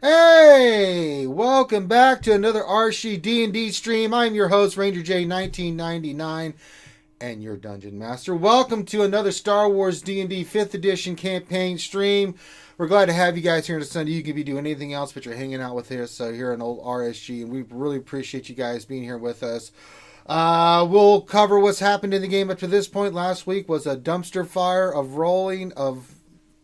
Hey, welcome back to another RC D&D stream. I'm your host, Ranger J 1999, and your Dungeon Master. Welcome to another Star Wars D&D 5th Edition campaign stream. We're glad to have you guys here on a Sunday. You could be doing anything else, but you're hanging out with us here on old RSG, and we really appreciate you guys being here with us. We'll cover what's happened in the game up to this point. Last week was a dumpster fire of rolling of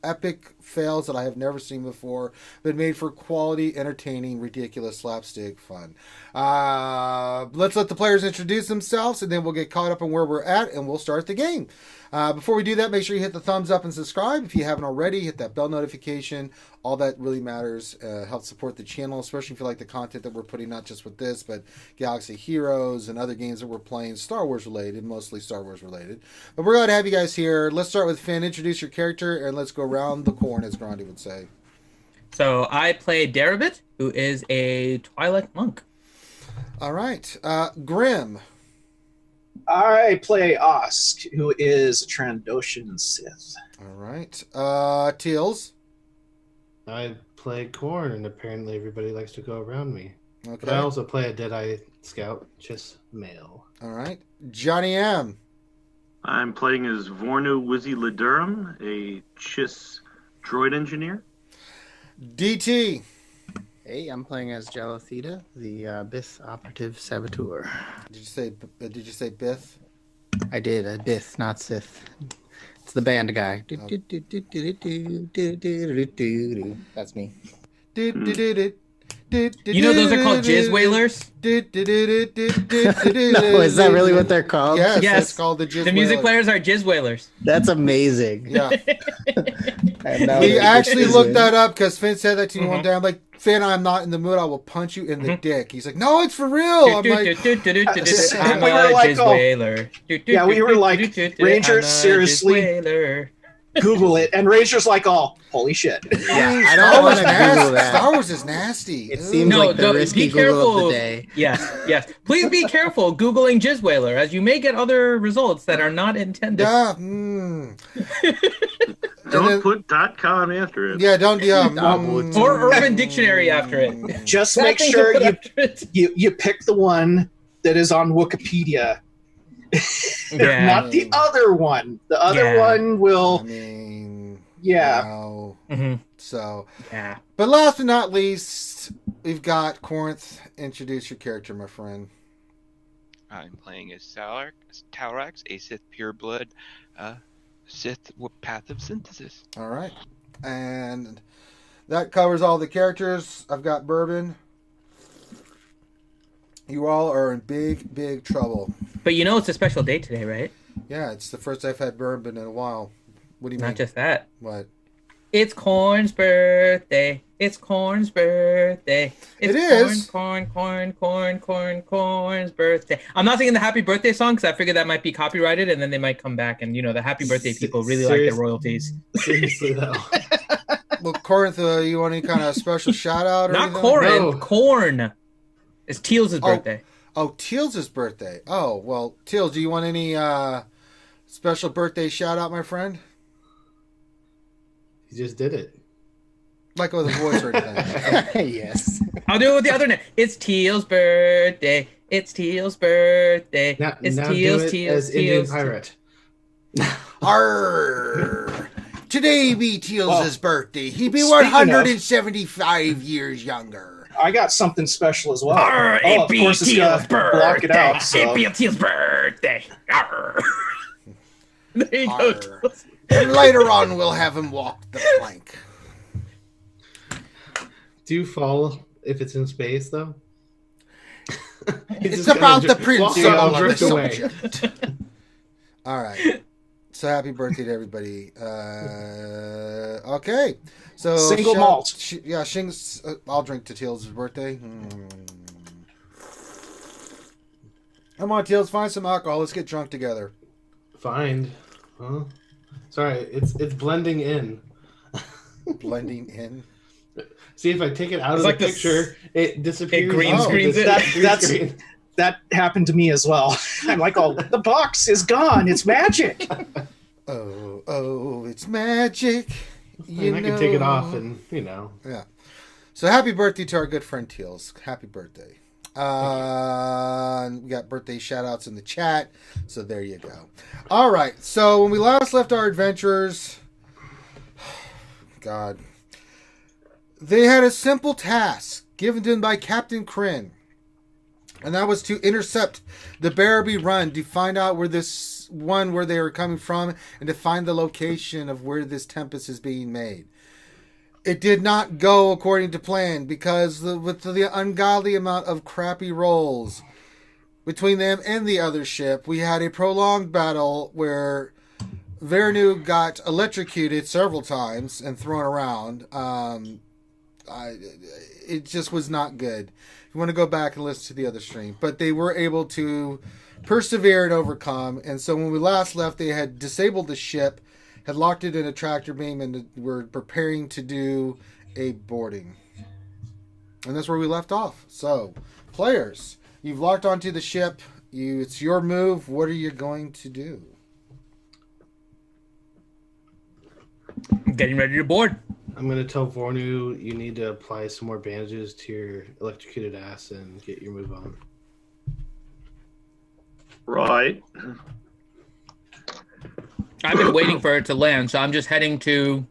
epic fails that I have never seen before, but made for quality, entertaining, ridiculous slapstick fun. Let's let the players introduce themselves, and then we'll get caught up on where we're at, and we'll start the game. Before we do that, make sure you hit the thumbs up and subscribe. If you haven't already, hit that bell notification. All that really matters. Helps support the channel, especially if you like the content that we're putting, not just with this, but Galaxy Heroes and other games that we're playing, Star Wars related, mostly Star Wars related. But we're glad to have you guys here. Let's start with Finn. Introduce your character, and let's go around the corn, as Grandi would say. So I play Darabit, who is a Twilight monk. All right. Grim. I play Osk, who is a Trandoshan Sith. All right. Teals. I play Corn, and apparently everybody likes to go around me. Okay. But I also play a Deadeye Scout, just male. All right. Johnny M. I'm playing as Vornu Wizzy Ladurum, a Chiss droid engineer. DT. Hey, I'm playing as Jalotheta, the Bith operative saboteur. Did you say Biff? I did, Bith, not Sith. It's the band guy. That's me. You know those are called jizz whalers? No, is that really what they're called? Yes, it's called the jizz The music whalers. players are jizz whalers. That's amazing. Yeah. We actually looked that up because Finn said that to me one day. I'm like, Finn, I'm not in the mood. I will punch you in the dick. He's like, no, it's for real. I'm like, I'm We were a like, jizz oh. whaler. Yeah, we were like, Ranger, I'm a seriously? jizz whaler. Google it, and Ranger's like, oh, holy shit. Yeah, I Star don't Wars want to is nasty. Google that. Star Wars is nasty. It Ugh. seems like the risky be Google careful. of the day. Yes. Please be careful Googling jizz whaler, as you may get other results that are not intended. Yeah. Don't put .com after it. Yeah, don't. Yeah. Or Urban Dictionary after it. Just Bad make thing to sure put after it. you pick the one that is on Wikipedia, Yeah. not the other one. The other Yeah. one I will, mean, yeah. no. Mhm. So, Yeah. but last but not least, we've got Corinth. Introduce your character, my friend. I'm playing as Talrax, a Sith pureblood, Sith path of synthesis. All right. And that covers all the characters. I've got Bourbon. You all are in big, big trouble. But you know it's a special day today, right? Yeah, it's the first I've had Bourbon in a while. What do you mean? Not just that. What? It's Corn's birthday. It's Corn's birthday. It's It is. Corn's birthday. I'm not singing the happy birthday song because I figured that might be copyrighted and then they might come back and, the happy birthday people really like their royalties. Seriously, though. Well, Corinth, you want any kind of special shout out? Or Not anything? Corin, No. Corn. It's Teals' birthday. Oh, Teals' birthday. Oh, well, Teals, do you want any special birthday shout out, my friend? You just did it. Like with a voice or anything? Yes. I'll do it with the other name. It's Teals' birthday. It's Teals' birthday. It's Now Teals, do it Teals, as Indian Teals. pirate. Arr! Today be Teals' birthday. He be Speaking of- 175 years younger. I got something special as well. Arr, Oh, of it be course it's Teals' got to block it out. birthday. It So. be Teals' birthday. Arr. There you go. Arr. Teals. And later on, we'll have him walk the plank. Do you fall if it's in space, though? It's about the principle of the drift away. subject. All right. So happy birthday to everybody. Okay. So Single malt. Shing's. I'll drink to Teals' birthday. Come on, Teals, find some alcohol. Let's get drunk together. Find. Huh? Sorry, it's blending in. Blending in. See, if I take it out It's of like the this- picture, it disappears. It green screens it. That's- That happened to me as well. I'm like, oh, the box is gone. It's magic. Oh, it's magic. And I can take it off and, Yeah. So happy birthday to our good friend Teals. Happy birthday. We got birthday shout outs in the chat. So there you go. All right. So when we last left our adventurers, God, they had a simple task given to them by Captain Kryn. And that was to intercept the Barrowby Run to find out where they were coming from and to find the location of where this Tempest is being made. It did not go according to plan because with the ungodly amount of crappy rolls between them and the other ship, we had a prolonged battle where Vernu got electrocuted several times and thrown around. It just was not good. If you want to go back and listen to the other stream. But they were able to persevere and overcome. And so when we last left, they had disabled the ship, had locked it in a tractor beam, and were preparing to do a boarding. And that's where we left off. So, players, you've locked onto the ship. It's your move. What are you going to do? Getting ready to board. I'm going to tell Vornu you need to apply some more bandages to your electrocuted ass and get your move on. Right. I've been waiting for it to land, so I'm just heading to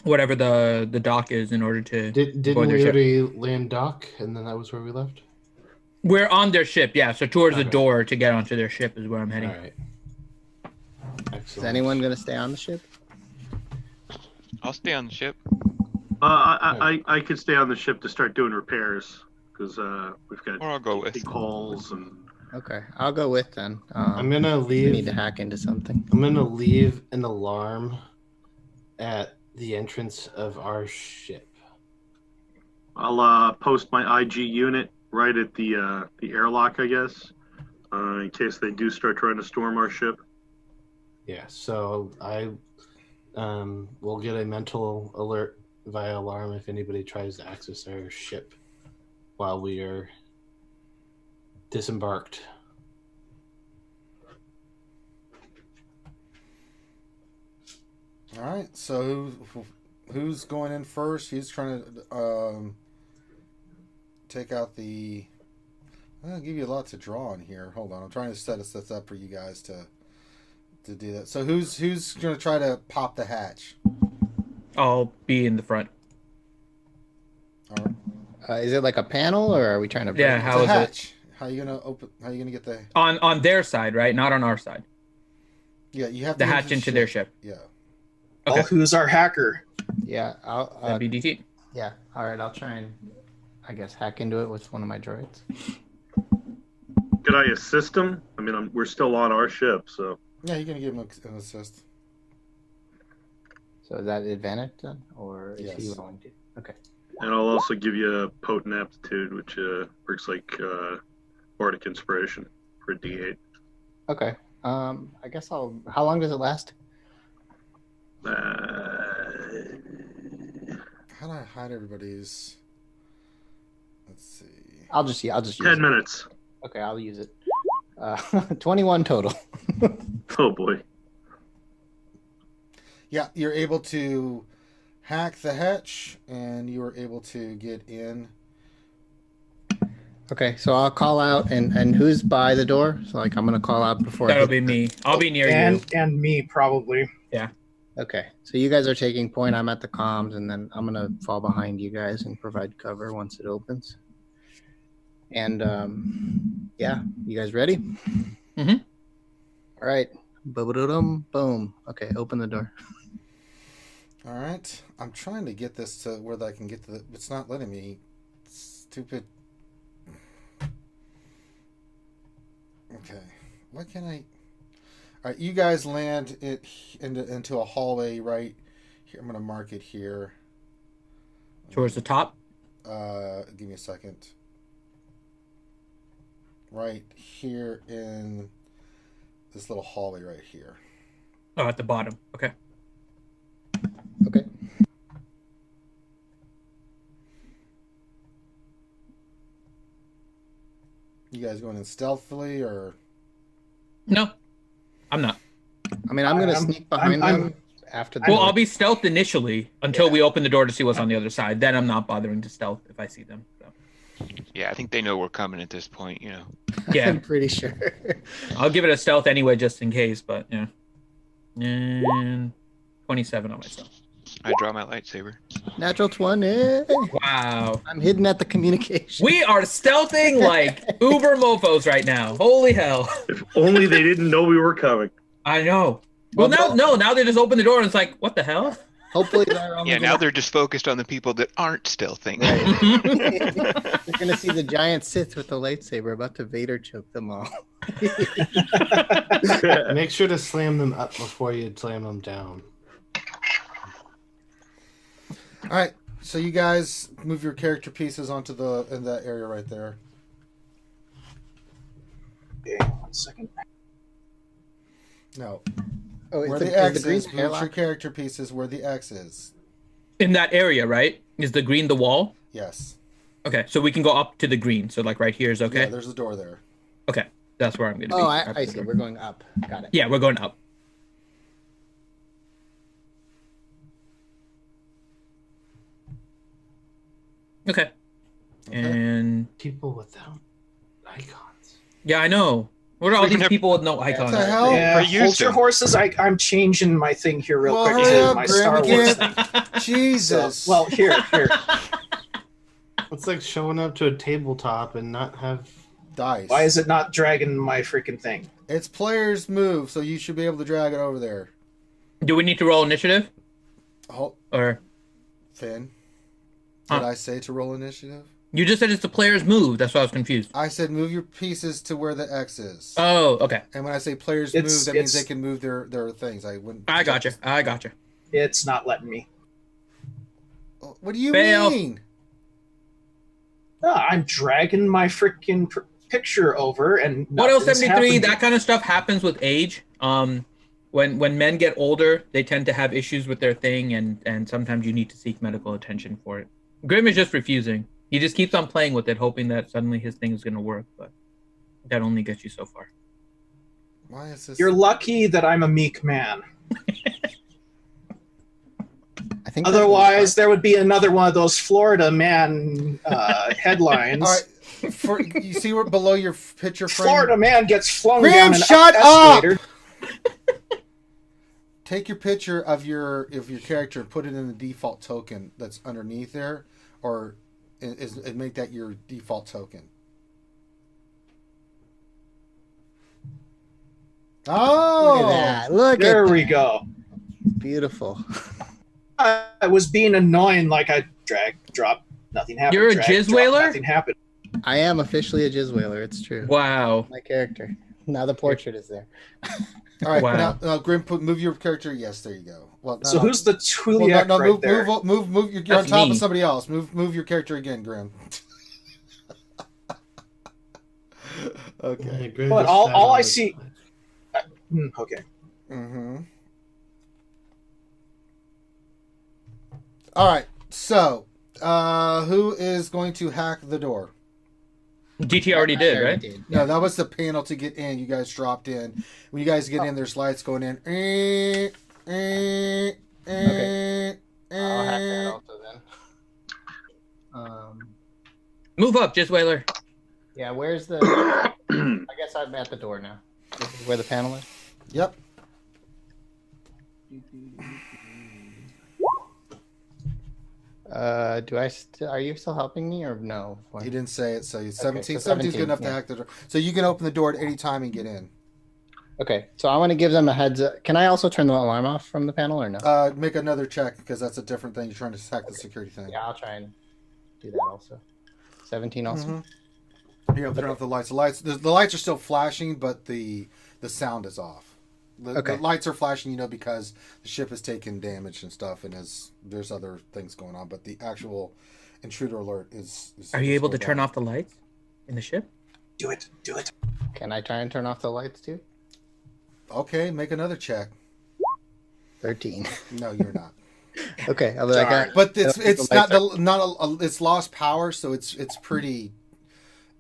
whatever the dock is in order to Didn't board their we ship. already land dock and then that was where we left? We're on their ship, yeah. So towards the Okay. door to get onto their ship is where I'm heading. All right. Excellent. Is anyone going to stay on the ship? I'll stay on the ship. I could stay on the ship to start doing repairs because we've got Or I'll go with. big holes and. Okay, I'll go with then. I'm going to We need leave. to hack into something. I'm going to leave an alarm at the entrance of our ship. I'll post my IG unit right at the airlock, I guess, in case they do start trying to storm our ship. Yeah, so I will get a mental alert via alarm if anybody tries to access our ship while we are disembarked. All right. So who's going in first? Who's trying to take out the... I'll give you a lot to draw on here. Hold on. I'm trying to set this up for you guys to do that. So who's going to try to pop the hatch? I'll be in the front. All right. Is it like a panel, or are we trying to? break Yeah, it? how It's a is it? hatch. How you gonna open? How you gonna get the? On their side, right? Not on our side. Yeah, you have The to hatch into their ship. Yeah. Okay. Well, who's our hacker? Yeah, I'll. That'd be DT. Yeah. All right, I'll try and, I guess, hack into it with one of my droids. Could I assist them? I mean, we're still on our ship, so. Yeah, you're gonna give him an assist. So is that advantage then, or is he Yes. willing to? Okay. And I'll also give you a potent aptitude, which works like bardic inspiration for a D8. Okay. I guess I'll. How long does it last? Uh, How do I hide everybody's? Let's see. I'll just use 10 it. minutes. Okay, I'll use it. 21 total. Oh boy. Yeah, you're able to hack the hatch, and you are able to get in. Okay, so I'll call out, and who's by the door? So like I'm gonna call out before. I That'll hit be me. I'll be near you. And me probably. Okay, so you guys are taking point. I'm at the comms, and then I'm gonna fall behind you guys and provide cover once it opens. And yeah, you guys ready? Mhm. All right. Boom, boom. Okay, open the door. All right. I'm trying to get this to where I can get to the. It's not letting me. Stupid. Okay. Why can't I? All right, you guys land it into a hallway right here. I'm gonna mark it here. Towards the top. Give me a second. Right here in this little hallway right here. Oh, at the bottom. Okay. Okay. You guys going in stealthily or? No, I'm not. I mean, I'm gonna I'm- sneak behind I'm- them after the Well, door. I'll be stealth initially until we open the door to see what's on the other side. Then I'm not bothering to stealth if I see them. So. Yeah, I think they know we're coming at this point. Yeah, I'm pretty sure. I'll give it a stealth anyway, just in case. But yeah, and 27 on myself. I draw my lightsaber. Natural 20. Wow, I'm hidden at the communication. we are stealthing like uber mofos right now. Holy hell! If only they didn't know we were coming. I know. Well, now they just open the door and it's like, what the hell? Hopefully they're only Yeah, now they're just focused on the people that aren't still thinking. They're gonna see the giant Sith with the lightsaber about to Vader choke them all. Make sure to slam them up before you slam them down. All right, so you guys move your character pieces onto in that area right there. Okay, 1 second. No, Oh, where is the the X green is, move hairlock? your character pieces where the X is. In that area, right? Is the green the wall? Yes. Okay, so we can go up to the green. So like right here is okay. Yeah, there's a door there. Okay, that's where I'm gonna be. Oh, Up I the see. door. We're going up. Got it. Yeah, we're going up. Okay. And People without icons. yeah, I know. What are all We've these never- people with no icons? What the hell? Yeah, We're used hold to your it. horses. I'm changing my thing here real Well, quick hurry to up, my Grim, Star we Wars can't- thing. So, Jesus. well, here. It's like showing up to a tabletop and not have. Dice. Why is it not dragging my freaking thing? It's player's move, so you should be able to drag it over there. Do we need to roll initiative Oh, or Finn. Huh. Did I say to roll initiative? you just said it's the player's move? That's why I was confused. I said move your pieces to where the X is. Oh, okay. And when I say players It's- move, that means it's- they can move their things. I wouldn't. I got you. I got you. It's not letting me. What do you Fail. mean? I'm dragging my freaking picture over, and What else? nothing's 73. happening. That kind of stuff happens with age. When men get older, they tend to have issues with their thing, and sometimes you need to seek medical attention for it. Grim is just refusing. He just keeps on playing with it, hoping that suddenly his thing is going to work, but that only gets you so far. Why is this? You're lucky that I'm a meek man. I think Otherwise, there would be another one of those Florida man headlines. All right. You see where below your picture frame? Florida man gets flung Grim, down an shut up! escalator. Take your picture of your character and put it in the default token that's underneath there, or make that your default token. Oh, Look at that. Look There at we go. Beautiful. I was being annoying, like I drag, drop, nothing happened. You're a drag, jizz drop, whaler? Nothing happened. I am officially a jizz whaler. It's true. Wow. My character. Now the portrait is there. all right. Wow. Now, Grim, move your character. Yes, there you go. Well, So who's the well, Tuliak no, right move, there? move. You're on That's top me. of somebody else. Move your character again, Grim. Okay. But all I see- Okay. Mm-hmm. All right. So, who is going to hack the door? GT already did, right? No, that was the panel to get in. You guys dropped in. When you guys get in, there's lights going in. Okay. I'll hack that also then. Move up, Jizz Whaler. Yeah, where's the... I guess I'm at the door now. This is where the panel is? Yep. Are you still helping me or no? He didn't say it, so 17. so 17's good enough to yeah. hack the door. So you can open the door at any time and get in. Okay, so I want to give them a heads up. Can I also turn the alarm off from the panel or no? Make another check because that's a different thing. You're trying to hack the security thing. Yeah, I'll try and do that also. 17 also. Mm-hmm. You have to turn off the lights. The lights are still flashing, but the sound is off. The lights are flashing, because the ship has taken damage and stuff, and there's other things going on. But the actual intruder alert is Are you able to still turn down. off the lights in the ship? Do it. Do it. Can I try and turn off the lights too? Okay, make another check. 13. No, you're not. Okay, I got. But it's The lights it's lost power, so it's pretty.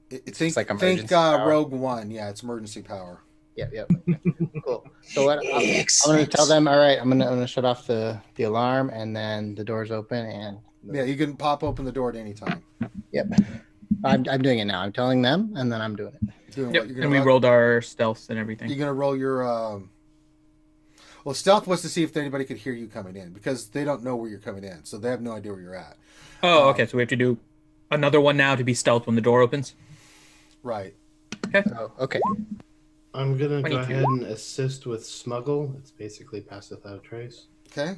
Think like emergency think power. Rogue One. Yeah, it's emergency power. Yep. Cool. So what? I'm going to tell them. All right, I'm going to shut off the alarm, and then the doors open, and Yeah, you can pop open the door at any time. Yep. I'm doing it now. I'm telling them, and then I'm doing it. Doing Yep. what you're And gonna we roll. rolled our stealths and everything. You're gonna roll your. Well, stealth was to see if anybody could hear you coming in because they don't know where you're coming in, so they have no idea where you're at. Oh, okay. So we have to do another one now to be stealth when the door opens. Right. Oh, okay. I'm gonna go 22. ahead and assist with smuggle. It's basically pass without a trace. Okay.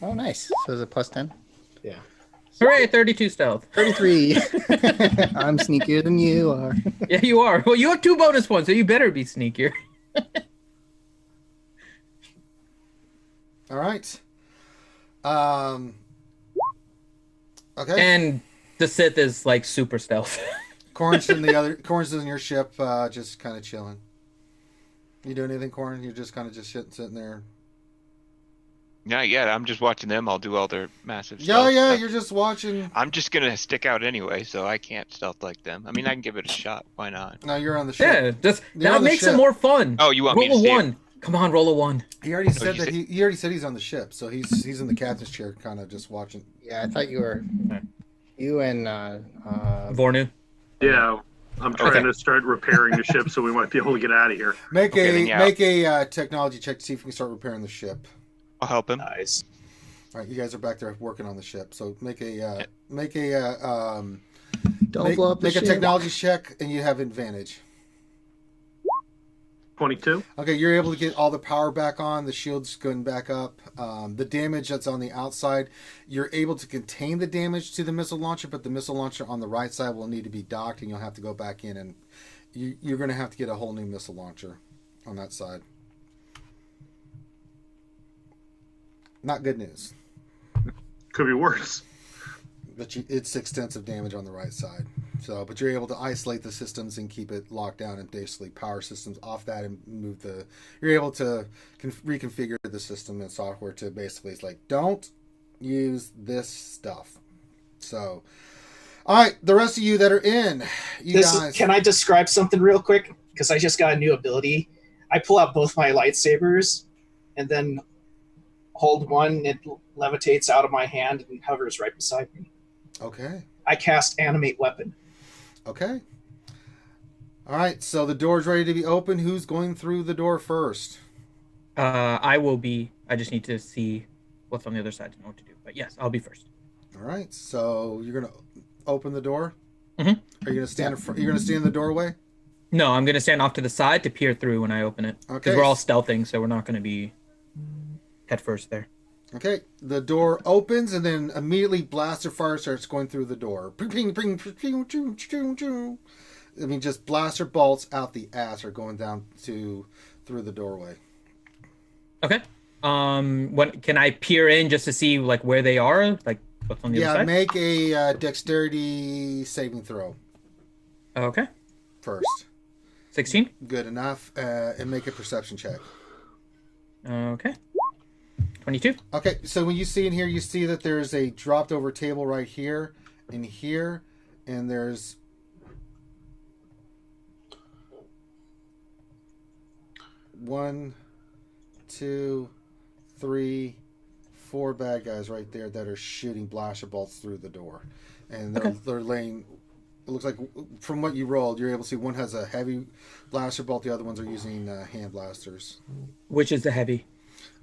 Oh, nice. So is it plus 10? Yeah. Hooray! 32 stealth. 33. I'm sneakier than you are. Yeah, you are. Well, you have 2 bonus points, so you better be sneakier. All right. Okay. And the Sith is like super stealth. Corn's in your ship, just kind of chilling. You doing anything, Corn? You're just kind of just sitting there. Not yet. I'm just watching them. I'll do all their massive Yeah, stealth yeah. stuff. You're just watching. I'm just gonna stick out anyway, so I can't stealth like them. I mean, I can give it a shot. Why not? No, you're on the ship. Yeah, just You're that on the makes ship. it more fun. Oh, you want me Roll to a see it? 1. Come on, roll a 1. He already said you that said- he already said he's on the ship, so he's in the captain's chair, kind of just watching. Yeah, I thought you were. You and Vornu. Yeah, I'm trying Okay. to start repairing the ship so we might be able to get out of here. Make Okay, then, yeah. a technology check to see if you can start repairing the ship. I'll help him. Nice. All right, you guys are back there working on the ship, so make a don't blow up the make a ship. technology check, and you have advantage. 22. Okay, you're able to get all the power back on. The shield's going back up. The damage that's on the outside, you're able to contain the damage to the missile launcher, but the missile launcher on the right side will need to be docked, and you'll have to go back in, and you're going to have to get a whole new missile launcher on that side. Not good news, Could be worse. but it's extensive damage on the right side. So, but you're able to isolate the systems and keep it locked down, and basically power systems off that and move the. You're able to reconfigure the system and software to basically it's like don't use this stuff. So, all right, the rest of you that are in, guys. Can I describe something real quick? Because I just got a new ability. I pull out both my lightsabers and then hold one. It levitates out of my hand and hovers right beside me. Okay. I cast Animate Weapon. Okay. All right, so the door's ready to be open. Who's going through the door first? I will be. I just need to see what's on the other side to know what to do. But yes, I'll be first. All right, so you're gonna open the door. Mhm. Are you gonna stand? You're gonna stand in the doorway. No, I'm gonna stand off to the side to peer through when I open it. Because Okay. we're all stealthing, so we're not gonna be head first there. Okay, the door opens and then immediately blaster fire starts going through the door. Ping, ping, ping, ping, choo, choo, choo. I mean, just blaster bolts out the ass are going down through the doorway. Okay. What can I peer in just to see like where they are, like what's on the Yeah, other side? make a dexterity saving throw Okay. first. 16. Good enough, and make a perception check. Okay. 22. Okay, so when you see in here, you see that there's a dropped over table right here and here, and there's one, two, three, four bad guys right there that are shooting blaster bolts through the door, and they're laying. It looks like from what you rolled, you're able to see one has a heavy blaster bolt, the other ones are using hand blasters. Which is the heavy?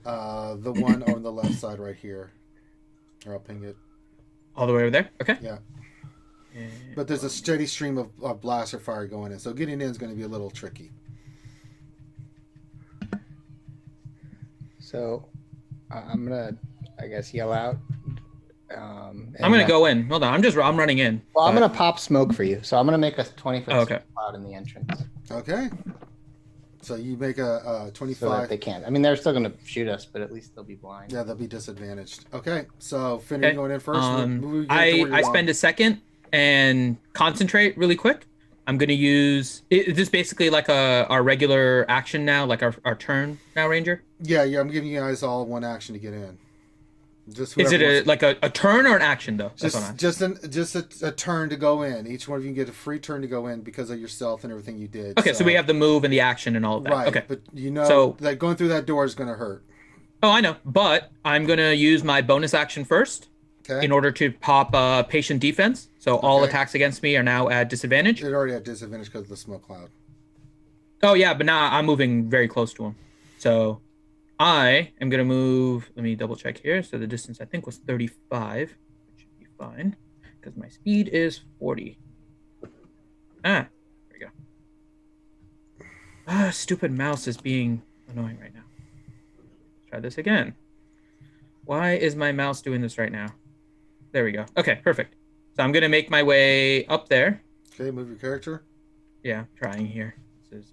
The one on the left side right here. Or I'll ping it. All the way over there? Okay. Yeah. But there's a steady stream of blaster fire going in, so getting in is going to be a little tricky. So I'm gonna, I guess, yell out. I'm gonna go in. Hold on. I'm running in. Well, I'm but- gonna pop smoke for you. So I'm gonna make a 20-foot Oh, okay. cloud in the entrance Okay. So you make a so 25. that they can't. I mean, they're still gonna shoot us, but at least they'll be blind. Yeah, they'll be disadvantaged. Okay, so Finn, Okay. you going in first? I spend a second and concentrate really quick. I'm gonna use. Is this basically like our regular action now, like our turn now, Ranger? Yeah, I'm giving you guys all one action to get in. Just Is it whoever wants- a turn or an action though? That's what I'm just a turn to go in. Each one of you get a free turn to go in because of yourself and everything you did. Okay, so we have the move and the action and all of that. right. Okay. But you know So- that going through that door is going to hurt. Oh, I know. But I'm going to use my bonus action first Okay. in order to pop patient defense. So all Okay. attacks against me are now at disadvantage. It already had disadvantage because of the smoke cloud. Oh, yeah, but now I'm moving very close to him. So I am going to move. Let me double check here. So the distance I think was 35, which should be fine because my speed is 40. There we go. Stupid mouse is being annoying right now. Try this again. Why is my mouse doing this right now? There we go. Okay, perfect. So I'm going to make my way up there. Okay, move your character. Yeah, trying here. This is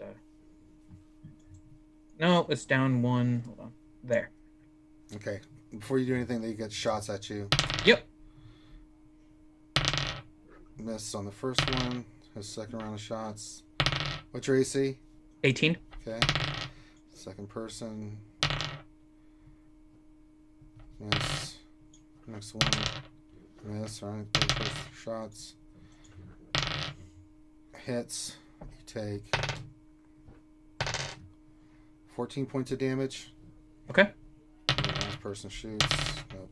no, it's down one. Hold on. There. Okay. Before you do anything, they get shots at you. Yep. Miss on the first one. His second round of shots. What's your AC? 18. Okay. Second person. Miss. Next one. Miss. All right. Third person shots. Hits. You take 14 points of damage. Okay. And the last person shoots. Nope.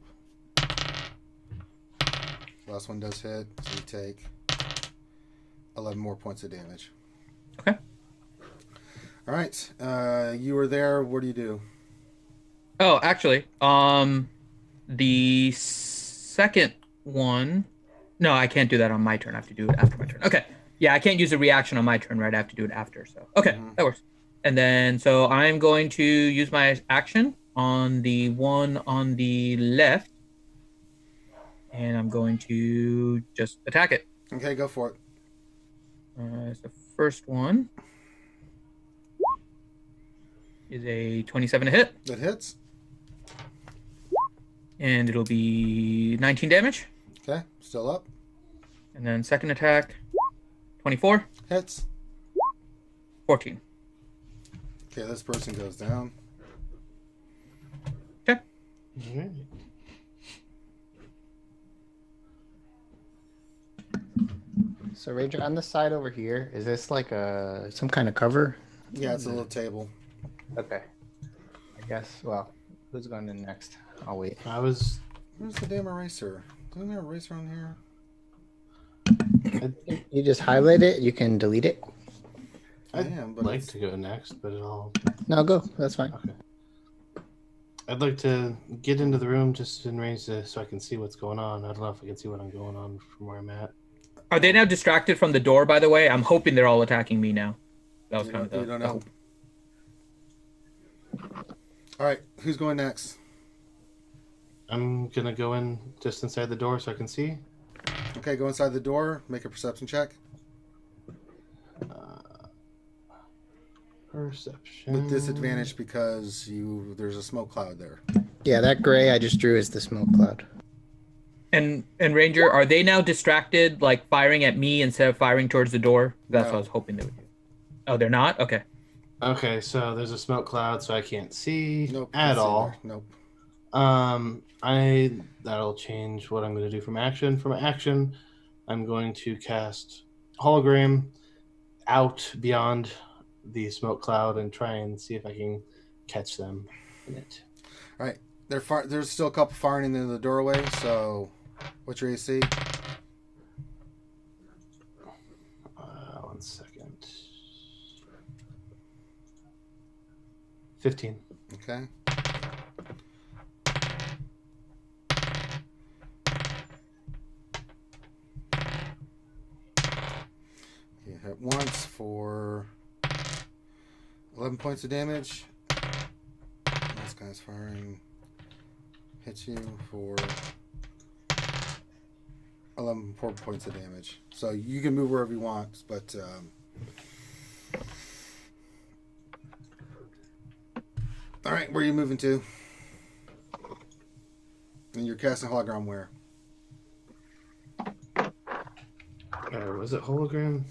Last one does hit, so you take 11 more points of damage. Okay. All right. You were there. What do you do? Oh, actually, the second one. No, I can't do that on my turn. I have to do it after my turn. Okay. Yeah, I can't use a reaction on my turn, right? I have to do it after. So, okay, that works. And then, so I'm going to use my action on the one on the left, and I'm going to just attack it. Okay, go for it. So the first one is a 27 to hit, That hits. and it'll be 19 damage. Okay, still up. And then second attack, 24, Hits. 14. Okay, this person goes down. Okay. All right. So Ranger, on the side over here, is this like some kind of cover? Yeah, it's a little table. Okay. I guess. Well, who's going in next? I'll wait. Where's the damn eraser? Isn't there an eraser on here? You just highlight it. You can delete it. I am, but I'd like it's- to go next, but I'll. No, go. That's fine. Okay. I'd like to get into the room just in range so I can see what's going on. I don't know if I can see what I'm going on from where I'm at. Are they now distracted from the door, by the way? I'm hoping they're all attacking me now. That was You kind don't, of you the don't know. All right, who's going next? I'm gonna go in just inside the door so I can see. Okay, go inside the door. Make a perception check. Perception. With disadvantage because there's a smoke cloud there. Yeah, that gray I just drew is the smoke cloud. And Ranger, are they now distracted, like firing at me instead of firing towards the door? That's what No. I was hoping they would do. Oh, they're not? Okay. Okay, so there's a smoke cloud, so I can't see Nope. at can't see all. there. Nope. That'll change what I'm going to do from action. From action, I'm going to cast hologram out beyond the smoke cloud and try and see if I can catch them in it. All right, there's still a couple firing into the doorway. So, what's your AC? 1 second. 15. Okay. You hit once for 11 points of damage. This guy's firing. Hits you for 4 points of damage. So you can move wherever you want, but all right, where are you moving to? And you're casting hologram where? Was it hologram?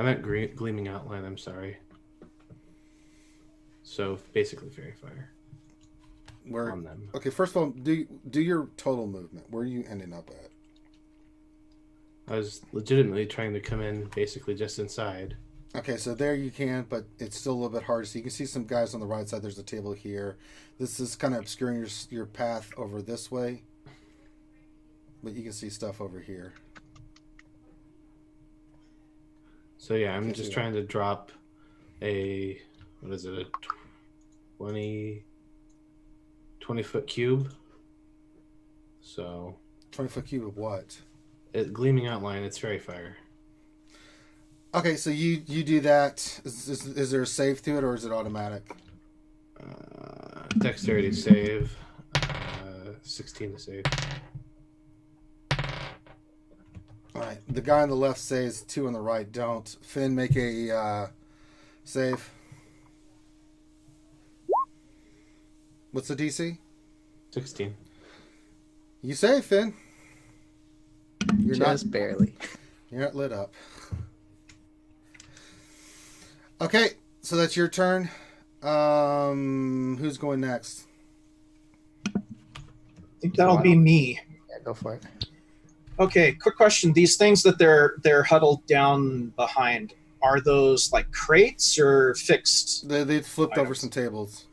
meant gleaming outline. I'm sorry. So basically, fairy fire Where? on them. Okay, first of all, do your total movement. Where are you ending up at? I was legitimately trying to come in basically just inside. Okay, so there you can, but it's still a little bit hard to see. You can see some guys on the right side. There's a table here. This is kind of obscuring your path over this way, but you can see stuff over here. So yeah, I'm Can't just see trying to drop a, what is it, a 20 foot cube. So 20-foot cube of what? gleaming outline, it's fairy fire. Okay, so you do that. Is there a save to it, or is it automatic? Dexterity save, 16 to save. All right, the guy on the left saves, 2 on the right don't. Finn, make a save. What's the DC? 16. You save, Finn. You're Just barely. You're not lit up. Okay, so that's your turn. Who's going next? I think that'll be me. Yeah, go for it. Okay, quick question. These things that they're huddled down behind, are those like crates or fixed? They flipped over items? some tables.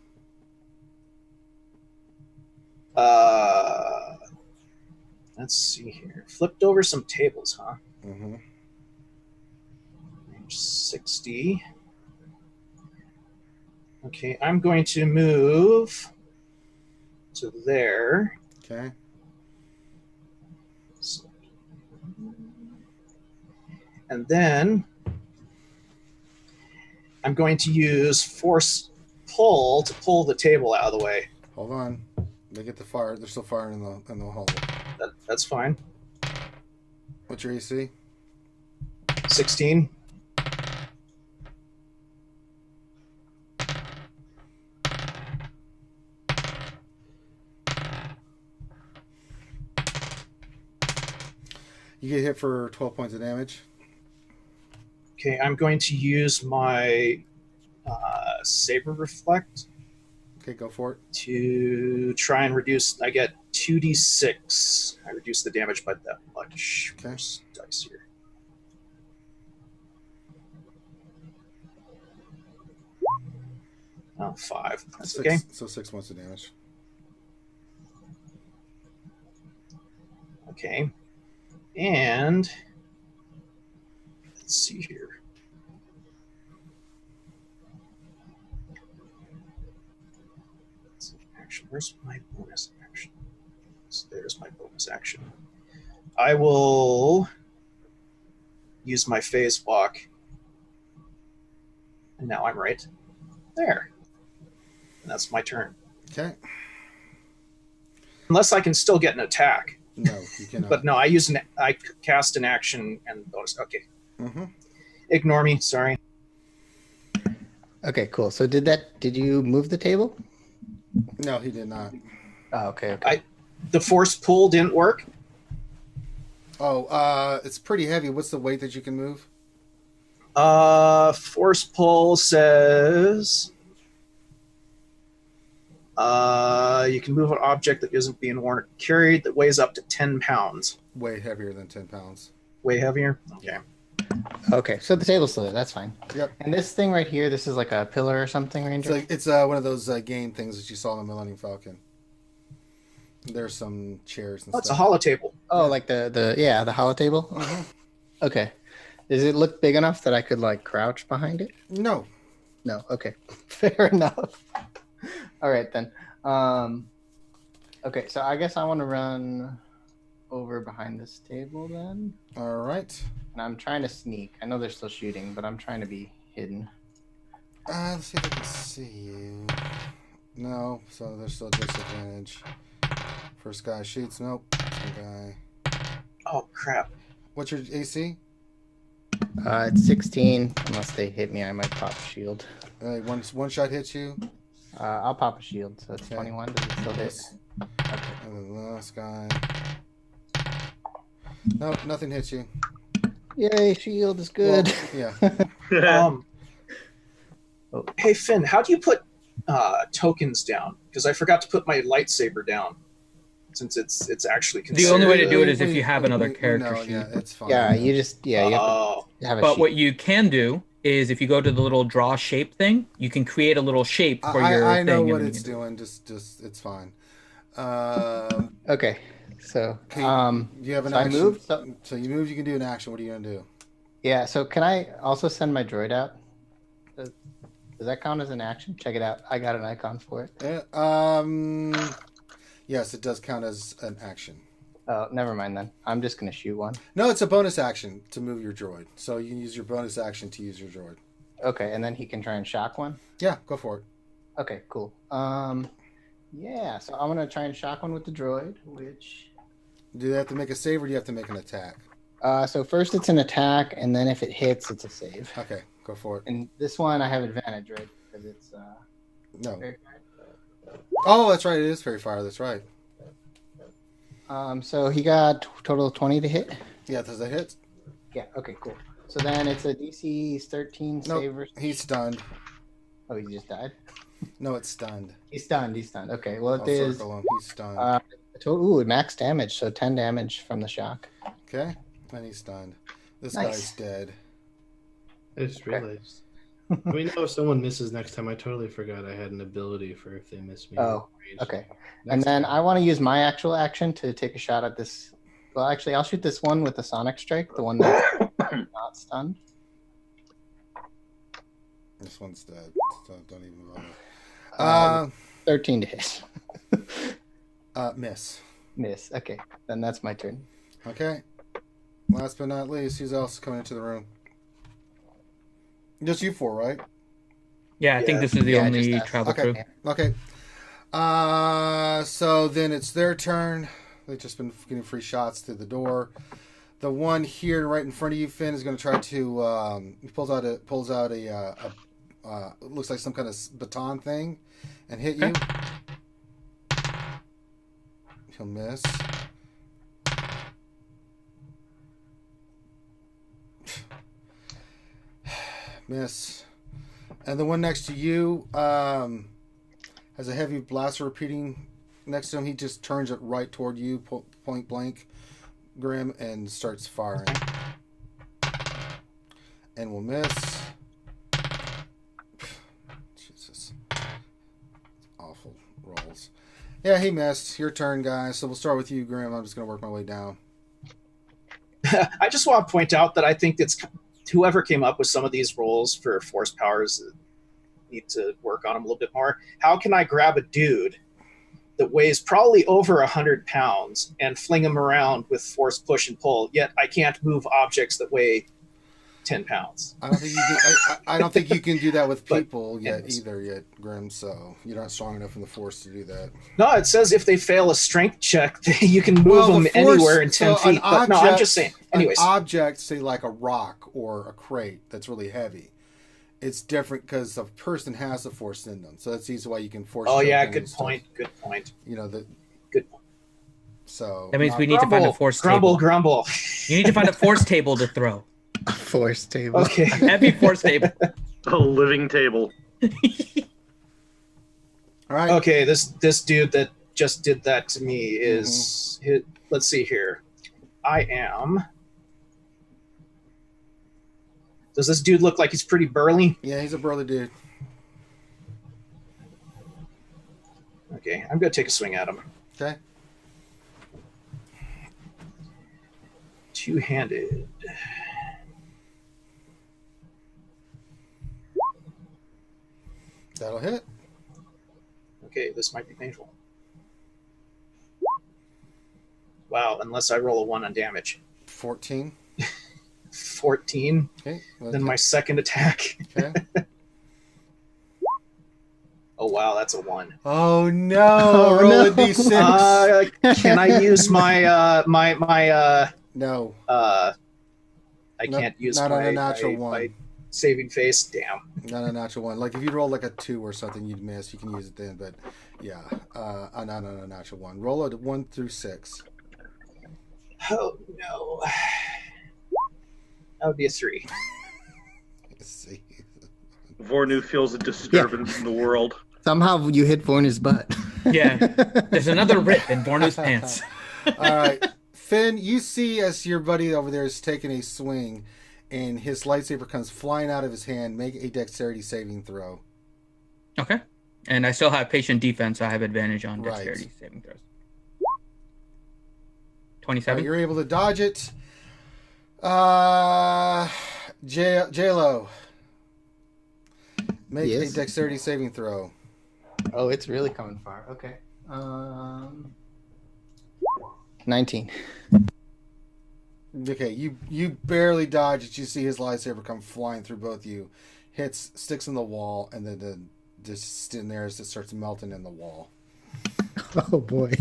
Let's see here. Flipped over some tables, huh? Mm-hmm. Range 60. Okay, I'm going to move to there. Okay. So- and then I'm going to use force pull to pull the table out of the way. Hold on. They get the fire. They're still firing in the hole. That's fine. What's your AC? 16. You get hit for 12 points of damage. Okay, I'm going to use my saber reflect Okay, go for it. to try and reduce. I get 2d6. I reduce the damage by that much. Okay. First dice here. Oh, 5. That's okay. So 6 points of damage. Okay. And let's see here. Action. Where's my bonus action? So there's my bonus action. I will use my phase walk. And now I'm right there. And that's my turn. Okay. Unless I can still get an attack. No, you cannot. But no, I cast an action and bonus. Okay. Mm-hmm. Ignore me. Sorry. Okay, cool. So did you move the table? No, he did not. Oh, okay. The force pull didn't work. Oh, it's pretty heavy. What's the weight that you can move? Force pull says you can move an object that isn't being worn or carried that weighs up to 10 pounds. Way heavier than 10 pounds. Way heavier? Okay. Okay, so the table's still there. That's fine. Yep. And this thing right here, this is like a pillar or something, Ranger? It's one of those game things that you saw in the Millennium Falcon. There's some chairs and Oh, it's a stuff. hollow table. Oh, like the hollow table? Mhm. Okay. Does it look big enough that I could like crouch behind it? No. No. Okay. Fair enough. All right then. Okay, so I guess I want to run over behind this table then. All right. And I'm trying to sneak. I know they're still shooting, but I'm trying to be hidden. Let's see if I can see you. No, so there's still a disadvantage. First guy shoots. Nope. Second guy. Oh, crap. What's your AC? It's 16. Unless they hit me, I might pop a shield. One shot hits you. I'll pop a shield, so it's Okay. 21. Does it still hit? Yes. And then the last guy. Nope, nothing hits you. Yay, shield is good. Well, Um, hey Finn, how do you put tokens down? Because I forgot to put my lightsaber down, since it's actually The considered. only way to do it is if you have another character no, sheet. yeah, it's fine. Yeah, you just you have Oh, to have a But sheet. what you can do is if you go to the little draw shape thing, you can create a little shape for your I know thing. what and it's you can do it. doing. Just it's fine. Okay, so Okay, you have an so I action. moved, So you move. You can do an action. What are you gonna do? yeah. So can I also send my droid out? Does that count as an action? Check it out. I got an icon for it. Yes, it does count as an action. Oh, never mind then. I'm just gonna shoot one. No, it's a bonus action to move your droid. So you can use your bonus action to use your droid. Okay, and then he can try and shock one. Yeah, go for it. Okay, cool. Yeah. So I'm gonna try and shock one with the droid, which. Do they have to make a save or do you have to make an attack? So first it's an attack, and then if it hits, it's a save. Okay, go for it. And this one I have advantage, right? Because it's No. very- Oh, that's right. It is fairy fire. That's right. So he got total of 20 to hit. Yeah, does that hit? Yeah. Okay. Cool. So then it's a DC 13 Nope. save. He's stunned. Oh, he just died. No, it's stunned. He's stunned. He's stunned. Okay. Well, I'll it is circle him. He's stunned. total max damage. So 10 damage from the shock. Okay, and he's stunned. This Nice. guy's dead. I just realized. We know if someone misses next time. I totally forgot I had an ability for if they miss me. Oh, range. okay. Next And then time. I want to use my actual action to take a shot at this. Well, actually, I'll shoot this one with the sonic strike, the one that's not stunned. This one's dead, so don't even bother. 13 to hit. Miss. Miss. Okay. Then that's my turn. Okay. Last but not least, who's else coming into the room? Just you four, right? Yeah, I think this is the Yeah, only just us. travel Okay. crew. Okay. So then it's their turn. They've just been getting free shots through the door. The one here right in front of you, Finn, is going to try to. He pulls out a it looks like some kind of baton thing, and hit you. He'll miss. Miss. And the one next to you has a heavy blaster repeating next to him. He just turns it right toward you, point blank, Grim, and starts firing. And will miss. Jesus. Awful rolls. Yeah, he missed. Your turn, guys. So we'll start with you, Grim. I'm just going to work my way down. I just want to point out that I think it's whoever came up with some of these roles for force powers need to work on them a little bit more. How can I grab a dude that weighs probably over 100 pounds and fling him around with force push and pull, yet I can't move objects that weigh 10 pounds? I don't think you can, I don't think you can do that with But- people yet anyways. either, Grim. So you're not strong enough in the force to do that. No, it says if they fail a strength check, you can move Well, the them force- anywhere in 10 so an feet. But no, I'm just saying. Anyways, an object, say like a rock or a crate that's really heavy, it's different because the person has the force in them. So that's easy why you can force. oh choke yeah, them and good stuff. point. Good point. You know the Good point. so That means not- we need to find a force grumble, table. grumble. You need to find a force table to throw. Force table. Okay. A heavy force table. A living table. All right. Okay, this dude that just did that to me is let's see here. I am. Does this dude look like he's pretty burly? Yeah, he's a burly dude. Okay, I'm gonna take a swing at him. Okay. Two-handed. That'll hit. Okay, this might be painful. Wow, unless I roll a 1 on damage. 14. 14. Okay. Then my second attack. Okay. Oh wow, that's a 1. Oh no! Oh, Roll a no. d6. Can I use my No. I No, can't use not my, on a natural my, one. my saving face. Damn. Not a natural one. Like if you roll like a 2 or something, you'd miss. You can use it then, but yeah, not on a natural one. Roll a 1 through 6. Oh no. That would be a 3. Let's see. Vornu feels a disturbance in the world. Somehow you hit Vorna's butt. Yeah. There's another rip in Bornu's pants. All right, Finn, you see as your buddy over there is taking a swing, and his lightsaber comes flying out of his hand. Make a dexterity saving throw. Okay. And I still have patient defense, so I have advantage on Right. dexterity saving throws. 27. You're able to dodge it. J-Lo. Make Yes. a dexterity saving throw. Oh, it's really coming far. Okay. 19. Okay, you barely dodge it. You see his lightsaber come flying through both you, sticks in the wall, and then just in there as it starts melting in the wall. Oh boy.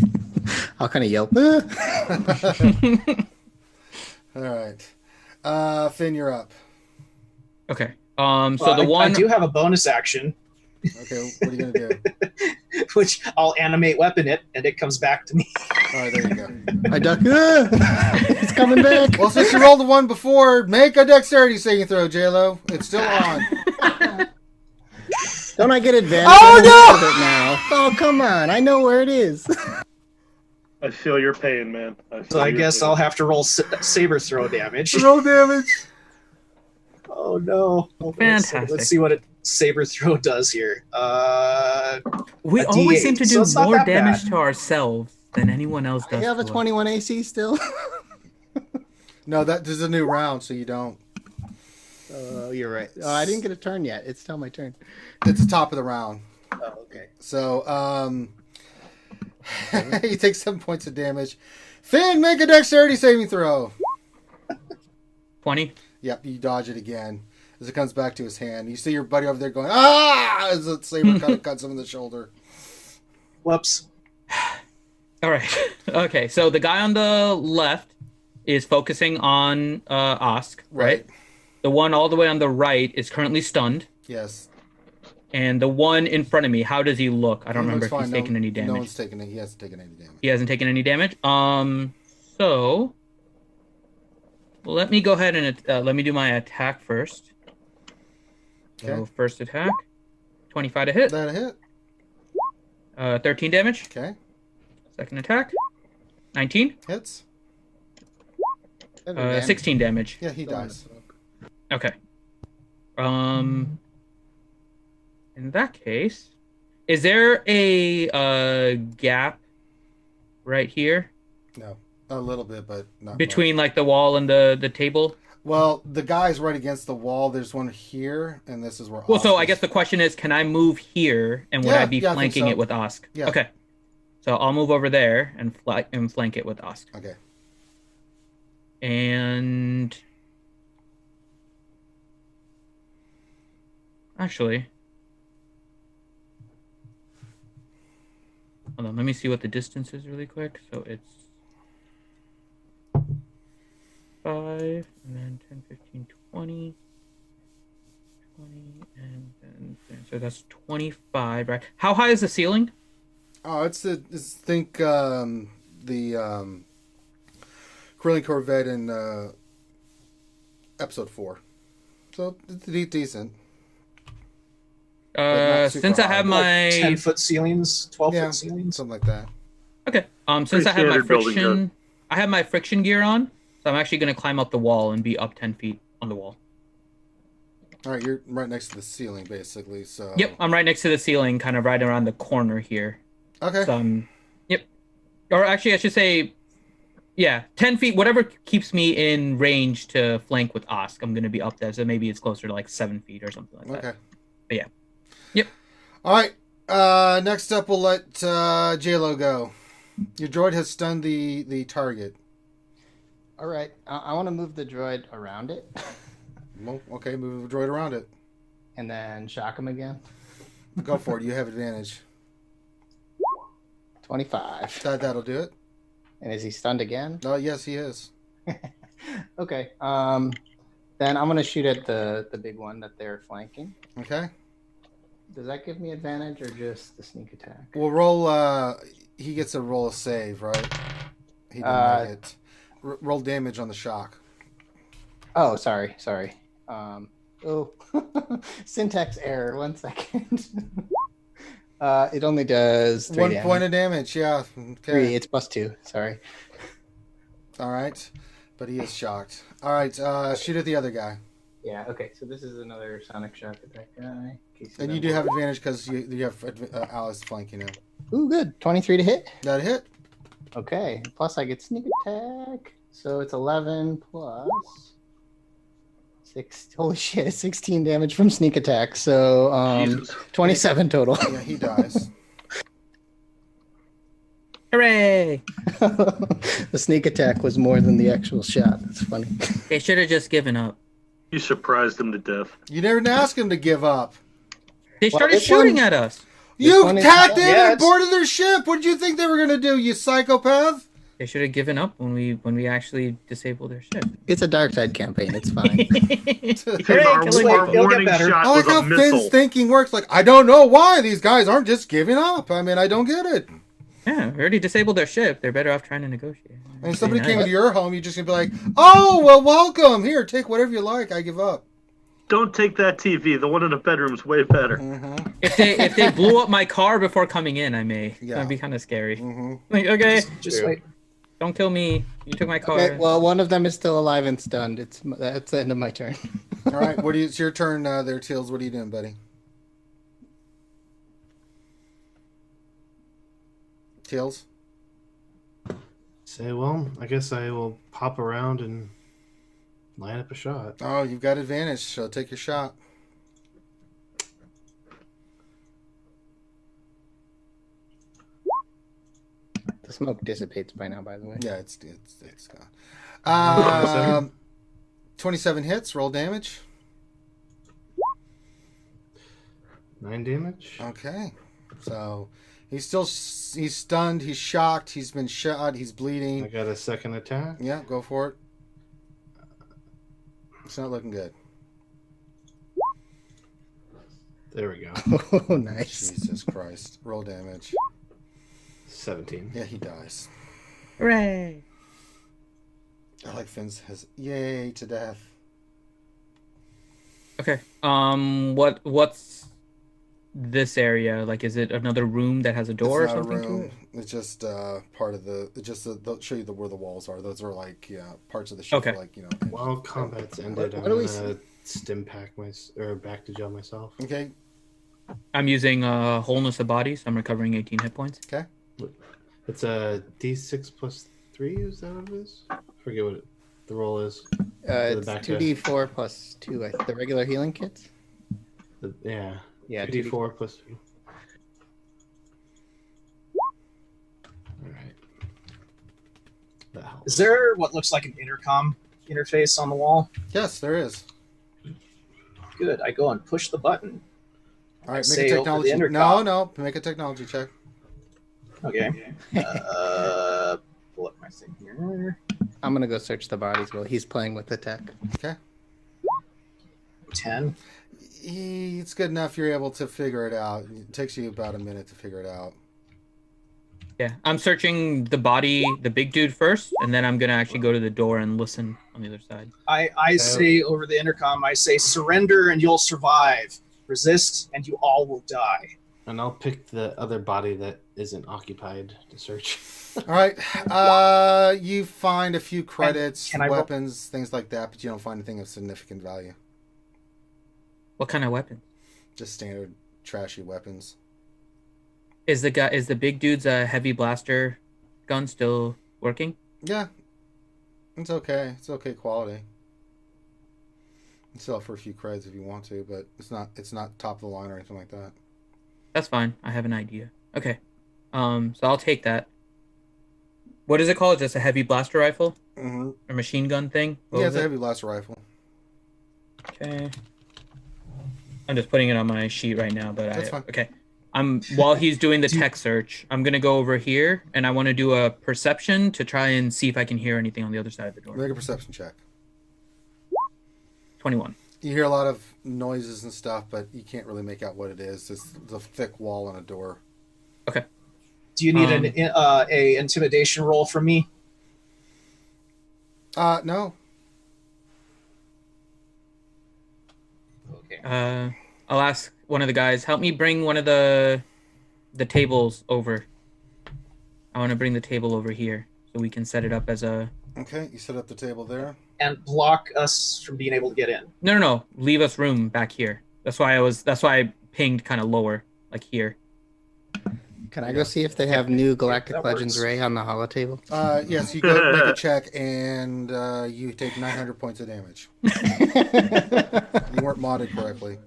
I'll kind of yell. All right, Finn, you're up. Okay. Well, The one I do have a bonus action, Okay, what are you gonna do? which I'll animate weapon it, and it comes back to me. All right, there you go. I duck. It's coming back. Well, since you rolled the one before, make a dexterity saving throw, J-Lo. It's still on. Don't I get advantage? Oh, I'm no! with it now. Oh, come on. I know where it is. I feel your pain, man. So I guess I'll have to roll saber throw damage. Roll damage. Oh no! Fantastic. Let's see what a saber throw does here. we a always D8, seem to so do it's not more that damage bad. to ourselves than anyone else I does. have a to us. 21 AC still. No, that is a new round, so you don't. Oh, you're right. Oh, I didn't get a turn yet. It's still my turn. It's the top of the round. Oh, okay. So, he takes 7 points of damage. Finn, make a dexterity saving throw. 20. Yep, you dodge it again as it comes back to his hand. You see your buddy over there going, ah, as the saber kind of cuts him in the shoulder. Whoops. All right. Okay. So the guy on the left is focusing on Osk, right? The one all the way on the right is currently stunned. Yes. And the one in front of me, how does he look? I don't He remember looks if he's fine. taken any damage. No one's taken it. He hasn't taken any damage. He hasn't taken any damage. So let me go ahead and let me do my attack first. So Okay. first attack, 25 to hit. That a hit? 13 damage. Okay. Second attack, 19. Hits? 16 damage. Yeah, he dies. Okay. In that case, is there a gap right here No. A little bit, but not between like the wall and the table? much. Well, the guy's right against the wall. There's one here, and this is where Well, so Osk I is. guess the question is, can I move here, and would Yeah, I be yeah, I think flanking so. it with Osk? Yeah. Okay. So I'll move over there and flank it with Osk. Okay. And actually, hold on. Let me see what the distance is really quick. So it's 5, and then 10, 15, 20. 20, and then so that's 25, right? How high is the ceiling? Oh, it's think the Curling Corvette in episode 4. So it's decent. not super Since I high. have Like my 10-foot ceilings, 12-foot Yeah, ceilings. something like that. okay, since Pretty I have my standard building friction, I have my friction gear on, so I'm actually going to climb up the wall and be up 10 feet on the wall. All right, you're right next to the ceiling, basically. So. Yep, I'm right next to the ceiling, kind of right around the corner here. Okay. So yep, or actually I should say, yeah, 10 feet, whatever keeps me in range to flank with Osk, I'm going to be up there. So maybe it's closer to like 7 feet or something like that. Okay. But yeah. Yep. All right. Next up, we'll let J-Lo go. Your droid has stunned the target. All right. I want to move the droid around it Well, okay, move the droid around it. and then shock him again. Go for it. You have advantage. 25. That'll do it. And is he stunned again? Oh, yes, he is. Okay. Then I'm gonna shoot at the big one that they're flanking. Okay. Does that give me advantage or just the sneak attack? We'll roll. He gets a roll of save, right? He didn't make it. Roll damage on the shock. Oh, sorry. Oh, syntax error. 1 second. It only does 3 1 damage. point of damage. Yeah. 3. Okay. It's +2. Sorry. All right. But he is shocked. All right. Shoot at the other guy. Yeah. Okay. So this is another sonic shock at that guy. And you do have advantage because you have Alice flanking him. Ooh, good. 23 to hit. That hit. Okay. Plus I get sneak attack. So it's 11 plus 6. Holy shit! 16 damage from sneak attack. So Jesus. 27 total. Yeah, he dies. Hooray! The sneak attack was more than the actual shot. That's funny. They should have just given up. You surprised him to death. You never asked him to give up. They Well, started this shooting one- at us. You one is- tacked in Yeah, and it's- boarded their ship. What did you think they were gonna do? You psychopath. They should have given up when we actually disabled their ship. It's a dark side campaign. It's fine. Hooray, Our, killing Wait, our it'll get warning better. shot I like was how a Finn's missile. thinking works. Like, I don't know why these guys aren't just giving up. I mean, I don't get it. Yeah, we already disabled their ship. They're better off trying to negotiate. I mean, somebody Pretty came nice. into your home, you're just gonna be like, "Oh, well, welcome. Here, take whatever you like. I give up." Don't take that TV. The one in the bedroom's way better. Mm-hmm. If they blew up my car before coming in, I may. Yeah. That'd be kind of scary. Mm-hmm. Like, okay, Just wait. don't kill me. You took my car. Okay, well, one of them is still alive and stunned. That's the end of my turn. All right, it's your turn there, Teals. What are you doing, buddy? Teals? Say, well, I guess I will pop around and line up a shot. Oh, you've got advantage, so take your shot. The smoke dissipates by now, by the way. Yeah, it's gone. 27 hits, roll damage. 9 damage. Okay. So he's stunned, he's shocked, he's been shot, he's I bleeding. got a second attack. Yeah, go for it. It's not looking good. There we go. Oh, nice. Jesus Christ. Roll damage. 17. Yeah, he dies. Hooray! I like Finn's has yay to death. Okay. What's this area? Like, is it another room that has a door or It's not something a to room. it? It's just part of the. It's just they'll show you where the walls are. Those are like parts of the ship. Okay. Like While combat's ended, What I'm do we gonna stim pack back to gel myself. Okay. I'm using wholeness of body, so I'm recovering 18 hit points. It's a D6 plus 3. Is that what it is? I forget what the roll is. It's back 2d4 plus 2. The regular healing kits? Yeah. Yeah, 2d4 plus 3. All right. That helps. Is there what looks like an intercom interface on the wall? Yes, there is. Good. I go and push the button. All right, Say make a over the technology. intercom. No, make a technology check. Okay. Pull up my thing here. I'm going to go search the bodies while he's playing with the tech. 10. It's good enough. You're able to figure it out. It takes you about a minute to figure it out. Yeah, I'm searching the body, the big dude first, and then I'm gonna actually go to the door and listen on the other side. I say over the intercom, I say, surrender and you'll survive. Resist and you all will die. And I'll pick the other body that isn't occupied to search. All right. You find a few credits, Can I roll- weapons, things like that, but you don't find anything of significant value. What kind of weapon? Just standard trashy weapons. Is the big dude's heavy blaster gun still working? Yeah, it's okay. It's okay quality. You can sell it for a few creds if you want to, but it's not top of the line or anything like that. That's fine. I have an idea. Okay. So I'll take that. What is it called? Just a heavy blaster rifle? Mm-hmm. A machine gun thing? What Yeah, was it's a it? heavy blaster rifle. Okay. I'm just putting it on my sheet right now, but That's fine. Okay. While he's doing the tech search, I'm gonna go over here and I want to do a perception to try and see if I can hear anything on the other side of the door. Make a perception check. 21. You hear a lot of noises and stuff, but you can't really make out what it is. It's the thick wall on a door. Do you need a intimidation roll from me? No. I'll ask one of the guys, help me bring one of the tables over. I want to bring the table over here so we can set it up as a... Okay, you set up the table there. And block us from being able to get in. No. Leave us room back here. That's why I pinged kind of lower, like here. Can I go see if they have new Galactic That Legends works. Ray on the holotable? Yes, you go make a check, and you take 900 points of damage. You weren't modded correctly.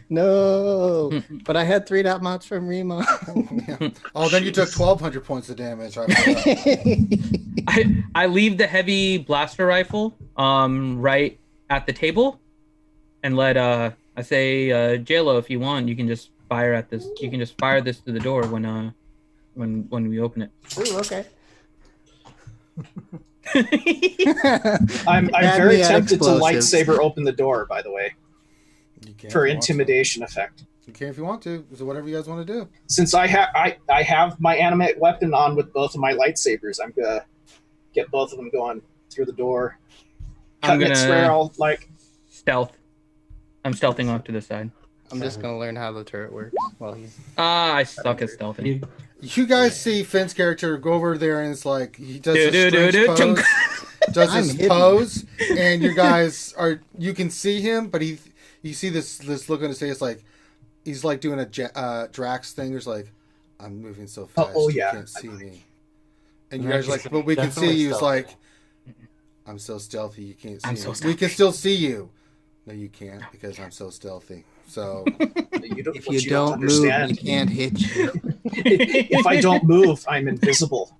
No, but I had 3 dot mods from Remo. Yeah. Oh, then you took 1,200 points of damage. I leave the heavy blaster rifle right at the table, and let I say JLo, if you want, you can just fire at this. You can just fire this through the door when we open it. Ooh, okay. I'm Add very me at tempted to explosives. lightsaber open the door, by the way, You can for if you want to. intimidation effect. You can if you want to. So whatever you guys want to do. Since I have my animate weapon on with both of my lightsabers, I'm gonna get both of them going through the door. I'm Cutting it gonna square, all like stealth. I'm stealthing off to the side. I'm just gonna learn how the turret works while he's. I suck at stealthing. You guys see Finn's character go over there, and it's like he does Do, this do, do, strange do, pose. Does I'm this hidden. pose, and you guys are. You can see him, but you see this look on his face, like he's like doing a Drax thing. There's like, I'm moving so fast, oh, you yeah. can't see me. And you guys are like, but we can see Definitely you. It's stealthy. like, I'm so stealthy, you can't see I'm me. so We stealthy. can still see you. No, you can't because I'm so stealthy. So If what you don't move, understand. we can't hit you. If I don't move, I'm invisible.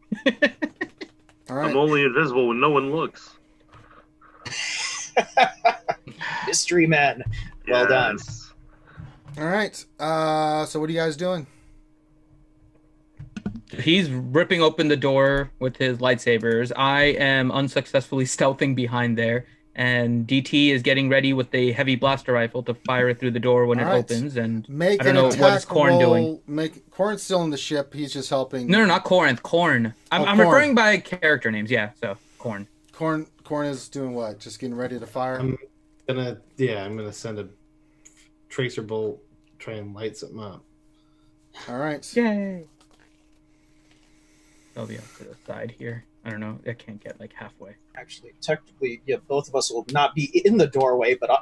all right. I'm only invisible when no one looks. Mystery men. Well done. Yes. All right. So what are you guys doing? He's ripping open the door with his lightsabers. I am unsuccessfully stealthing behind there, and DT is getting ready with the heavy blaster rifle to fire it through the door when All it right. opens. And Make I don't an know attack what is Korn roll. doing. Korn's still in the ship. He's just helping. No, not Corinth. Korn. I'm Korn. referring by character names. Yeah, so Korn. Korn is doing what? Just getting ready to fire. I'm gonna send a tracer bolt, try and light something up. All right. Yay! I'll be off to the side here. I don't know. I can't get like halfway. Actually, technically, yeah, both of us will not be in the doorway, but it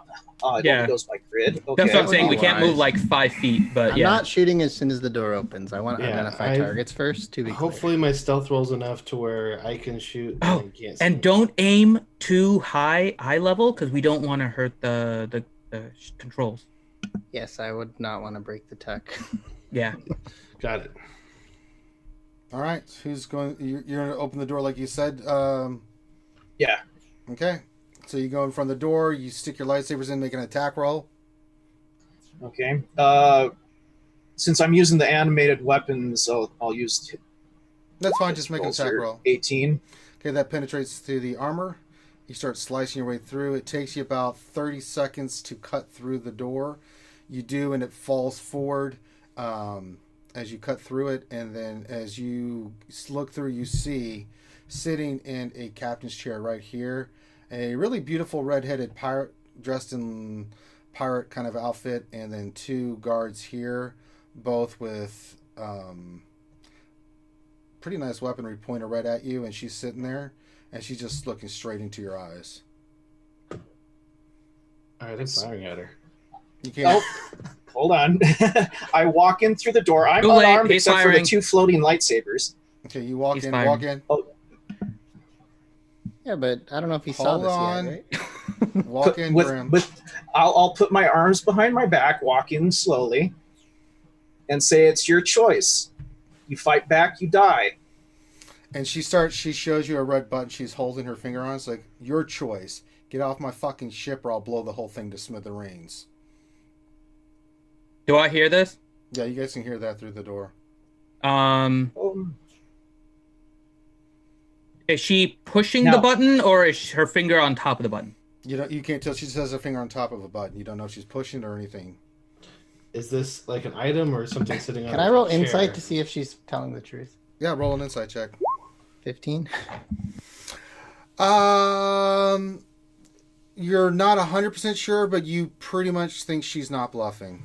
Yeah. only goes by grid. Okay. That's what I'm saying. We Wise. can't move like 5 feet, but I'm yeah. not shooting as soon as the door opens. I want to Yeah, identify targets first. To be clear. Hopefully, my stealth rolls enough to where I can shoot. Oh, and can't see And me. don't aim too eye level because we don't want to hurt the controls. Yes, I would not want to break the tech. Yeah. Got it. All right. Who's going? You're going to open the door like you said. Yeah. Okay. So you go in front of the door. You stick your lightsabers in, make an attack roll. Okay. Since I'm using the animated weapons, I'll use. That's fine. Just make an attack roll. 18. Okay, that penetrates through the armor. You start slicing your way through. It takes you about 30 seconds to cut through the door. You do, and it falls forward as you cut through it. And then as you look through, you see sitting in a captain's chair right here a really beautiful red-headed pirate dressed in pirate kind of outfit, and then 2 guards here, both with pretty nice weaponry pointed right at you. And she's sitting there, and she's just looking straight into your eyes. All right, I'm firing at her. You can't. Oh, hold on. I walk in through the door. I'm Too late, unarmed he's except for firing. the 2 floating lightsabers. Okay, you walk He's in. firing. Walk in. Yeah, but I don't know if he saw Hold this on. yet, right? Walk in, Grim. I'll put my arms behind my back, walk in slowly, and say, "It's your choice. You fight back, you die." And she shows you a red button she's holding her finger on. It's like, your choice. Get off my fucking ship or I'll blow the whole thing to smithereens. Do I hear this? Yeah, you guys can hear that through the door. Is she pushing No. the button or is her finger on top of the button? You can't tell. She just has her finger on top of a button. You don't know if she's pushing or anything. Is this like an item or something sitting on? Can I roll insight to see if she's telling the truth? Yeah, roll an insight check. 15. You're not 100% sure, but you pretty much think she's not bluffing.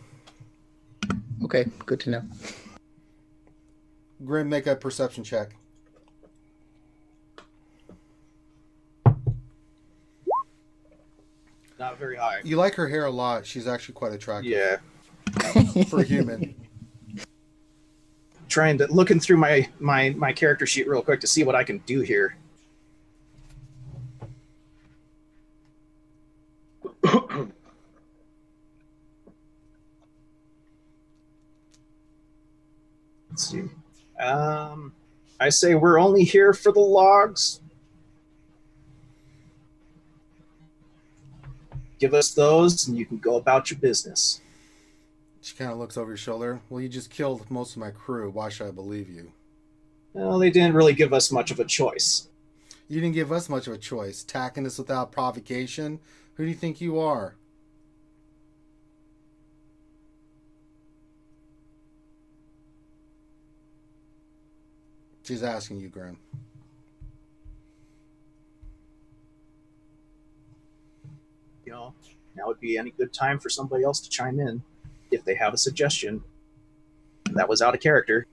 Okay, good to know. Grim, make a perception check. Not very high. You like her hair a lot. She's actually quite attractive. Yeah. For a human. Trying to looking through my character sheet real quick to see what I can do here. Let's see. I say we're only here for the logs. Give us those, and you can go about your business. She kind of looks over your shoulder. Well, you just killed most of my crew. Why should I believe you? Well, they didn't really give us much of a choice. You didn't give us much of a choice. Attacking us without provocation? Who do you think you are? She's asking you, Grim. You know, now would be any good time for somebody else to chime in if they have a suggestion. That was out of character.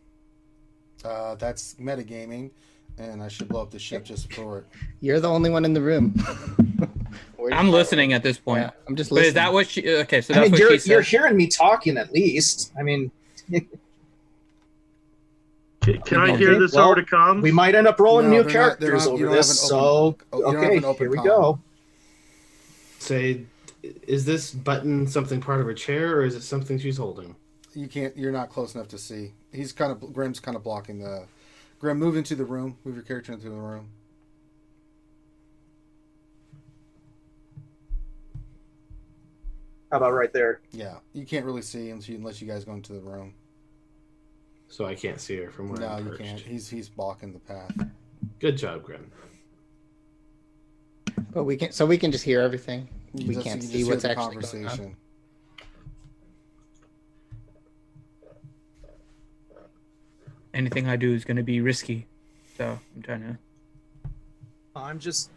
That's metagaming, and I should blow up the ship just for it. You're the only one in the room. I'm listening at this point. Yeah, I'm just But listening. is that what she? Okay, so I that's mean, what she said. you're hearing me talking at least. I mean, Can I hear this well, over to comms? we might end up rolling No, new they're not- they're characters not- you over don't have this. an So, you don't have okay, an open here we comm. go. Say, is this button something part of her chair, or is it something she's holding? You can't. You're not close enough to see. Grim's kind of blocking the. Grim, move into the room. Move your character into the room. How about right there? Yeah, you can't really see him unless you guys go into the room. So I can't see her from where No, I'm you perched. can't. He's blocking the path. Good job, Grim. But we can just hear everything. You We just- can't you see just what's hear the actually going on. conversation. Anything I do is going to be risky, so I'm trying to. I'm just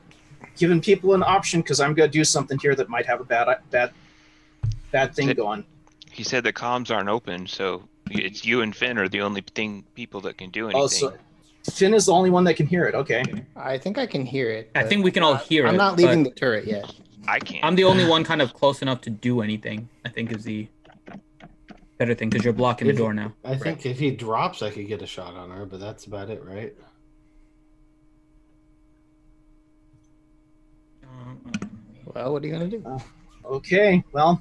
giving people an option because I'm going to do something here that might have a bad thing going. He said the comms aren't open, so it's you and Finn are the only people that can do anything. Oh, so Finn is the only one that can hear it. Okay. I think I can hear it. I but think we can all hear it. I'm not leaving but the turret yet. I can't. I'm the only one kind of close enough to do anything. I think is the better thing because you're blocking the door now. I think if he drops, I could get a shot on her, but that's about it, right? Well, what are you gonna do? Okay. Well,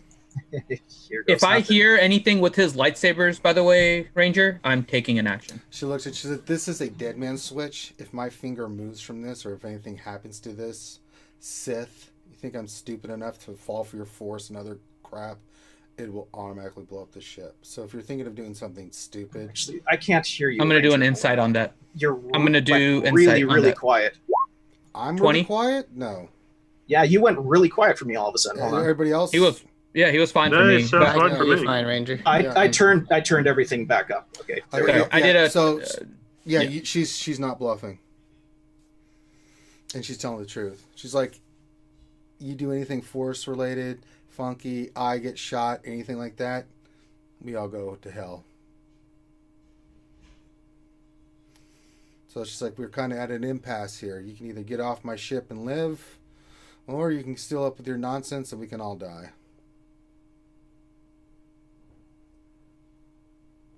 here goes If I nothing. hear anything with his lightsabers, by the way, Ranger, I'm taking an action. She looks at. She said, "This is a dead man switch. If my finger moves from this, or if anything happens to this, Sith, you think I'm stupid enough to fall for your force and other crap? It will automatically blow up the ship. So if you're thinking of doing something stupid, Actually, I can't hear you. I'm going to do an Ranger. insight on that. You're. I'm gonna do like, insight really, on really that. quiet. I'm 20? really quiet. No, Yeah, you went really quiet for me all of a sudden. Hold on. everybody else. He was fine for Hey, me. so- but- That's fine No, for you're me. fine, Ranger. Yeah. I turned everything back up. Okay. There we Okay, go. I did a- So yeah, yeah. she's not bluffing, and she's telling the truth. She's like, you do anything force related, funky, I get shot, anything like that, we all go to hell. So it's just like we're kind of at an impasse here. You can either get off my ship and live, or you can steal up with your nonsense and we can all die.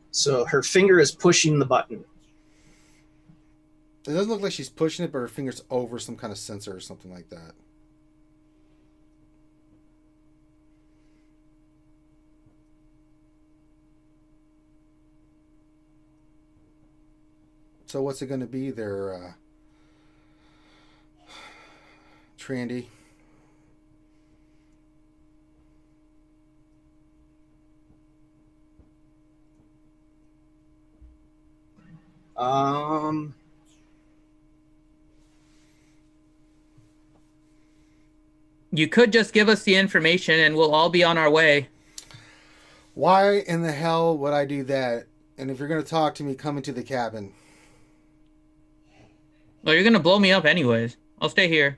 So her finger is pushing the button. It doesn't look like she's pushing it, but her finger's over some kind of sensor or something like that. So what's it going to be there, Trandy? You could just give us the information and we'll all be on our way. Why in the hell would I do that? And if you're going to talk to me, come into the cabin. Well, you're going to blow me up anyways. I'll stay here.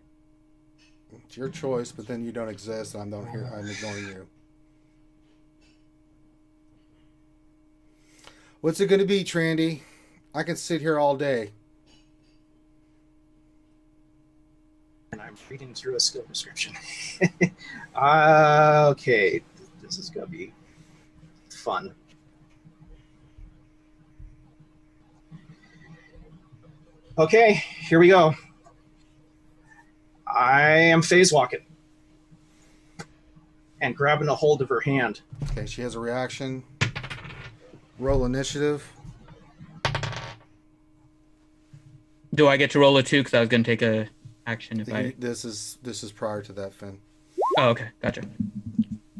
It's your choice, but then you don't exist, and I'm ignoring you. What's it going to be, Trandy? I can sit here all day. And I'm reading through a skill description. Okay, this is gonna be fun. Okay, here we go. I am phase walking and grabbing a hold of her hand. Okay, she has a reaction. Roll initiative. Do I get to roll a 2? Because I was going to take a action if I... This is prior to that, Finn. Oh, okay. Gotcha.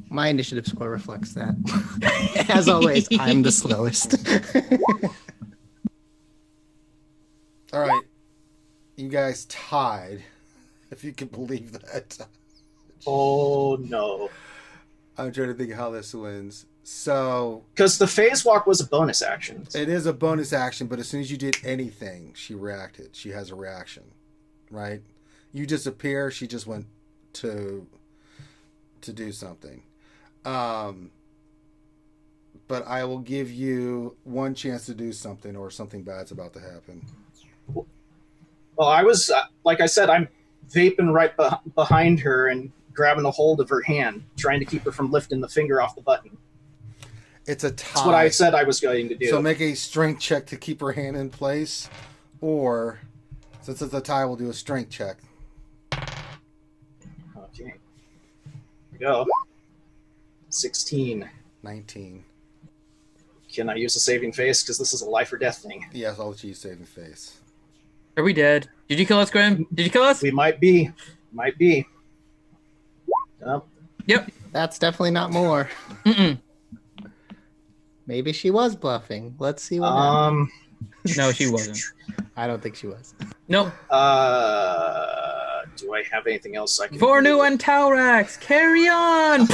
My initiative score reflects that. As always, I'm the slowest. All right. You guys tied, if you can believe that. Oh no. I'm trying to think how this wins. So... Because the phase walk was a bonus action. It is a bonus action, but as soon as you did anything, she reacted. She has a reaction, right? You disappear, she just went to do something. But I will give you one chance to do something, or something bad's about to happen. Well, I was, like I said, I'm vaping right behind her and grabbing a hold of her hand, trying to keep her from lifting the finger off the button. It's a tie. That's what I said I was going to do. So make a strength check to keep her hand in place, or since it's a tie, we'll do a strength check. Okay. Here we go. 16. 19. Can I use a saving face? Because this is a life or death thing. Yes, I'll let you save and face. Are we dead? Did you kill us, Grim? Did you kill us? We might be. Might be. Yep. That's definitely not more. Mm-mm. Maybe she was bluffing. Let's see what happens. No, she wasn't. I don't think she was. Nope. Do I have anything else I can Vornu and Taurax, carry on!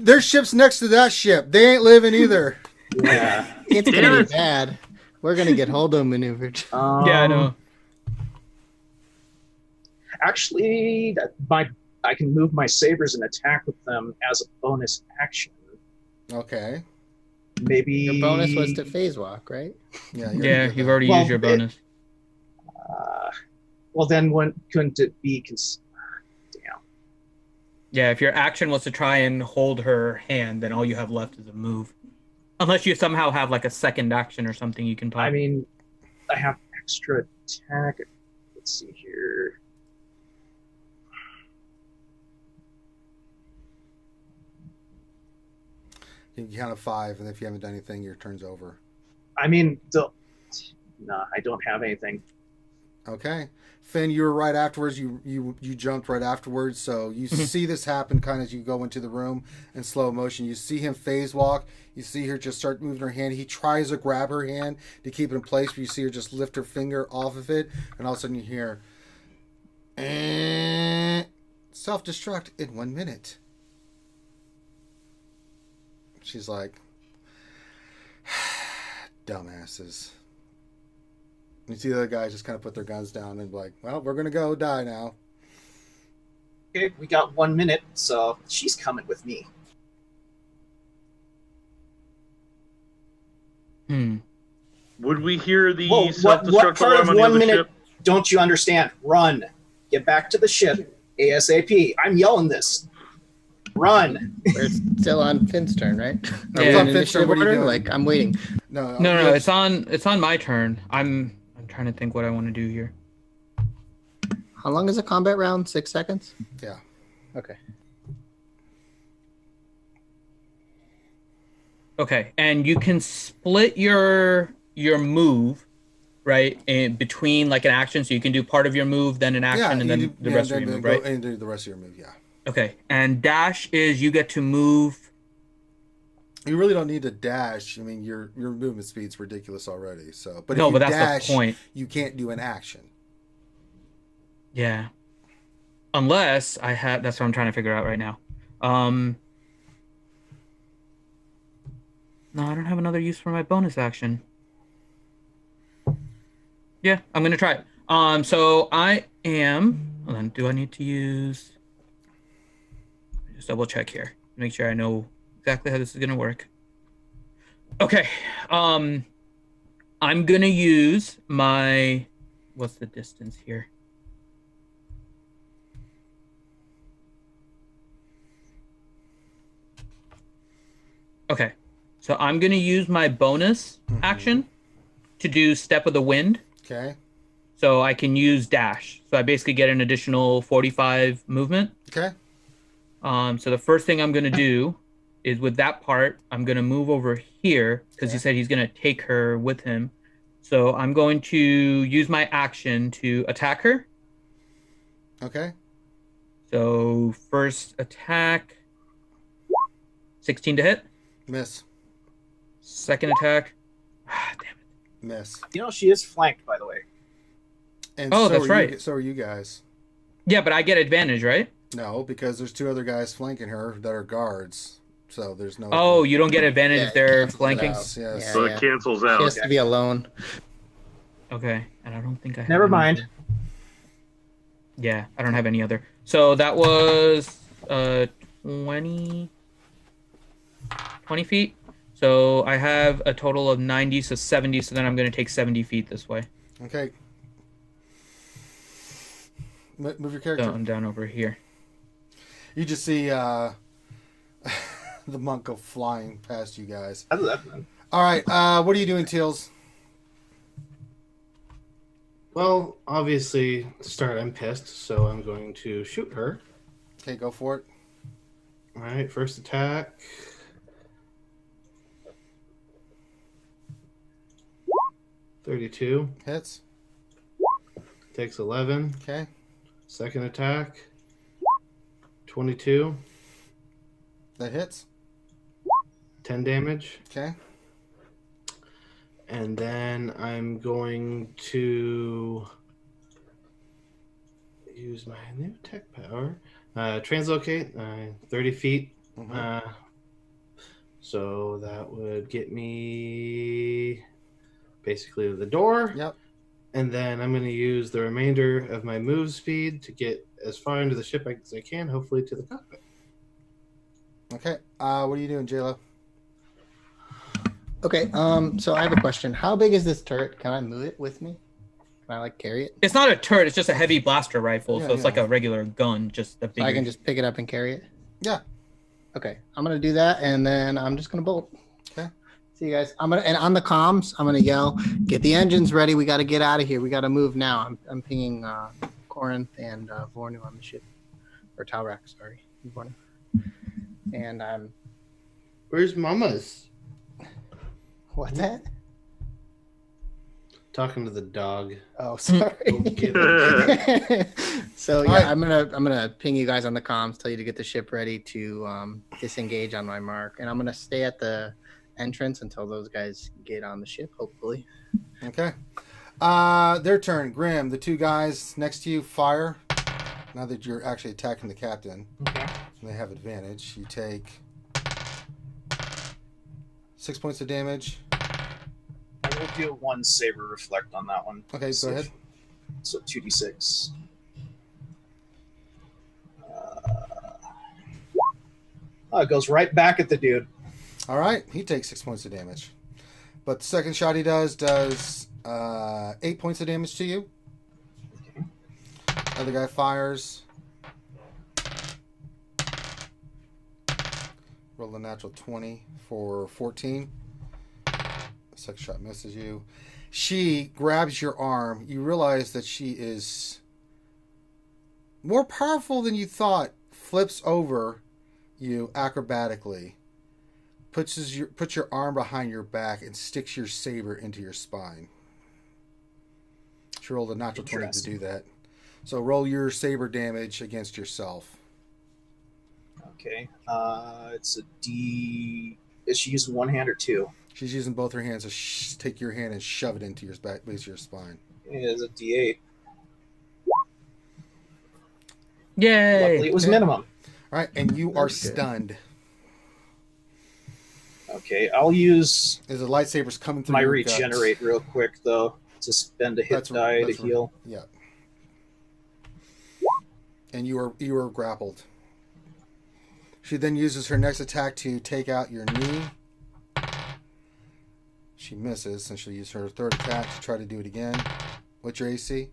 Their ship's next to that ship. They ain't living either. Yeah. It's going to be bad. We're going to get holdo maneuvered. Yeah, I know. Actually, I can move my sabers and attack with them as a bonus action. Okay. Maybe Your bonus was to phase walk, right? Yeah, Yeah, you've already used your bonus. Well, then couldn't it be? Damn. Yeah, if your action was to try and hold her hand, then all you have left is a move. Unless you somehow have like a second action or something you can pop. I mean, I have extra attack. Let's see here. You can count to 5, and if you haven't done anything, your turn's over. I mean, no, I don't have anything. Okay. Finn, you were right afterwards. You jumped right afterwards. So you see this happen kind of as you go into the room in slow motion. You see him phase walk. You see her just start moving her hand. He tries to grab her hand to keep it in place, but you see her just lift her finger off of it. And all of a sudden you hear, self-destruct in 1 minute. She's like, dumbasses. You see the other guys just kind of put their guns down and be like, well, we're going to go die now. Okay, we got 1 minute, so she's coming with me. Would we hear the Whoa, self-destruct what part alarm of on the 1 other minute ship? don't you understand? Run. Get back to the ship. ASAP. I'm yelling this. Run. We're still on Finn's turn, right? Yeah. Are we On in Finn's turn, initiative what are you order? doing? Like, I'm waiting. No, it's on my turn. I'm trying to think what I want to do here. How long is a combat round? 6 seconds? Yeah. Okay. Okay, and you can split your move, right, in between like an action, so you can do part of your move, then an action, and then the rest of your move, right? And do the rest of your move, yeah. Okay, and dash is you get to move. You really don't need to dash. I mean, your movement speed's ridiculous already. So, but No, if you but that's dash, the point. you can't do an action. Yeah. Unless I have, that's what I'm trying to figure out right now. No, I don't have another use for my bonus action. Yeah, I'm gonna try it. So I am Hold on. Do I need to use? Just double check here. Make sure I know exactly how this is gonna work. Okay. I'm gonna use my. What's the distance here? Okay. So I'm gonna use my bonus action to do Step of the Wind. Okay. So I can use dash. So I basically get an additional 45 movement. Okay. So the first thing I'm gonna do is with that part, I'm gonna move over here because he said he's gonna take her with him. So I'm going to use my action to attack her. Okay. So first attack, 16 to hit. Miss. Second attack, damn it. Miss. You know, she is flanked, by the way. And Oh, so that's are right. So are you guys. Yeah, but I get advantage, right? No, because there's 2 other guys flanking her that are guards. So there's no. Oh, you don't get advantage Yeah, if they're it cancels it flanking. out. Yes. Yeah, So yeah. it cancels She out. has to be alone. Okay, and I don't think I have Never any mind. other- Yeah, I don't have any other. So that was 20 feet. So I have a total of 90, so 70. So then I'm going to take 70 feet this way. Okay. Move your So character. I'm down over here. You just see the monk go flying past you guys. How did that happen? All right. What are you doing, Teals? Well, obviously, to start, I'm pissed, so I'm going to shoot her. Okay, go for it. All right, first attack. $32. Hits. Takes 11. Okay. Second attack. 22. That hits. 10 damage. Okay. And then I'm going to use my new tech power. Translocate, 30 feet. Mhm. So that would get me basically to the door. Yep. And then I'm going to use the remainder of my move speed to get as far into the ship as I can, hopefully to the cockpit. Okay. What are you doing, JLo? Okay, so I have a question. How big is this turret? Can I move it with me? Can I like carry it? It's not a turret. It's just a heavy blaster rifle. Yeah, So it's yeah. like a regular gun, just a So bigger. I can just pick it up and carry it? Yeah. Okay, I'm gonna do that, and then I'm just gonna bolt. Okay. See you guys. And on the comms, I'm gonna yell, "Get the engines ready. We got to get out of here. We got to move now." I'm pinging Corinth and Vornu on the ship, or Talrak, sorry, Vornu. And I'm. Where's Mama's? What's that? Talking to the dog. Oh, sorry. Get it. So yeah, All right. I'm gonna ping you guys on the comms, tell you to get the ship ready to disengage on my mark, and I'm gonna stay at the entrance until those guys get on the ship. Hopefully. Okay. Their turn. Grim, the 2 guys next to you fire. Now that you're actually attacking the captain, Okay. they have advantage. You take 6 points of damage. I will do 1 saber reflect on that one. Okay, go ahead. So 2d6. It goes right back at the dude. All right, he takes 6 points of damage. But the second shot he does 8 points of damage to you. Other guy fires. Roll a natural 20 for 14. The second shot misses you. She grabs your arm. You realize that she is more powerful than you thought. Flips over you acrobatically. Puts your arm behind your back and sticks your saber into your spine. She rolled a natural 20 to do that. So roll your saber damage against yourself. Okay. It's a D. Is she using 1 hand or 2? She's using both her hands to take your hand and shove it into your back, base of your spine. It is a D8. Yay! Luckily, it was Okay. minimum. All right, and you are That's good. stunned. Okay, I'll use As the lightsaber's coming through my your guts. regenerate real quick, though, to spend a hit That's- die to that's- heal. Yeah. and you are grappled. She then uses her next attack to take out your knee. She misses, and she'll use her third attack to try to do it again. What's your AC?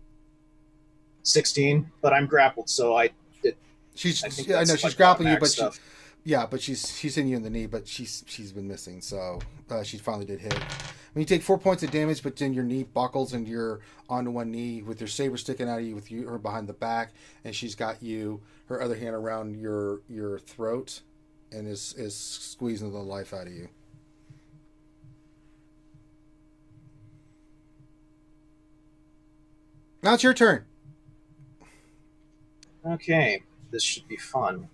16, but I'm grappled, so I know she's grappling you, but but she's hitting you in the knee, but she's been missing, so she finally did hit. I mean, you take 4 points of damage, but then your knee buckles and you're onto one knee with your saber sticking out of you, with her behind the back, and she's got her other hand around your throat, and is squeezing the life out of you. Now it's your turn. Okay, this should be fun.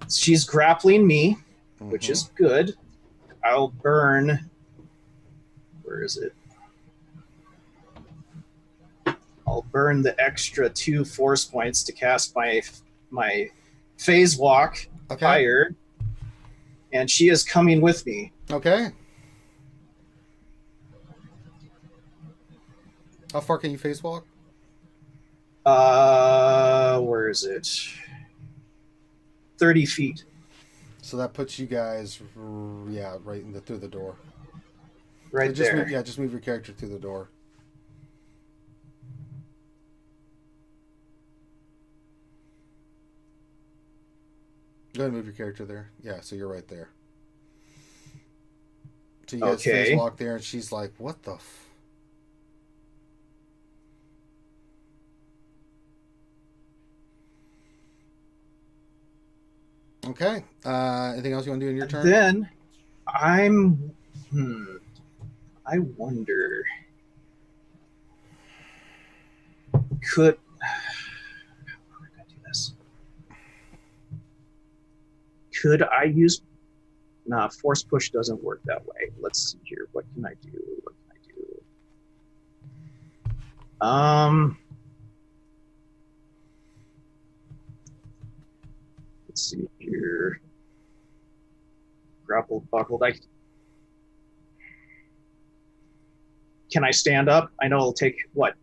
She's grappling me, which is good. I'll burn. Where is it? I'll burn the extra 2 force points to cast my phase walk fire, and she is coming with me. Okay. How far can you phase walk? Where is it? 30 feet. So that puts you guys, right through the door. Right so there. Just move your character through the door. Go ahead and move your character there. Yeah, so you're right there. So you guys phase walk there, and she's like, "What the?" Okay. Anything else you want to do in your turn? Then I wonder, could I do this? Could I use? Nah, force push doesn't work that way. Let's see here. What can I do? Let's see here. Grappled, buckled. Can I stand up? I know it'll take what?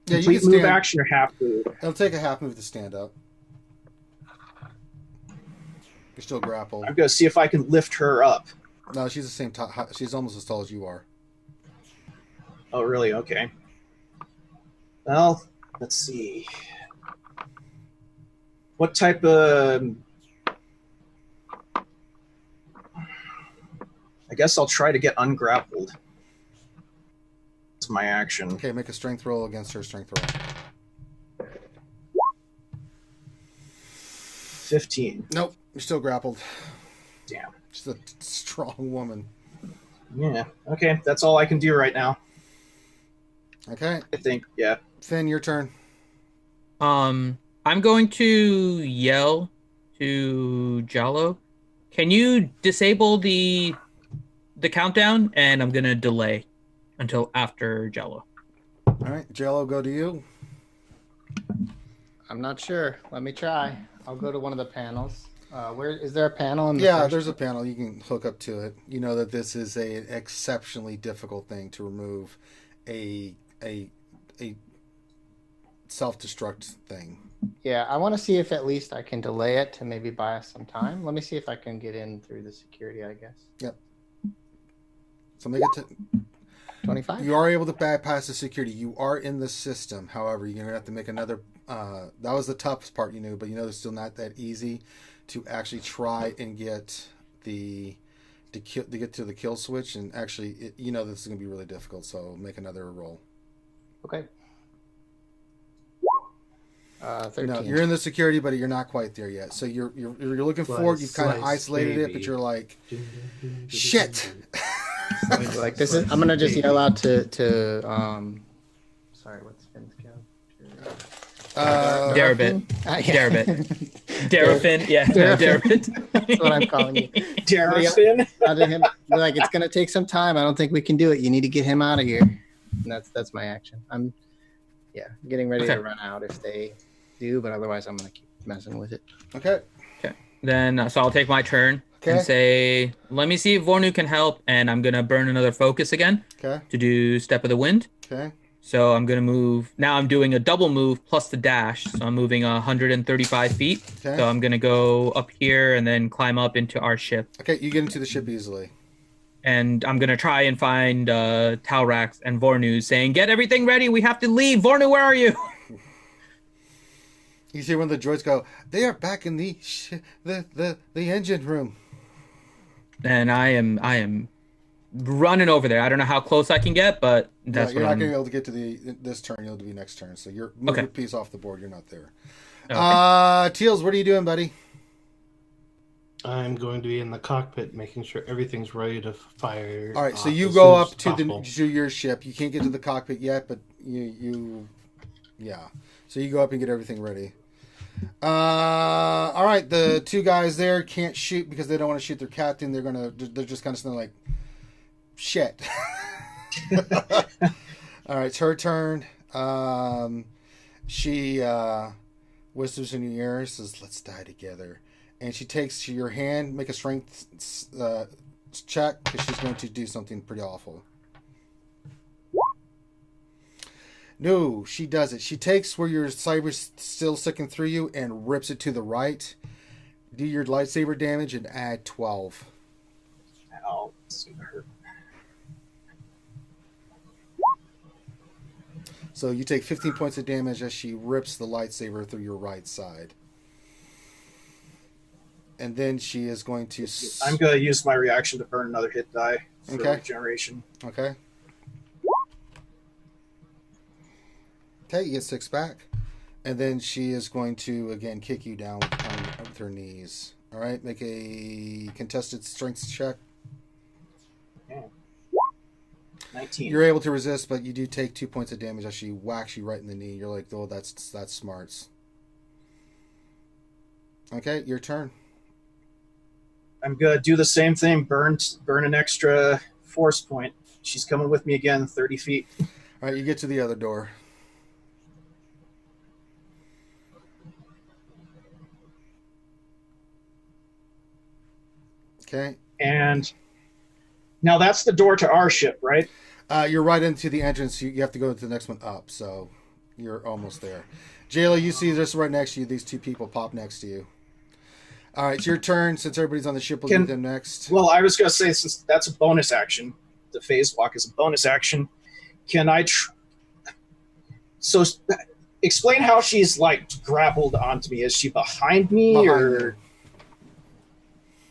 Yeah, complete move action or half move? It'll take a half move to stand up. You're still grappled. I'm gonna see if I can lift her up. No, she's the same she's almost as tall as you are. Oh, really? Okay. Well, let's see. What type of... I guess I'll try to get ungrappled. That's my action. Okay, make a strength roll against her strength roll. 15. Nope, you're still grappled. Damn. She's a strong woman. Yeah, okay, that's all I can do right now. Okay. I think, yeah. Finn, your turn. I'm going to yell to Jallo. Can you disable the countdown? And I'm gonna delay until after Jallo. All right, Jello, go to you. I'm not sure. Let me try. I'll go to one of the panels. Where is there a panel? There's a panel. You can hook up to it. You know that this is an exceptionally difficult thing to remove a self-destruct thing. Yeah, I want to see if at least I can delay it to maybe buy us some time. Let me see if I can get in through the security, I guess. Yep. So make it to 25. You are able to bypass the security. You are in the system. However, you're gonna have to make another. That was the toughest part, but it's still not that easy to actually try and get to get to the kill switch. And actually, this is gonna be really difficult. So make another roll. Okay. 13. No, you're in the security, but you're not quite there yet. So you're looking forward. You've kind of isolated it, but you're like, shit. Like this is. I'm gonna just yell out to sorry, what's Finn's character? Darabit. Yeah. Darafin. Yeah. Darabit. That's what I'm calling you. Darafin. To him, like it's gonna take some time. I don't think we can do it. You need to get him out of here. And that's my action. I'm getting ready to run out if they do, but otherwise I'm gonna keep messing with it. Okay. Then so I'll take my turn and say, let me see if Vornu can help, and I'm gonna burn another focus again. Okay. To do Step of the Wind. Okay. So I'm gonna move. Now I'm doing a double move plus the dash. So I'm moving 135 feet. Okay. So I'm gonna go up here and then climb up into our ship. Okay, you get into the ship easily. And I'm gonna try and find Talrax and Vornu saying, "Get everything ready. We have to leave. Vornu, where are you?" You see one of the droids go, "They are back in the engine room." And I am running over there. I don't know how close I can get, but that's You're what not I'm. going to be able to get to this turn. You'll be next turn. So you're moving Okay. a piece off the board. You're not there. Okay. Teals, what are you doing, buddy? I'm going to be in the cockpit, making sure everything's ready to fire. All right, so off you as go soon up as to possible. your ship. You can't get to the cockpit yet, but yeah. So you go up and get everything ready. All right, the two guys there can't shoot because they don't want to shoot their captain. They're just kind of standing like, shit. All right, it's her turn. She whispers in your ear, says, "Let's die together." And she takes your hand, make a strength check, because she's going to do something pretty awful. No, she does it. She takes where your cyber's still sticking through you and rips it to the right. Do your lightsaber damage and add 12. Ow, it's gonna hurt. So you take 15 points of damage as she rips the lightsaber through your right side. And then she is going to... I'm going to use my reaction to burn another hit die for Okay. regeneration. Okay. Okay, you get 6 back. And then she is going to, again, kick you down with her knees. All right, make a contested strength check. Yeah. 19. You're able to resist, but you do take 2 points of damage as she whacks you right in the knee. You're like, oh, that's smarts. Okay, your turn. I'm going to do the same thing, burn an extra force point. She's coming with me again, 30 feet. All right, you get to the other door. Okay. And now that's the door to our ship, right? You're right into the entrance. You have to go to the next one up, so you're almost there. Jayla, you see this right next to you. These two people pop next to you. All right, it's your turn. Since everybody's on the ship, we'll do them next. Well, I was going to say, since that's a bonus action, the phase walk is a bonus action, can I... So explain how she's, like, grappled onto me. Is she behind me, Behind or... you.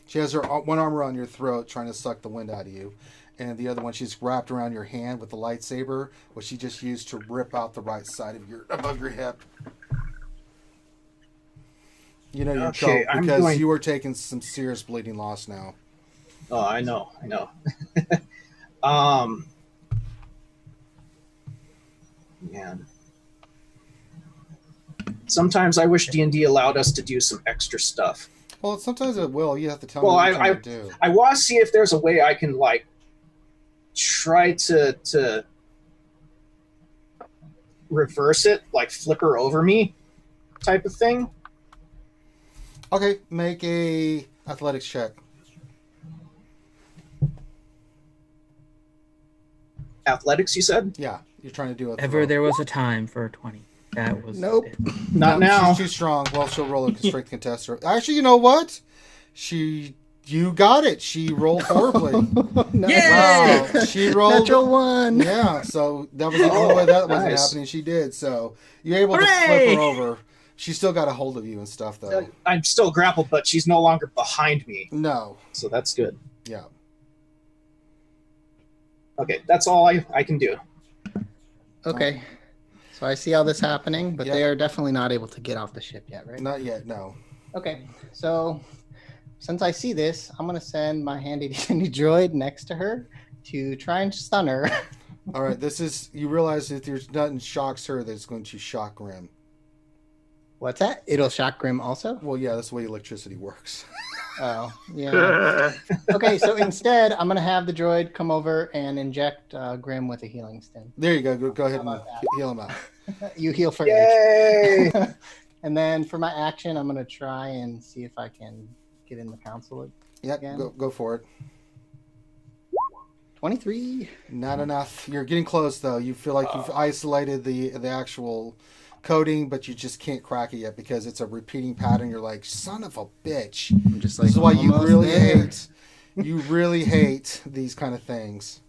She has her one arm around your throat trying to suck the wind out of you. And the other one she's wrapped around your hand with the lightsaber, which she just used to rip out the right side of above your hip. You know you're Okay, choked because you are taking some serious bleeding loss now. Oh, I know. Man. Sometimes I wish D&D allowed us to do some extra stuff. Well, sometimes it will. You have to tell me Well, what you're trying to do. I want to see if there's a way I can, like, try to reverse it, like flip her over me type of thing. Okay, make a athletics check. Athletics, you said? Yeah, you're trying to do it. Ever there was a time for a 20. That was Nope. it. Not now. She's too strong. Well, she'll roll a strength contester. Actually, you know what? You got it. She rolled horribly. Yay! Wow. She rolled. Natural 1. Yeah, so that was the only way that wasn't Nice. happening. She did. So you're able to Hooray! flip her over. She still got a hold of you and stuff, though. I'm still grappled, but she's no longer behind me, No. so that's good. Yeah. Okay, that's all I can do. Okay. So I see all this happening, but Yep. they are definitely not able to get off the ship yet, right? Not yet, no. Okay. So since I see this, I'm going to send my handy dandy droid next to her to try and stun her. All right, you realize that there's nothing shocks her that's going to shock Grim. What's that? It'll shock Grim also? Well, yeah, that's the way electricity works. Oh, yeah. Okay, so instead, I'm going to have the droid come over and inject Grim with a healing stim. There you go. Go ahead How and about heal him out. You heal for Yay! H. And then for my action, I'm going to try and see if I can get in the council. Yep, Again. go for it. 23. Not enough. You're getting close though. You feel like you've isolated the actual coding, but you just can't crack it yet because it's a repeating pattern. You're like, son of a bitch. I'm just like, This is why you almost really there. hate. You really hate these kind of things.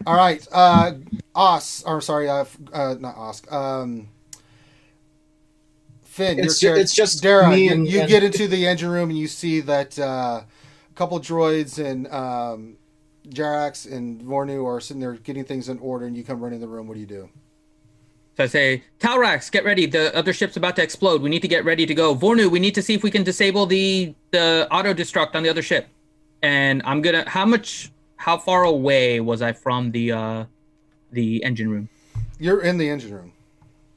All right, Os, or sorry, not Os. Finn, It's just Dara. me You, and- you and- get into the engine room and you see that a couple droids and Jarax and Vornu are sitting there getting things in order, and you come running in the room. What do you do? So I say, Talrax, get ready. The other ship's about to explode. We need to get ready to go. Vornu, we need to see if we can disable the auto destruct on the other ship. And I'm gonna. How far away was I from the engine room? You're in the engine room.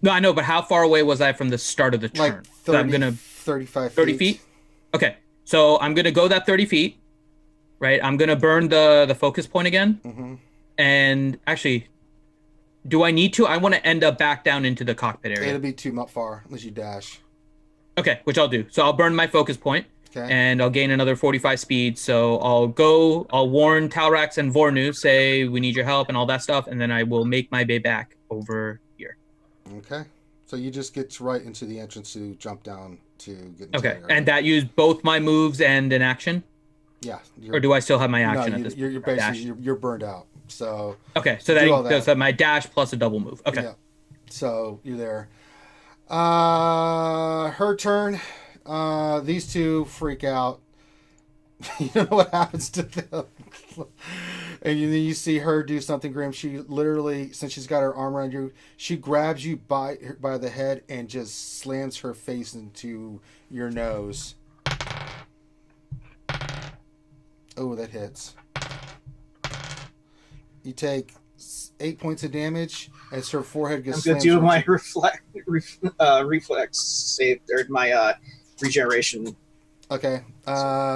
No, I know, but how far away was I from the start of the turn? Like 30, So I'm gonna 35 feet. 30 feet. Okay, so I'm gonna go that 30 feet. Right, I'm gonna burn the focus point again. Mm-hmm. And actually, do I need to? I want to end up back down into the cockpit area. It'll be too far unless you dash. Okay, which I'll do. So I'll burn my focus point, Okay. and I'll gain another 45 speed. So I'll warn Talrax and Vornu, say we need your help and all that stuff, and then I will make my way back over here. Okay. So you just get right into the entrance to jump down to get into Okay, the area. and that used both my moves and an action? Yeah. Or do I still have my action no, at this you're point? basically you're burned out. So Okay, so do all that that. goes my dash plus a double move. Okay. yeah. So you're there. Her turn. These two freak out. You don't know what happens to them. And then you see her do something grim. She literally, since she's got her arm around you, she grabs you by the head and just slams her face into your nose. Oh, that hits. You take 8 points of damage as her forehead I'm gets gonna slammed. do my reflex save or my regeneration. Okay.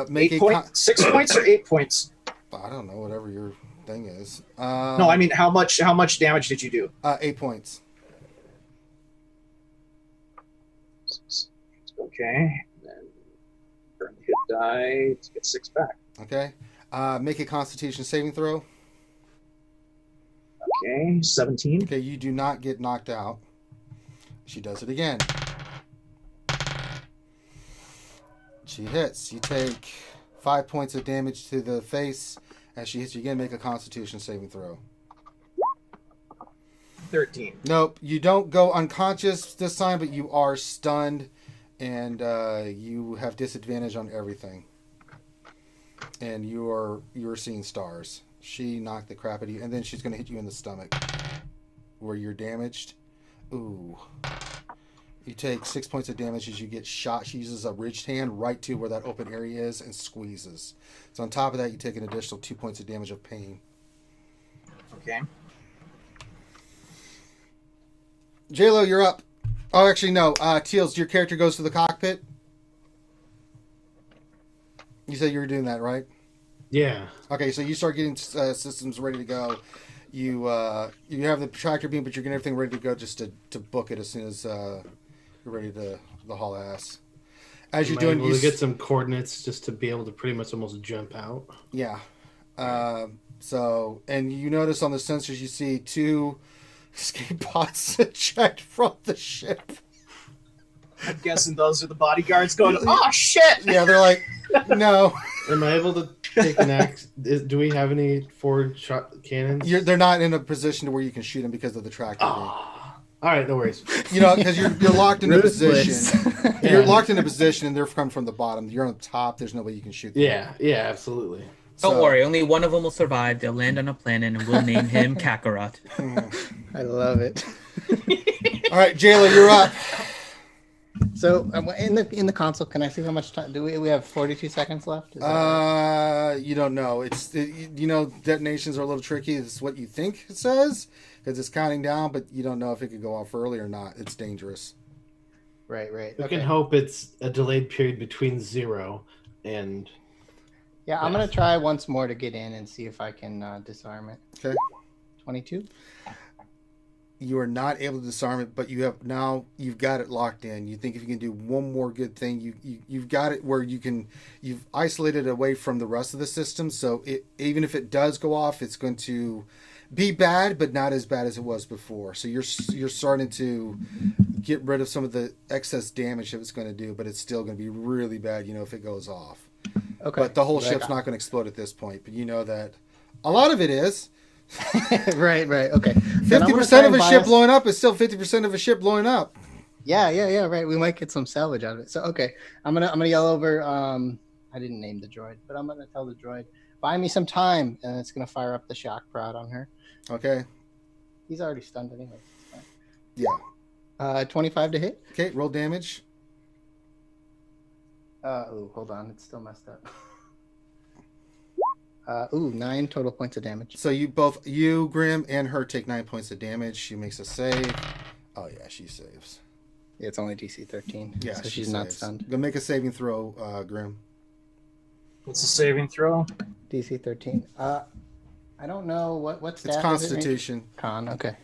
Make 6 points or 8 points? I don't know, whatever your thing is. No, I mean how much damage did you do? 8 points. Okay. Then burn the hit die to get 6 back. Okay. Make a Constitution saving throw. Okay, 17. Okay, you do not get knocked out. She does it again. She hits. You take 5 points of damage to the face. As she hits you again, make a Constitution saving throw. 13. Nope, you don't go unconscious this time, but you are stunned, and you have disadvantage on everything. And you're seeing stars. She knocked the crap out of you, and then she's going to hit you in the stomach, where you're damaged. Ooh. You take 6 points of damage as you get shot. She uses a ridged hand right to where that open area is and squeezes. So on top of that, you take an additional 2 points of damage of pain. Okay. JLo, you're up. Oh, actually, no. Teals, your character goes to the cockpit. You said you were doing that, right? Yeah. Okay, so you start getting systems ready to go. You have the tractor beam, but you're getting everything ready to go just to book it as soon as you're ready to haul ass. As you're doing, able to get some coordinates just to be able to pretty much almost jump out. Yeah. So, and you notice on the sensors, you see 2 escape pods eject from the ship. I'm guessing those are the bodyguards going, oh shit! Yeah, they're like, no. Am I able to take an axe? Do we have any forward shot cannons? They're not in a position to where you can shoot them because of the tractor beam. All right, no worries. You know, because you're locked in a Ruthless. position. You're locked in a position, and they're coming from the bottom. You're on the top. There's no way you can shoot them. Yeah, absolutely. Don't So- worry, only one of them will survive. They'll land on a planet, and we'll name him Kakarot. I love it. All right, Jayla, you're up. So in the console, can I see how much time? We have 42 seconds left? Is that right? You don't know. Detonations are a little tricky. It's what you think it says because it's counting down, but you don't know if it could go off early or not. It's dangerous. Right. We Okay. can hope it's a delayed period between 0 and... Yeah, I'm gonna try once more to get in and see if I can disarm it. Okay. 22. You are not able to disarm it, but you've got it locked in. You think if you can do one more good thing, you've got it where you've isolated it away from the rest of the system. So even if it does go off, it's going to be bad, but not as bad as it was before. So you're starting to get rid of some of the excess damage that it's going to do, but it's still going to be really bad, if it goes off. Okay. But the whole ship's not going to explode at this point. But you know that a lot of it is. right. Okay. 50% of a ship blowing up is still 50% of a ship blowing up. Yeah. Right. We might get some salvage out of it. So okay, I'm gonna yell over. I didn't name the droid, but I'm gonna tell the droid, buy me some time, and it's gonna fire up the shock prod on her. Okay. He's already stunned anyway. Yeah. 25 to hit. Okay. Roll damage. Hold on, it's still messed up. 9 total points of damage. So you, Grim, and her take 9 points of damage. She makes a save. Oh yeah, she saves. Yeah, it's only DC 13. Yeah, so she's not stunned. Go make a saving throw, Grim. What's the saving throw? DC 13. I don't know what stat. It's Constitution. Con. Okay.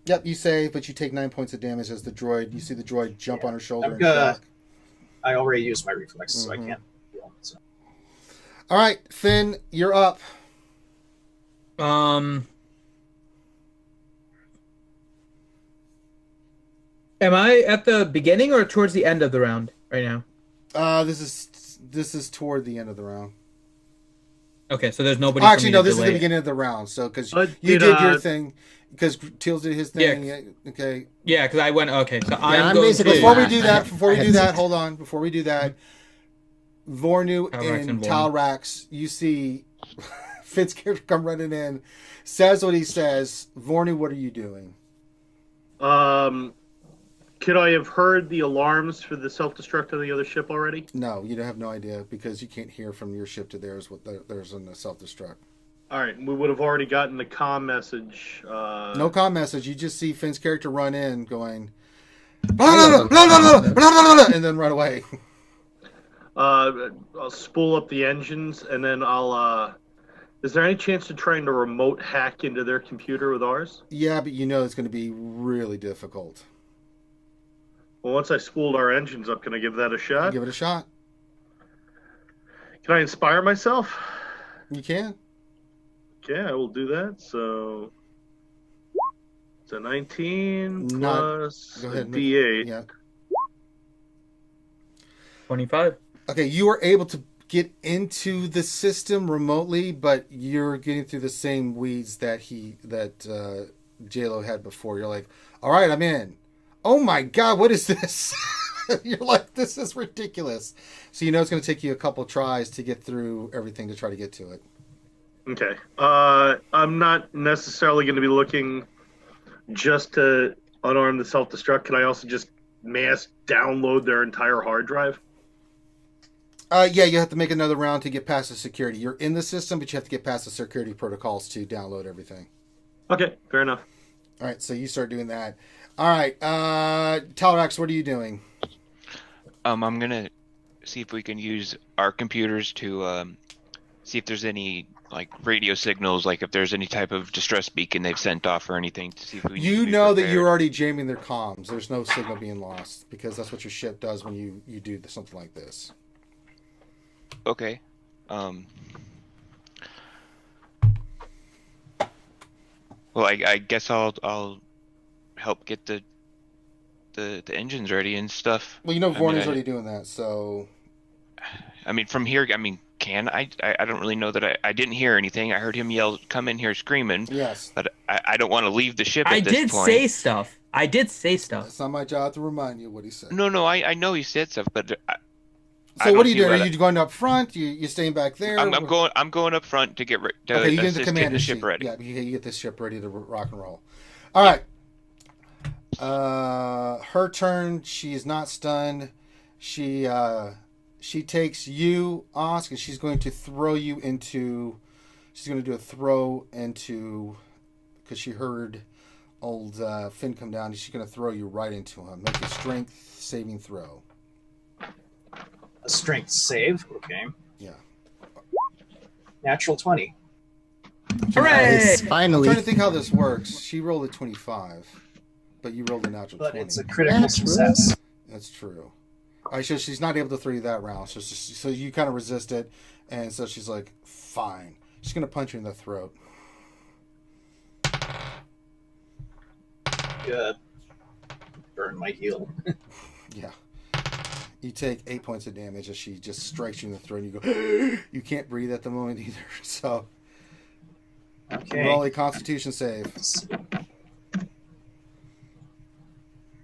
Yep, you save, but you take 9 points of damage as the droid. You see the droid jump on her shoulder and I've shock. I already used my reflexes, so I can't. So. All right, Finn, you're up. Am I at the beginning or towards the end of the round right now? This is toward the end of the round. Okay, so there's nobody. Actually, no, this is the beginning of the round. So because you did your thing, because Teals did his thing. Yeah. Okay. Yeah, because I went. Okay, so I'm going basically- to. Before we do that, hold on. Before we do that, Vornu Talrax and and Vornu. Talrax, you see Finn's character come running in, says what he says. Vornu, what are you doing? Could I have heard the alarms for the self-destruct of the other ship already? No, you have no idea because you can't hear from your ship to theirs what there's in the self-destruct. All right, we would have already gotten the comm message. No comm message. You just see Finn's character run in, going, blah, blah, blah, blah, blah, blah, blah, blah, and then run away. I'll spool up the engines, and then I'll. Is there any chance to trying to remote hack into their computer with ours? Yeah, but it's going to be really difficult. Well, once I spooled our engines up, can I give that a shot? Give it a shot. Can I inspire myself? You can. Okay, I will do that. So it's a 19 Not- plus Go a ahead. D8. Yeah. 25. Okay, you are able to get into the system remotely, but you're getting through the same weeds that JLo had before. You're like, all right, I'm in. Oh my God, what is this? You're like, this is ridiculous. So it's going to take you a couple tries to get through everything to try to get to it. Okay. I'm not necessarily going to be looking just to unarm the self-destruct. Can I also just mass download their entire hard drive? Yeah, you have to make another round to get past the security. You're in the system, but you have to get past the security protocols to download everything. Okay, fair enough. All right, so you start doing that. All right, Talrax, what are you doing? I'm gonna see if we can use our computers to see if there's any radio signals, if there's any type of distress beacon they've sent off or anything to see if we. You know that you're already jamming their comms. There's no signal being lost because that's what your ship does when you do something like this. Okay. Well, I guess I'll help get the engines ready and stuff. Well, Vornu's already doing that, so. I mean, from here, can I don't really know that I didn't hear anything. I heard him yell, "Come in here," screaming. Yes. But I don't want to leave the ship at this point. I did say stuff. It's not my job to remind you what he said. No, I know he said stuff, but So what are you doing? Are you going up front? You staying back there? I'm going up front to get Okay, you get the commander the ship seat. ready. Yeah, you get this ship ready to rock and roll. All right. Her turn. She is not stunned. She takes you, Osk, and she's going to throw you into. She's going to do a throw into, because she heard old Finn come down. She's going to throw you right into him. Make a strength saving throw. A strength save. Okay. Yeah. Natural 20. Hooray! Nice. I'm Finally. trying to think how this works. She rolled a 25, but you rolled a natural But 20. it's a critical That's success. That's true. All right, so she's not able to throw you that round. So you kind of resist it, and so she's like, fine. She's going to punch you in the throat. Good. Burn my heel. Yeah. You take 8 points of damage as she just strikes you in the throat, and you go, you can't breathe at the moment either. So Okay. roll a Constitution save.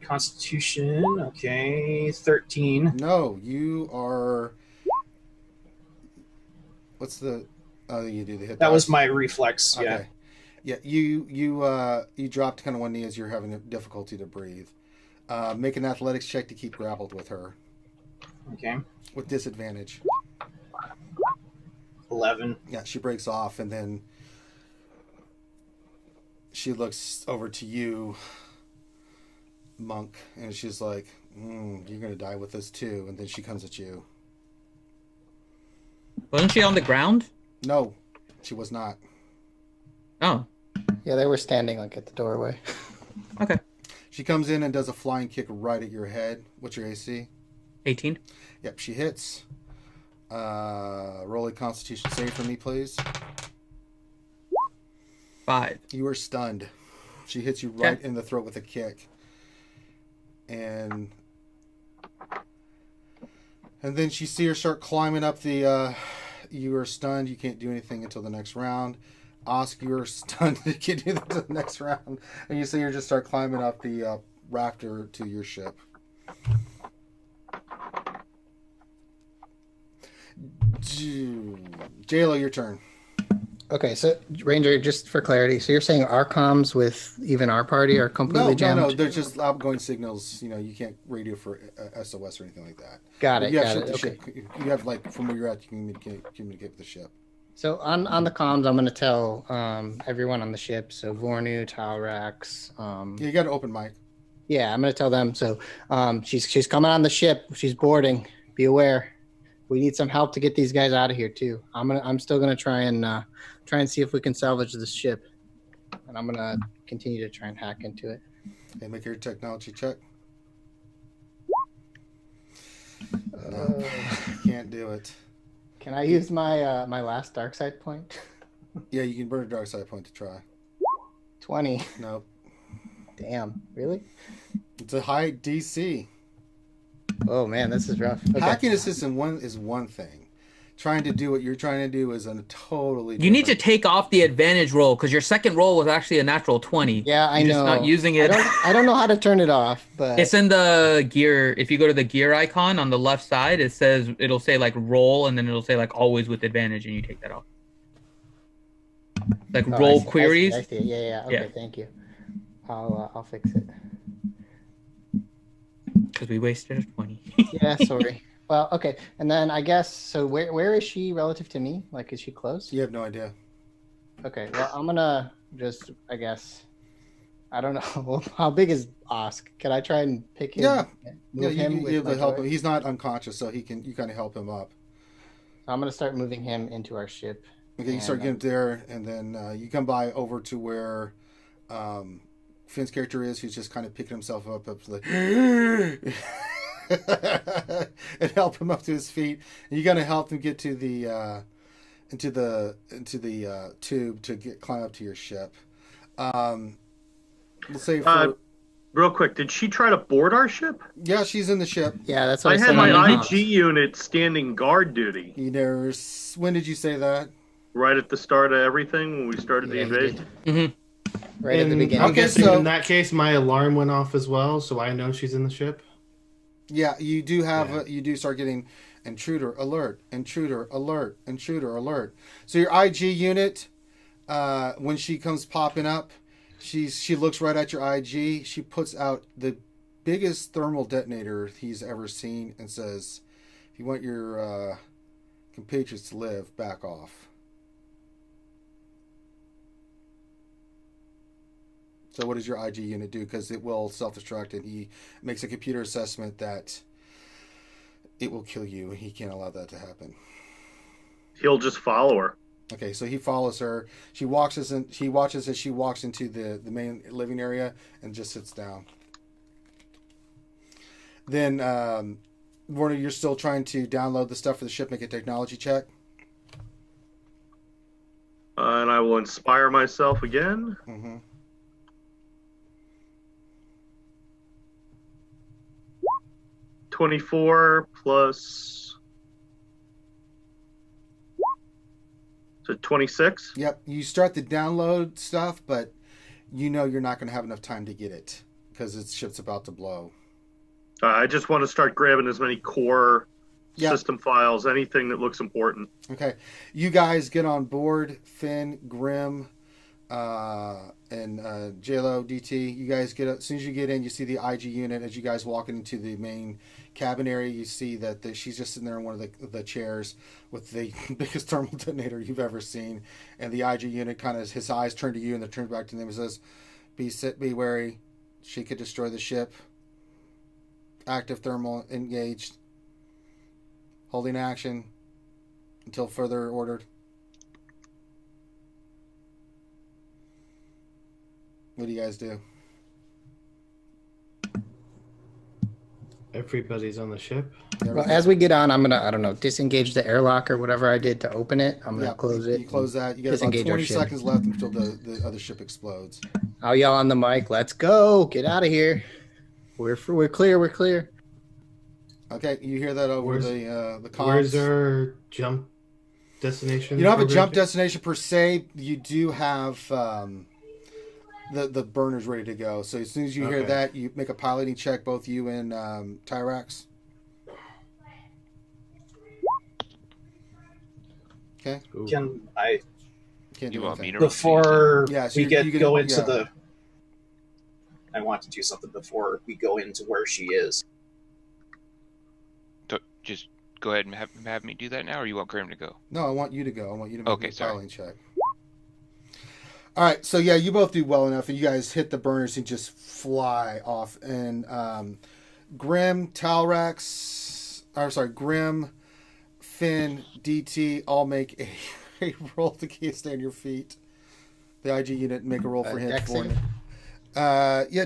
Constitution. Okay. 13. No, you are. What's the? Oh, you do the hit. That was dice. my reflex. Yeah. Okay. Yeah, you dropped kind of one knee as you're having difficulty to breathe. Make an athletics check to keep grappled with her Okay. with disadvantage. 11. Yeah, she breaks off, and then she looks over to you, Monk, and she's like, "You're gonna die with us too." And then she comes at you. Wasn't she on the ground? No, she was not. Oh, Yeah, they were standing like at the doorway. okay. She comes in and does a flying kick right at your head. What's your AC? 18. Yep, she hits. Roll a Constitution save for me, please. 5. You are stunned. She hits you right in the throat with a kick. And then you see her start climbing up the... you are stunned. You can't do anything until the next round. Oscar, you're stunned. You can't do that until the next round. And you see her just start climbing up the rafter to your ship. JLo, your turn. Okay, so Ranger, just for clarity, so you're saying our comms with even our party are completely jammed? No, they're just outgoing signals. You know, you can't radio for SOS or anything like that. Got it. You have Got ship it. to Okay. ship. You have, like, from where you're at, you can communicate with the ship. So on the comms, I'm going to tell everyone on the ship. So Vornu, Talrax. Yeah, you got an open mic. Yeah, I'm going to tell them. So she's coming on the ship. She's boarding. Be aware. We need some help to get these guys out of here too. I'm still gonna try and see if we can salvage this ship, and I'm gonna continue to try and hack into it. Okay, make your technology check. No, can't do it. Can I use my my last dark side point? Yeah, you can burn a dark side point to try. 20. Nope. Damn. Really? It's a high DC. Oh man, this is rough. Okay. Hacking assistant is one thing. Trying to do what you're trying to do is a totally. You need to different- take off the advantage roll because your second roll was actually a natural 20. Yeah, I You're know. just not using it. I don't know how to turn it off, but It's in the gear. If you go to the gear icon on the left side, it'll say like roll, and then it'll say like always with advantage, and you take that off. Like Oh, roll I see, queries. I see. Yeah. Okay, Yeah. thank you. I'll fix it. Because we wasted a 20. Yeah, sorry. Well, okay, and then I guess so. Where is she relative to me? Like, is she close? You have no idea. Okay, well, I'm gonna just, I guess, I don't know. How big is Osk? Can I try and pick him? Yeah. Move Yeah, him you with have my to help toy? him. He's not unconscious, so you kind of help him up. So I'm gonna start moving him into our ship. Okay, you start And, getting there, and then you come by over to where Finn's character is. He's just kind of picking himself up like, and help him up to his feet. And you got to help him get to the into the tube to climb up to your ship. We'll say for, Real quick, did she try to board our ship? yeah, she's in the ship. Yeah, that's what I I had said. my on the IG house. unit standing guard duty You never. When did you say that? right at the start of everything when we started the Yeah, you invasion. right at the And beginning. I'm Okay, guessing so- in that case, my alarm went off as well, so I know she's in the ship. Yeah, you do have Yeah. you do start getting intruder alert, intruder alert, intruder alert. So your IG unit, when she comes popping up, she looks right at your IG. She puts out the biggest thermal detonator he's ever seen and says, "If you want your compatriots to live, back off." So what does your IG unit do? Because it will self-destruct, and he makes a computer assessment that it will kill you. He can't allow that to happen. He'll just follow her. Okay, so he follows her. He watches as she walks into the main living area and just sits down. Then, Warner, you're still trying to download the stuff for the ship. Make a technology check. And I will inspire myself again. Mm-hmm. 24 plus. So 26? Yep. You start the download stuff, but you know you're not going to have enough time to get it because the ship's about to blow. I just want to start grabbing as many core system files, anything that looks important. Okay. You guys get on board. Finn, Grim, and JLo, DT. You guys get up. As soon as you get in, you see the IG unit. As you guys walk into the main cabin area, you see that she's just sitting there in one of the chairs with the biggest thermal detonator you've ever seen. And the IG unit kind of, his eyes turn to you and then turns back to them and says, be wary. She could destroy the ship. Active thermal engaged. Holding action until further ordered. What do you guys do? Everybody's on the ship. Well, as we get on, I'm gonna, I don't know, disengage the airlock or whatever I did to open it. I'm gonna close it. You close that. You got about disengage our 20 ship. seconds left until the other ship explodes. I'll yell on the mic, "Let's go! Get out of here! We're clear. We're clear." Okay, you hear that over the comms. Where's our jump destination? You don't have a over jump here? destination per se. You do have the burners ready to go. So as soon as you hear Okay. that, you make a piloting check, both you and Tyrax. Okay. Ooh. Can I, Can't You do want me anything. to before Yeah, so we you can- go into yeah. the, I want to do something before we go into where she is. Just go ahead and have me do that now, or you want Grim to go? No, I want you to go. I want you to make Okay, a sorry. piloting check. All right, so yeah, you both do well enough, and you guys hit the burners and just fly off. And Grim, Grim, Finn, DT, all make a roll to stay on your feet. The IG unit make a roll for him. Dex save?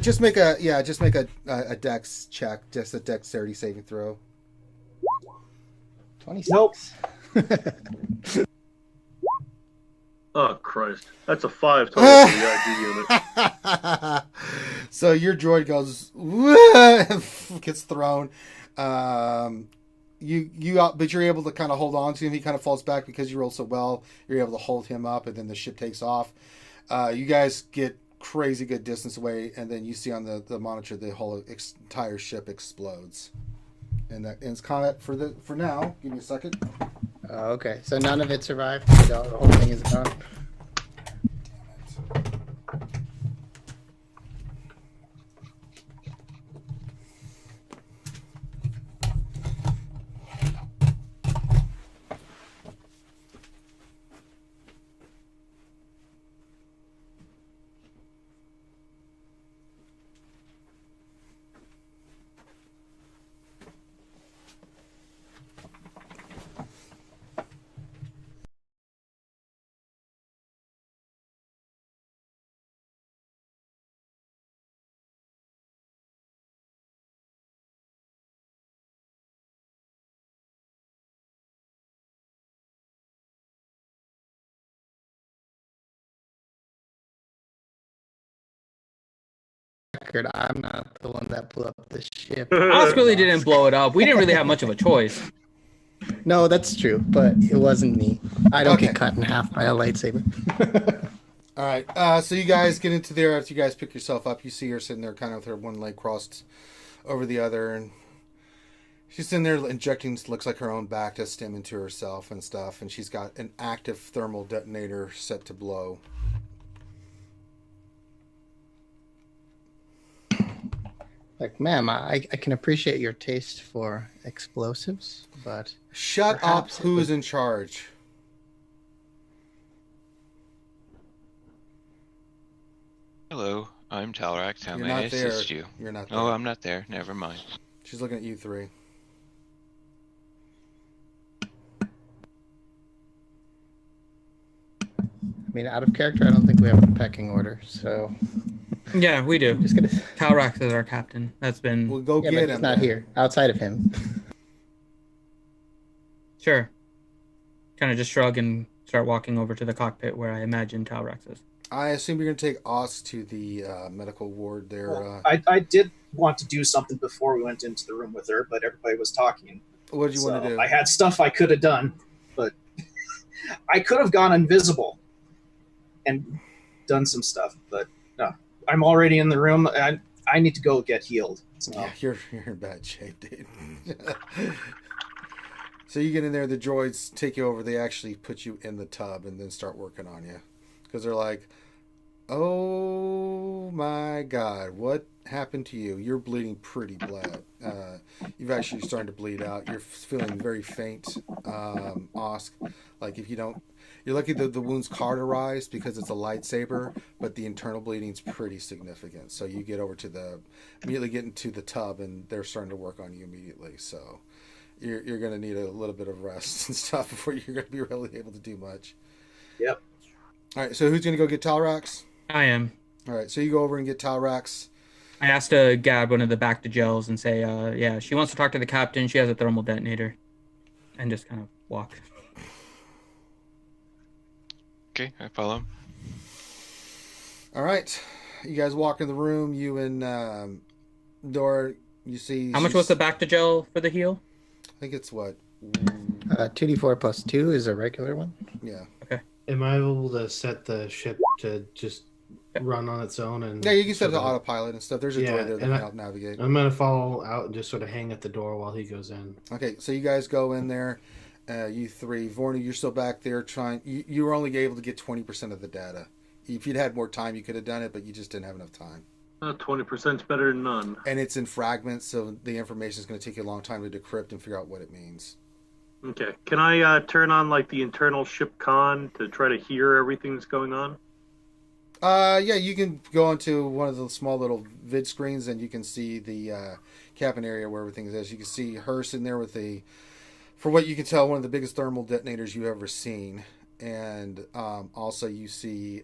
Just make a dex check, just a dexterity saving throw. 26. Nope. Oh, Christ. That's a 5 total for the IG unit. So your droid goes, gets thrown. But you're able to kind of hold on to him. He kind of falls back because you roll so well. You're able to hold him up, and then the ship takes off. You guys get crazy good distance away, and then you see on the monitor the whole entire ship explodes. And that ends combat for now. Give me a second. Okay, so none of it survived. The whole thing is gone. I'm not the one that blew up the ship. Us really didn't blow it up. We didn't really have much of a choice. No, that's true, but it wasn't me. I don't Okay. get cut in half by a lightsaber. All right. So you guys get into there. After you guys pick yourself up, you see her sitting there kind of with her one leg crossed over the other. And she's sitting there injecting, looks like her own Bacta stim into herself and stuff. And she's got an active thermal detonator set to blow. Like, ma'am, I can appreciate your taste for explosives, but Shut up. Perhaps it Who's was- in charge? Hello, I'm Talrax. How You're may I not there. assist you? You're not there. Oh, I'm not there. Never mind. She's looking at you three. I mean, out of character, I don't think we have a pecking order. So Yeah, we do. I'm just gonna. Talrax is our captain. That's been We'll go Yeah, get but him. he's not then. here. Outside of him. sure. Kind of just shrug and start walking over to the cockpit where I imagine Talrax is. I assume you're going to take Oz to the medical ward there. Well, I did want to do something before we went into the room with her, but everybody was talking. What did you want to do? I had stuff I could have done, but I could have gone invisible and done some stuff. But no, I'm already in the room. I need to go get healed. So. Yeah, you're in bad shape, dude. So you get in there, the droids take you over. They actually put you in the tub and then start working on you. Because they're like, oh my God, what happened to you? You're bleeding pretty bad. You've actually starting to bleed out. You're feeling very faint, Osk. Like if you don't, you're lucky that the wound's cauterized because it's a lightsaber, but the internal bleeding's pretty significant. So you get over to immediately get into the tub and they're starting to work on you immediately. So you're going to need a little bit of rest and stuff before you're going to be really able to do much. Yep. All right, so who's going to go get Talrax? I am. All right, so you go over and get Talrax. I asked to grab one of the back to gels and say, yeah, she wants to talk to the captain. She has a thermal detonator. And just kind of walk. Okay, I follow him. All right, you guys walk in the room. You and Dora, you see... How much was the back to gel for the heal? I think it's what? 2d4 plus 2 is a regular one. Yeah. Am I able to set the ship to just run on its own? And Yeah, you can set it to autopilot and stuff. There's a Yeah, droid there that and can help navigate. I'm gonna follow out and just sort of hang at the door while he goes in. Okay, so you guys go in there. You three. Vorna, you're still back there trying... You were only able to get 20% of the data. If you'd had more time, you could have done it, but you just didn't have enough time. 20% is better than none. And it's in fragments, so the information is going to take you a long time to decrypt and figure out what it means. Okay. Can I turn on like the internal ship con to try to hear everything that's going on? Yeah, you can go into one of the small little vid screens and you can see the cabin area where everything is. You can see her sitting there with for what you can tell, one of the biggest thermal detonators you've ever seen. And also you see,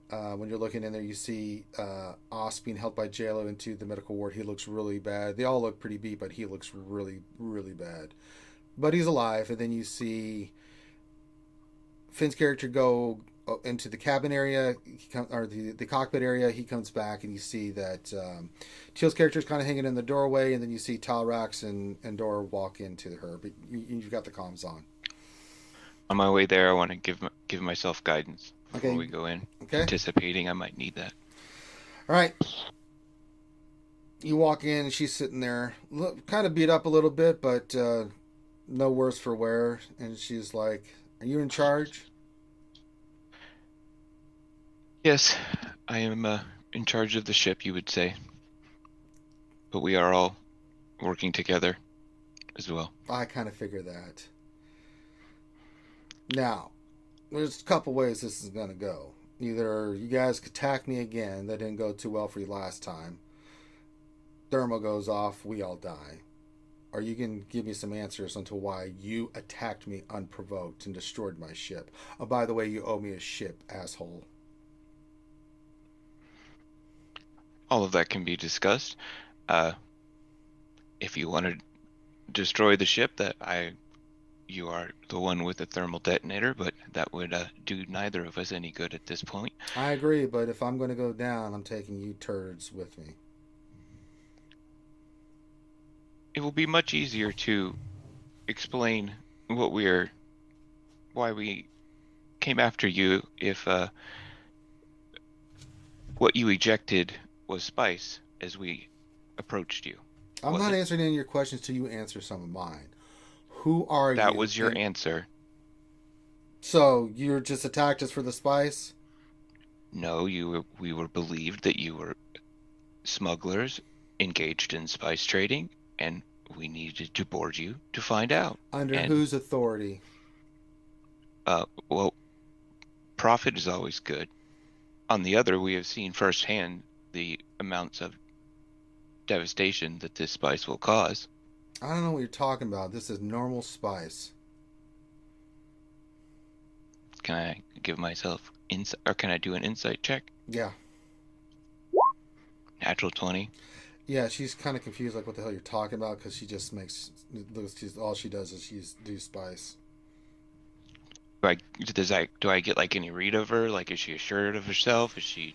when you're looking in there, you see Os being held by JLo into the medical ward. He looks really bad. They all look pretty beat, but he looks really, really bad. But he's alive. And then you see Finn's character go into the cabin area, or the cockpit area. He comes back, and you see that Teal's character is kind of hanging in the doorway, and then you see Talrax and Dora walk into her. But you've got the comms on. On my way there, I want to give myself guidance before Okay. we go in. Okay. Anticipating I might need that. All right. You walk in, and she's sitting there, kind of beat up a little bit, but no worse for wear. And she's like, "Are you in charge?" Yes, I am in charge of the ship, you would say. But we are all working together as well. I kind of figure that. Now, there's a couple ways this is going to go. Either you guys attack me again, that didn't go too well for you last time. Thermal goes off, we all die. Or you can give me some answers onto why you attacked me unprovoked and destroyed my ship. Oh, by the way, you owe me a ship, asshole. All of that can be discussed. If you want to destroy the ship, you are the one with the thermal detonator, but that would do neither of us any good at this point. I agree, but if I'm going to go down, I'm taking you turds with me. It will be much easier to explain why we came after you if what you ejected was spice as we approached you. I'm not answering any of your questions till you answer some of mine. Who are you? That was your answer. So you just attacked us for the spice? No, we were believed that you were smugglers engaged in spice trading, and we needed to board you to find out. Under whose authority? Well, profit is always good. On the other, we have seen firsthand the amounts of devastation that this spice will cause. I don't know what you're talking about. This is normal spice. Can I give myself insight, or can I do an insight check? Yeah. Natural 20. Yeah, she's kind of confused, like what the hell you're talking about, because she just makes all she does is she's do spice. Do I get like any read of her? Like, is she assured of herself? Is she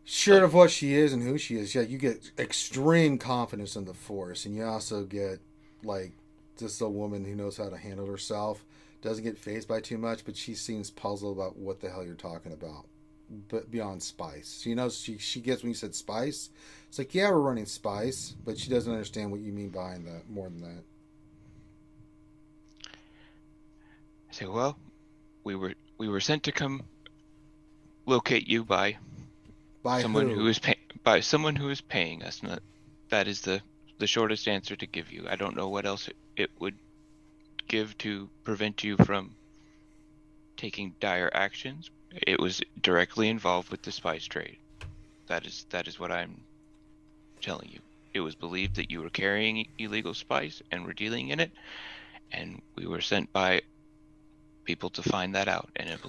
Sure of what she is and who she is? Yeah, you get extreme confidence in the Force, and you also get like just a woman who knows how to handle herself. Doesn't get phased by too much, but she seems puzzled about what the hell you're talking about. But beyond spice, she knows she gets when you said spice. It's like, yeah, we're running spice, but she doesn't understand what you mean behind that more than that. I say, well, we were sent to come locate you by someone who? By someone who is paying us. That is the shortest answer to give you. I don't know what else it would give to prevent you from taking dire actions. It was directly involved with the spice trade. That is what I'm telling you. It was believed that you were carrying illegal spice and were dealing in it, and we were sent by people to find that out. And it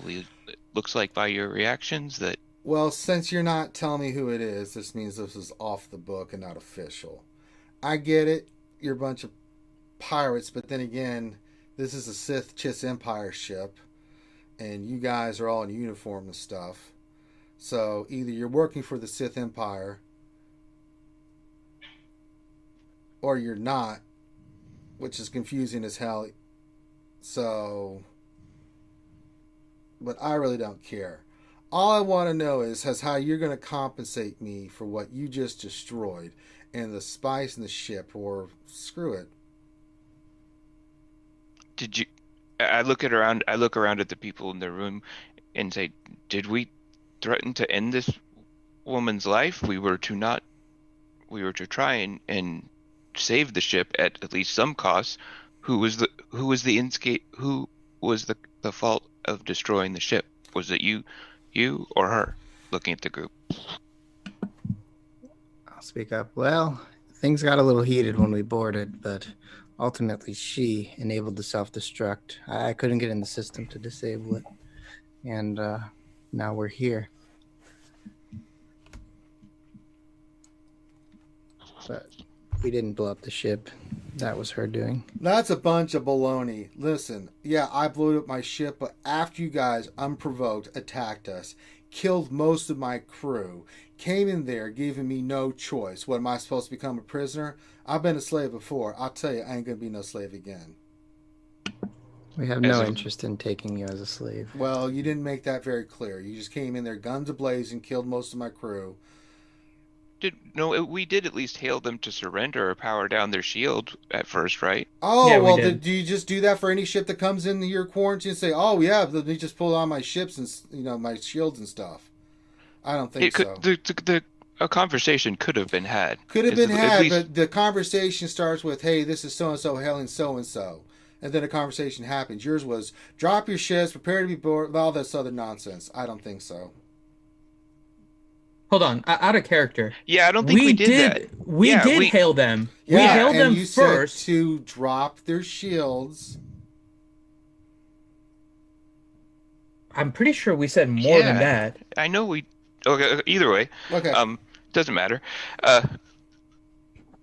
looks like by your reactions that... Well, since you're not telling me who it is, this means this is off the book and not official. I get it. You're a bunch of pirates, but then again, this is a Sith Chiss Empire ship, and you guys are all in uniform and stuff. So either you're working for the Sith Empire, or you're not, which is confusing as hell. So, but I really don't care. All I want to know is how you're going to compensate me for what you just destroyed and the spice in the ship, or screw it. Did you... I look around at the people in the room and say, did we threaten to end this woman's life? We were to try and save the ship at least some cost. Who was the fault of destroying the ship? Was it you or her? Looking at the group. I'll speak up. Well, things got a little heated when we boarded, but ultimately she enabled the self-destruct. I couldn't get in the system to disable it, and now we're here. But we didn't blow up the ship. That was her doing. That's a bunch of baloney. Listen, yeah, I blew up my ship, but after you guys, unprovoked, attacked us, killed most of my crew, came in there, giving me no choice. What, am I supposed to become a prisoner? I've been a slave before. I'll tell you, I ain't going to be no slave again. We have no interest in taking you as a slave. Well, you didn't make that very clear. You just came in there, guns a-blazing, killed most of my crew. We did at least hail them to surrender or power down their shield at first, right? Oh, Yeah, well, do you just do that for any ship that comes into your quarantine and say, oh, yeah, let me just pull on my ships and, my shields and stuff? I don't think so. A conversation could have been had. Could have been had, but the conversation starts with, hey, this is so-and-so hailing so-and-so. And then a conversation happens. Yours was, drop your ships, prepare to be bored, all this other nonsense. I don't think so. Hold on, out of character. Yeah, I don't think we did that. We did hail them. Yeah, we hailed them you first. Said to drop their shields. I'm pretty sure we said more than that. I know we... Okay, either way. Okay. Doesn't matter.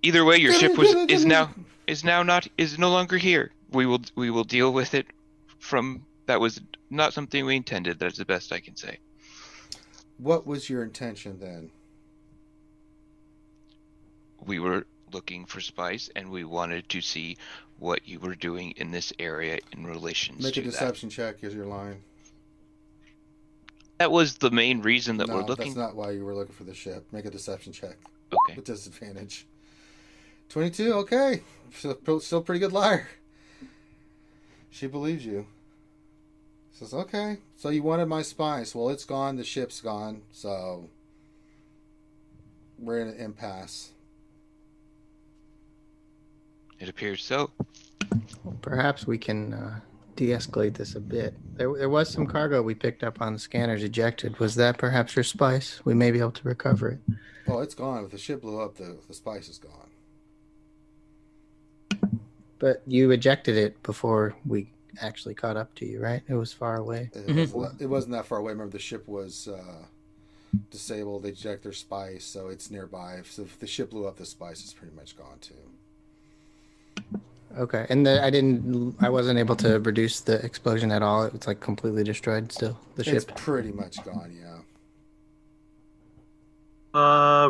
Either way, your ship is no longer here. We will deal with it from... That was not something we intended. That's the best I can say. What was your intention then? We were looking for spice, and we wanted to see what you were doing in this area in relation to that. Make a deception check as you're lying. That was the main reason that we're looking. That's not why you were looking for the ship. Make a deception check. Okay. With disadvantage. 22, okay. Still pretty good liar. She believes you. Says, okay, so you wanted my spice. Well, it's gone. The ship's gone. So we're in an impasse. It appears so. Well, perhaps we can de-escalate this a bit. There was some cargo we picked up on the scanners ejected. Was that perhaps your spice? We may be able to recover it. Oh, it's gone. If the ship blew up, the spice is gone. But you ejected it before we actually caught up to you, right? It was far away. It wasn't that far away. Remember, the ship was disabled. They checked their spice, so it's nearby. So if the ship blew up, the spice is pretty much gone too. Okay, and I wasn't able to reduce the explosion at all. It was like completely destroyed still, the ship. It's pretty much gone, yeah.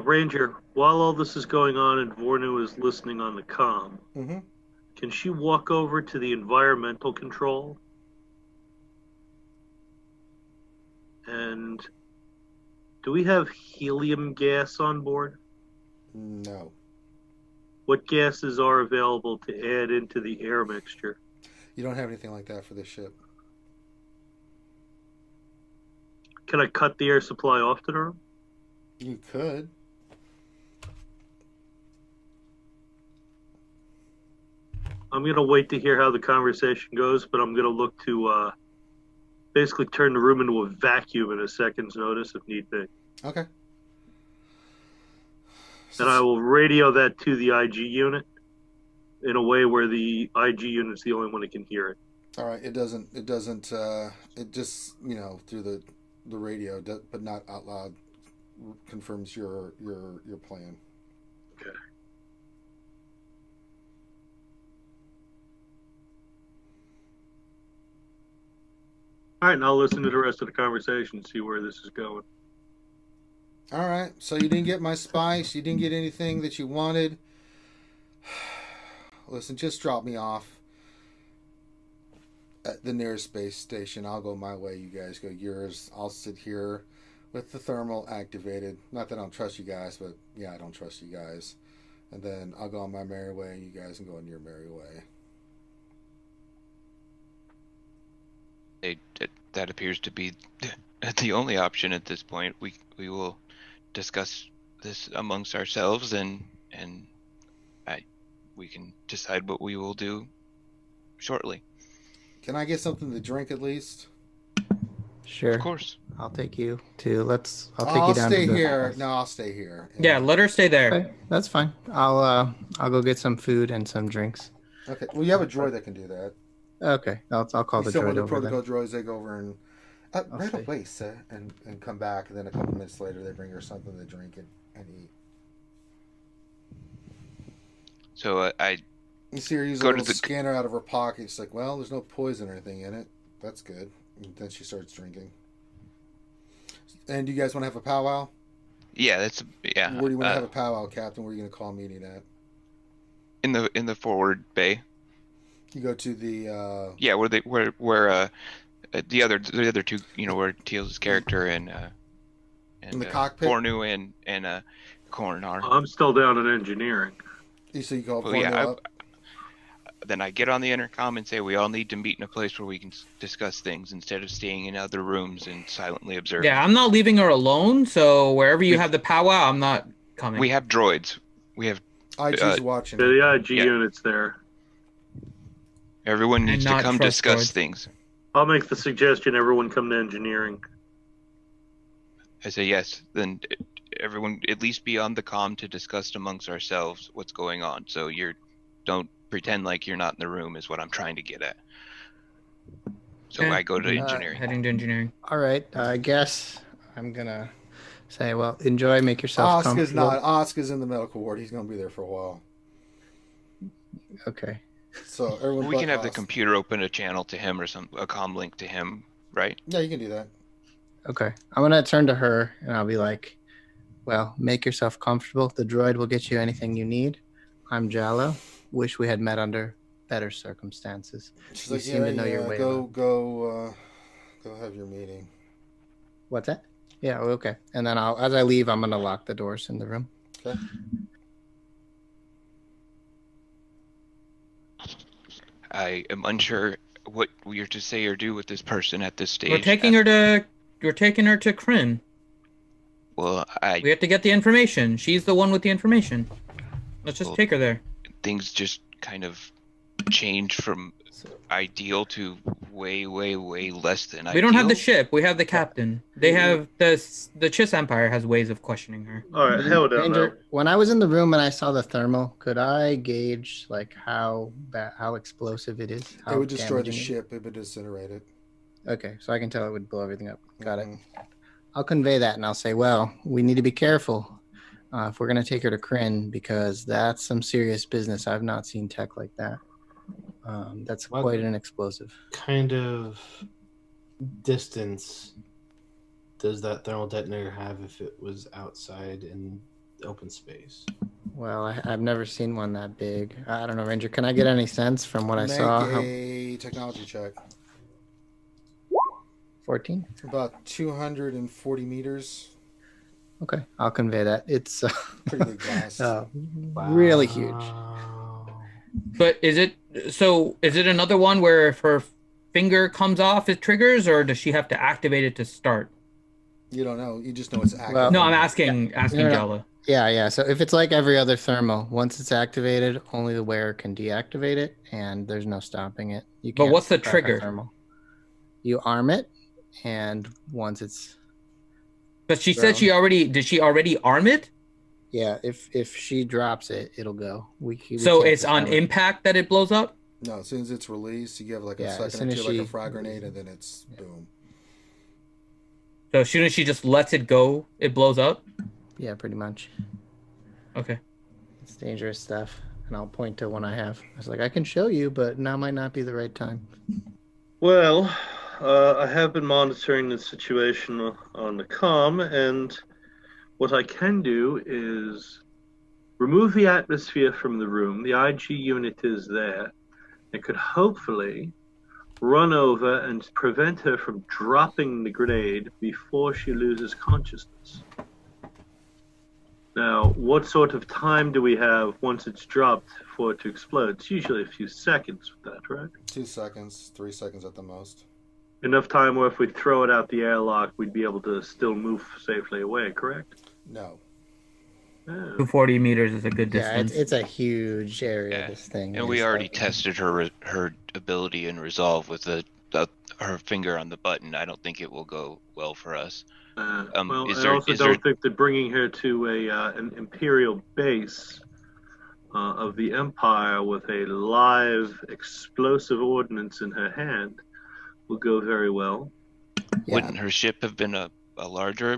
Ranger, while all this is going on and Vornu is listening on the comm, Mm-hmm. can she walk over to the environmental control? And do we have helium gas on board? No. What gases are available to add into the air mixture? You don't have anything like that for this ship. Can I cut the air supply off to her? You could. I'm going to wait to hear how the conversation goes, but I'm going to look to basically turn the room into a vacuum in a second's notice if need be. Okay. And I will radio that to the IG unit in a way where the IG unit's the only one that can hear it. All right. It just, through the radio, but not out loud, confirms your plan. Okay. All right, and I'll listen to the rest of the conversation and see where this is going. All right. So you didn't get my spice. You didn't get anything that you wanted. Listen, just drop me off at the nearest space station. I'll go my way. You guys go yours. I'll sit here with the thermal activated. Not that I don't trust you guys, but yeah, I don't trust you guys. And then I'll go on my merry way, and you guys can go on your merry way. That appears to be the only option at this point. We will discuss this amongst ourselves, and we can decide what we will do shortly. Can I get something to drink at least? Sure. Of course. I'll take you to. I'll take I'll you down. stay to the here. house. No, I'll stay here. Yeah, let her stay there. Okay, that's fine. I'll go get some food and some drinks. Okay. Well, you have a droid that can do that. Okay, I'll call the Some droid of the over protocol then. droids, they go over and right see. away, sir, and come back, and then a couple minutes later they bring her something to drink and eat. So You see her use a Go to little the- scanner out of her pocket. She's like, "Well, there's no poison or anything in it. That's good." And then she starts drinking. And do you guys want to have a powwow? yeah, that's yeah. Where do you want to have a powwow, Captain? Where are you going to call a meeting at? in the forward bay? You go to the. Yeah, where the other two, where Teal's character and In the cockpit? Fornu and Korn are. I'm still down in engineering. So you call Well, Vorno yeah, up. Then I get on the intercom and say we all need to meet in a place where we can discuss things instead of staying in other rooms and silently observing. Yeah, I'm not leaving her alone. So wherever you have the powwow, I'm not coming. We have droids. We have IG's watching. Yeah, the IG Yeah. unit's there. everyone needs to not come trust discuss droids. things. I'll make the suggestion everyone come to engineering. I say yes. Then everyone at least be on the comm to discuss amongst ourselves what's going on. So don't pretend like you're not in the room is what I'm trying to get at. So Okay. I go to engineering. Heading to engineering. All right, I guess I'm gonna say, well, enjoy, make yourself Oscar's comfortable. not. Oscar's in the medical ward. He's going to be there for a while. Okay. So everyone. We but can have the Os- computer open a channel to him or a comm link to him, right? Yeah, you can do that. Okay. I'm gonna turn to her and I'll be like, well, make yourself comfortable. The droid will get you anything you need. I'm Jallo. Wish we had met under better circumstances. She's You like, seem to know your way Go have your meeting. What's that? Yeah, okay. And then as I leave, I'm gonna lock the doors in the room. Okay. I am unsure what we are to say or do with this person at this stage. We're taking her to Kryn. Well, We have to get the information. She's the one with the information. Let's just Well- take her there. things just kind of change from ideal to way, way, way less than ideal. We don't have the ship. We have the captain. They have the Chiss Empire has ways of questioning her. All right, hell down now. Ranger, when I was in the room and I saw the thermal, could I gauge like how explosive it is? How It would destroy the damaging it is? ship. It would incinerate it. Okay, so I can tell it would blow everything up. Got it. Mhm. I'll convey that and I'll say, well, we need to be careful if we're going to take her to Kryn because that's some serious business. I've not seen tech like that. That's What? quite an explosive. Kind of distance does that thermal detonator have if it was outside in open space? Well, I've never seen one that big. I don't know, Ranger. Can I get any sense from what I saw? Make a technology check. 14? About 240 meters. Okay, I'll convey that. It's Pretty big blast. really huge. Wow. But is it another one where if her finger comes off, it triggers, or does she have to activate it to start? You don't know. You just know it's active. Well- No, I'm asking No. Jala. Yeah. So if it's like every other thermal, once it's activated, only the wearer can deactivate it, and there's no stopping it. You But can't what's the crack a trigger? Thermal. You arm it, and once it's But she said did she already arm it? if she drops it, it'll go. We So can't it's on disarm it. impact that it blows up? No, as soon as it's released, you have like a Yeah, as second soon or as two, like a she- frag grenade, and then it's boom. So as soon as she just lets it go, it blows up? Yeah, pretty much. Okay. It's dangerous stuff. And I'll point to one I have. I was like, I can show you, but now might not be the right time. Well, I have been monitoring the situation on the comm, and what I can do is remove the atmosphere from the room. The IG unit is there. It could hopefully run over and prevent her from dropping the grenade before she loses consciousness. Now, what sort of time do we have once it's dropped for it to explode? It's usually a few seconds with that, right? 2 seconds, 3 seconds at the most. Enough time where if we throw it out the airlock, we'd be able to still move safely away, correct? No. Yeah. 240 meters is a good Yeah, distance. it's a huge area, Yeah. this thing. And we is. already tested her ability and resolve with her finger on the button. I don't think it will go well for us. Well, is I there- also is don't there- think that bringing her to an imperial base of the Empire with a live explosive ordnance in her hand will go very well. Yeah. Wouldn't her ship have been a larger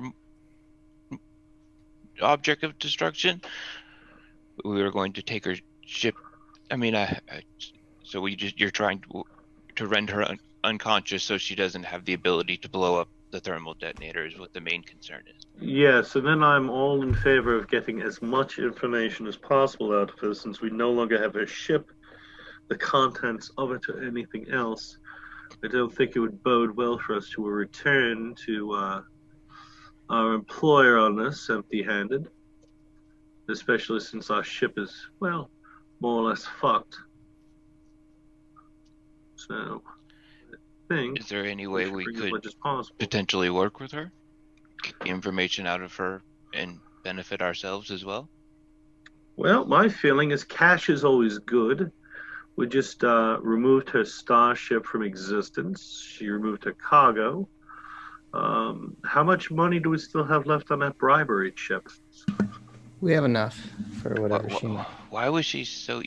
object of destruction? We were going to take her ship. I mean, so you're trying to render her unconscious so she doesn't have the ability to blow up the thermal detonator is what the main concern is. Yes, and then I'm all in favor of getting as much information as possible out of her since we no longer have her ship, the contents of it, or anything else. I don't think it would bode well for us to return to our employer on this empty-handed, especially since our ship is, well, more or less fucked. So, I think Is there any way should we bring as could much as possible. potentially work with her, get the information out of her, and benefit ourselves as well? Well, my feeling is cash is always good. We just removed her starship from existence. She removed her cargo. How much money do we still have left on that bribery chip? We have enough for whatever she Why, might. why was she so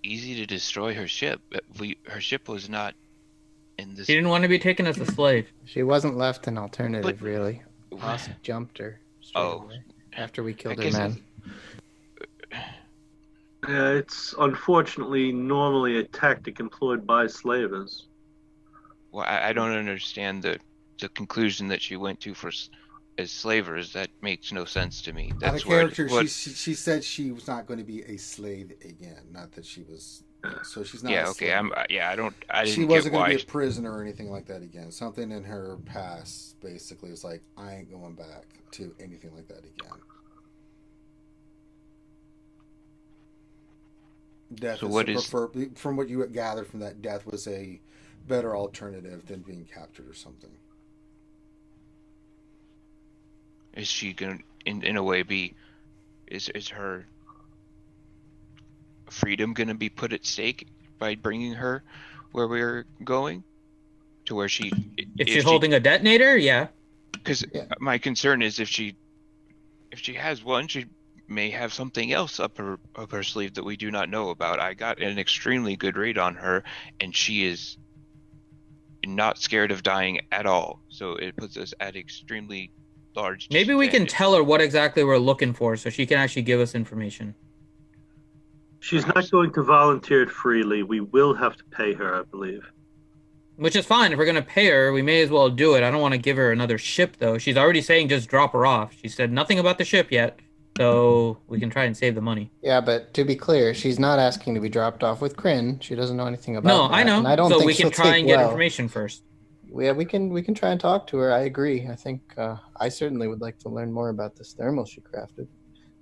easy to destroy her ship? Her ship was not in this. She didn't want to be taken as a slave. She wasn't left an alternative, But- really. Ross jumped her straight Oh. away after we I killed her guess man. It's unfortunately normally a tactic employed by slavers. Well, I don't understand the conclusion that she went to as slavers. That makes no sense to me. Out That's of character, what, she said she was not going to be a slave again. Not that she was. So she's not. yeah, a okay. slave. I didn't She get wasn't going why. to be a prisoner or anything like that again. Something in her past basically is like, I ain't going back to anything like that again. Death So is what a is- from what you gathered from that, death was a better alternative than being captured or something. Is she gonna, in a way, is her freedom gonna be put at stake by bringing her where we're going, to where she. If she's holding a detonator, yeah. Because my concern is if she has one, she may have something else up her sleeve that we do not know about. I got an extremely good read on her, and she is not scared of dying at all. So it puts us at extremely large. Maybe we can tell her what exactly we're looking for, so she can actually give us information. She's not going to volunteer it freely. We will have to pay her, I believe. Which is fine. If we're going to pay her, we may as well do it. I don't want to give her another ship, though. She's already saying just drop her off. She said nothing about the ship yet, so we can try and save the money. Yeah, but to be clear, she's not asking to be dropped off with Kryn. She doesn't know anything about No, that. I know. And I don't so think we can she'll try take and get well. information first. Yeah, we can try and talk to her. I agree. I think I certainly would like to learn more about this thermal she crafted.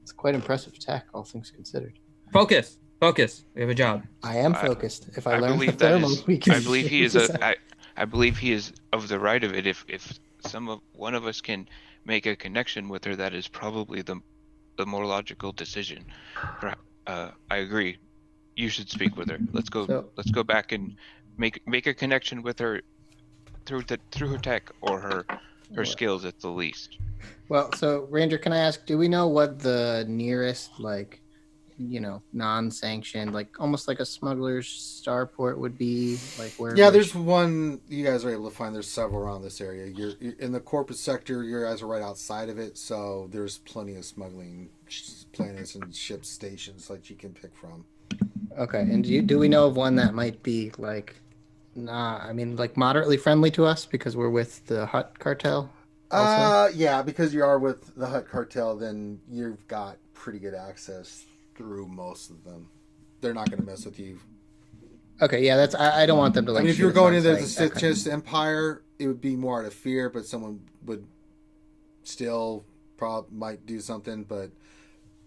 It's quite impressive tech, all things considered. Focus. We have a job. I am focused. If I learn the believe that thermal, we can. I believe he is I believe he is of the right of it. If one of us can make a connection with her, that is probably the more logical decision. I agree. You should speak with her. Let's go back and make a connection with her through her tech or her skills at the least. Well, so Ranger, can I ask, do we know what the nearest non-sanctioned, almost like a smuggler's starport would be? There's one you guys are able to find. There's several around this area. You're in the corporate sector. You guys are right outside of it, so there's plenty of smuggling planets and ship stations that you can pick from. Okay, and do we know of one that might be moderately friendly to us because we're with the Hutt cartel? Yeah, because you are with the Hutt cartel, then you've got pretty good access through most of them. They're not going to mess with you. Okay, yeah, I don't want them to if you're going into the Sith Empire, it would be more out of fear, but someone would still might do something, but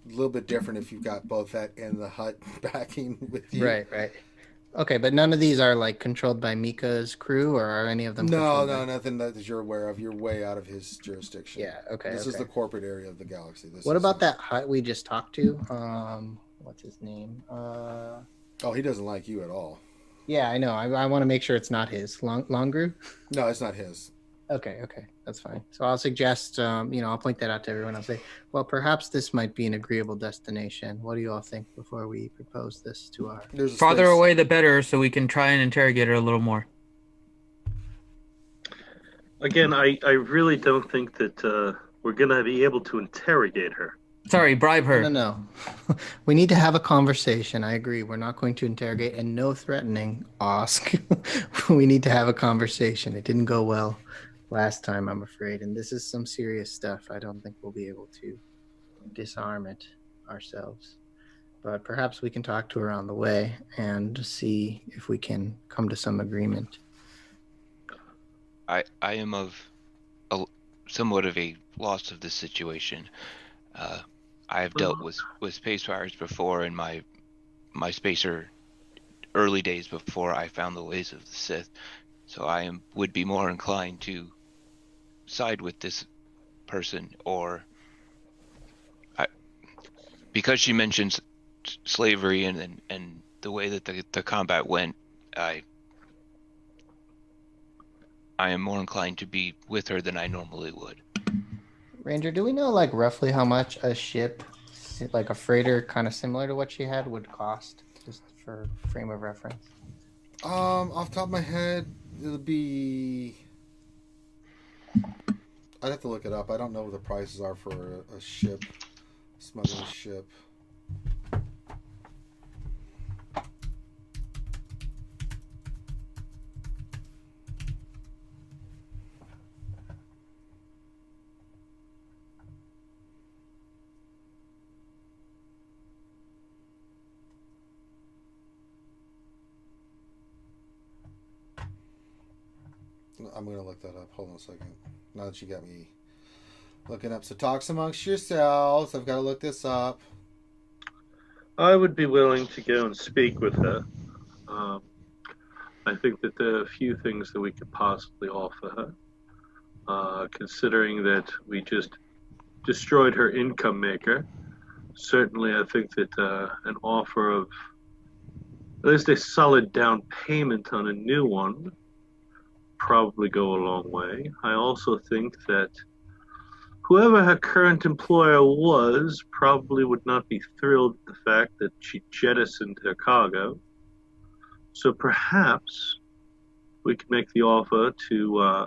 a little bit different if you've got both that and the Hutt backing with you. Right. Okay, but none of these are controlled by Mika's crew, or are any of them? No, nothing that you're aware of. You're way out of his jurisdiction. Yeah. Okay. This is the corporate area of the galaxy. What about that Hutt we just talked to? What's his name? He doesn't like you at all. Yeah, I know. I want to make sure it's not his. Longru? No, it's not his. Okay, that's fine. So I'll suggest, I'll point that out to everyone. I'll say, well, perhaps this might be an agreeable destination. What do you all think before we propose this to our... Farther away, the better, so we can try and interrogate her a little more. Again, I really don't think that we're going to be able to interrogate her. Sorry, bribe her. No. We need to have a conversation. I agree. We're not going to interrogate, and no threatening, Osk. We need to have a conversation. It didn't go well last time, I'm afraid, and this is some serious stuff. I don't think we'll be able to disarm it ourselves, but perhaps we can talk to her on the way and see if we can come to some agreement. I am somewhat of a loss of this situation. I have dealt with space pirates before in my spacer early days before I found the ways of the Sith, so would be more inclined to side with this person, or because she mentions slavery and the way that the combat went, I am more inclined to be with her than I normally would. Ranger, do we know roughly how much a ship, a freighter kind of similar to what she had, would cost, just for frame of reference? Off the top of my head, it'll be... I'd have to look it up. I don't know what the prices are for a ship, smuggling ship. I'm going to look that up. Hold on a second. Now that you got me looking up. So talks amongst yourselves. I've got to look this up. I would be willing to go and speak with her. I think that there are a few things that we could possibly offer her. Considering that we just destroyed her income maker, certainly I think that an offer of At least a solid down payment on a new one probably go a long way. I also think that whoever her current employer was probably would not be thrilled with the fact that she jettisoned her cargo. So perhaps we could make the offer to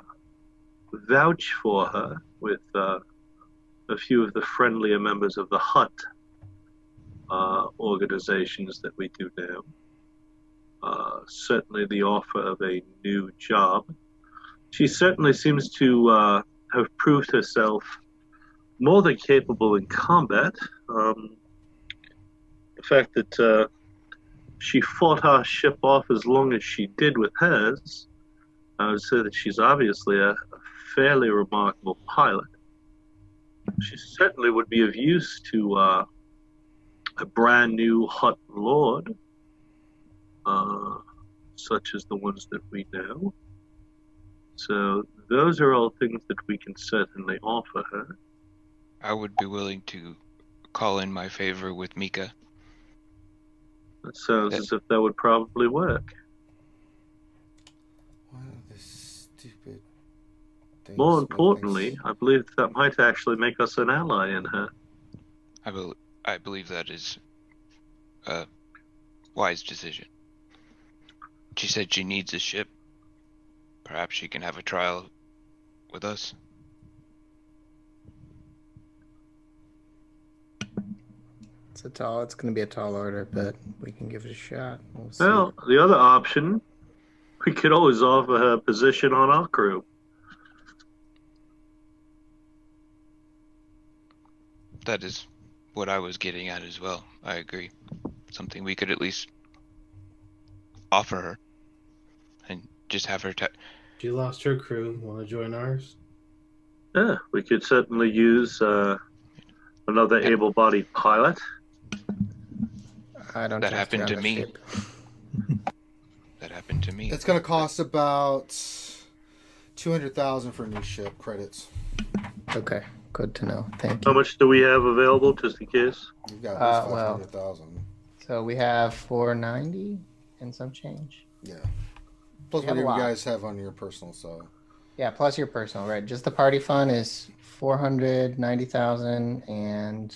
vouch for her with a few of the friendlier members of the Hut organizations that we do now. Certainly the offer of a new job. She certainly seems to have proved herself more than capable in combat. The fact that she fought our ship off as long as she did with hers, I would say that she's obviously a fairly remarkable pilot. She certainly would be of use to a brand new Hut Lord, such as the ones that we know. So those are all things that we can certainly offer her. I would be willing to call in my favor with Mika. That sounds as if that would probably work. What are this stupid things? More importantly, I believe that might actually make us an ally in her. I believe that is a wise decision. She said she needs a ship. Perhaps she can have a trial with us. It's going to be a tall order, but we can give it a shot. We'll see. Well, the other option, we could always offer her a position on our crew. That is what I was getting at as well. I agree. Something we could at least offer her and just have her She lost her crew. Want to join ours? Yeah, we could certainly use another able-bodied pilot. I don't. That trust happened you to on the me. ship. That happened to me. It's going to cost about 200,000 for a new ship credits. Okay, good to know. Thank How you. much do we have available, just in case? You've got at least Well. 500,000. So we have 490 and some change. Yeah. Plus We have what a you lot. guys have on your personal, so. Yeah, plus your personal, right? Just the party fund is 490,000 and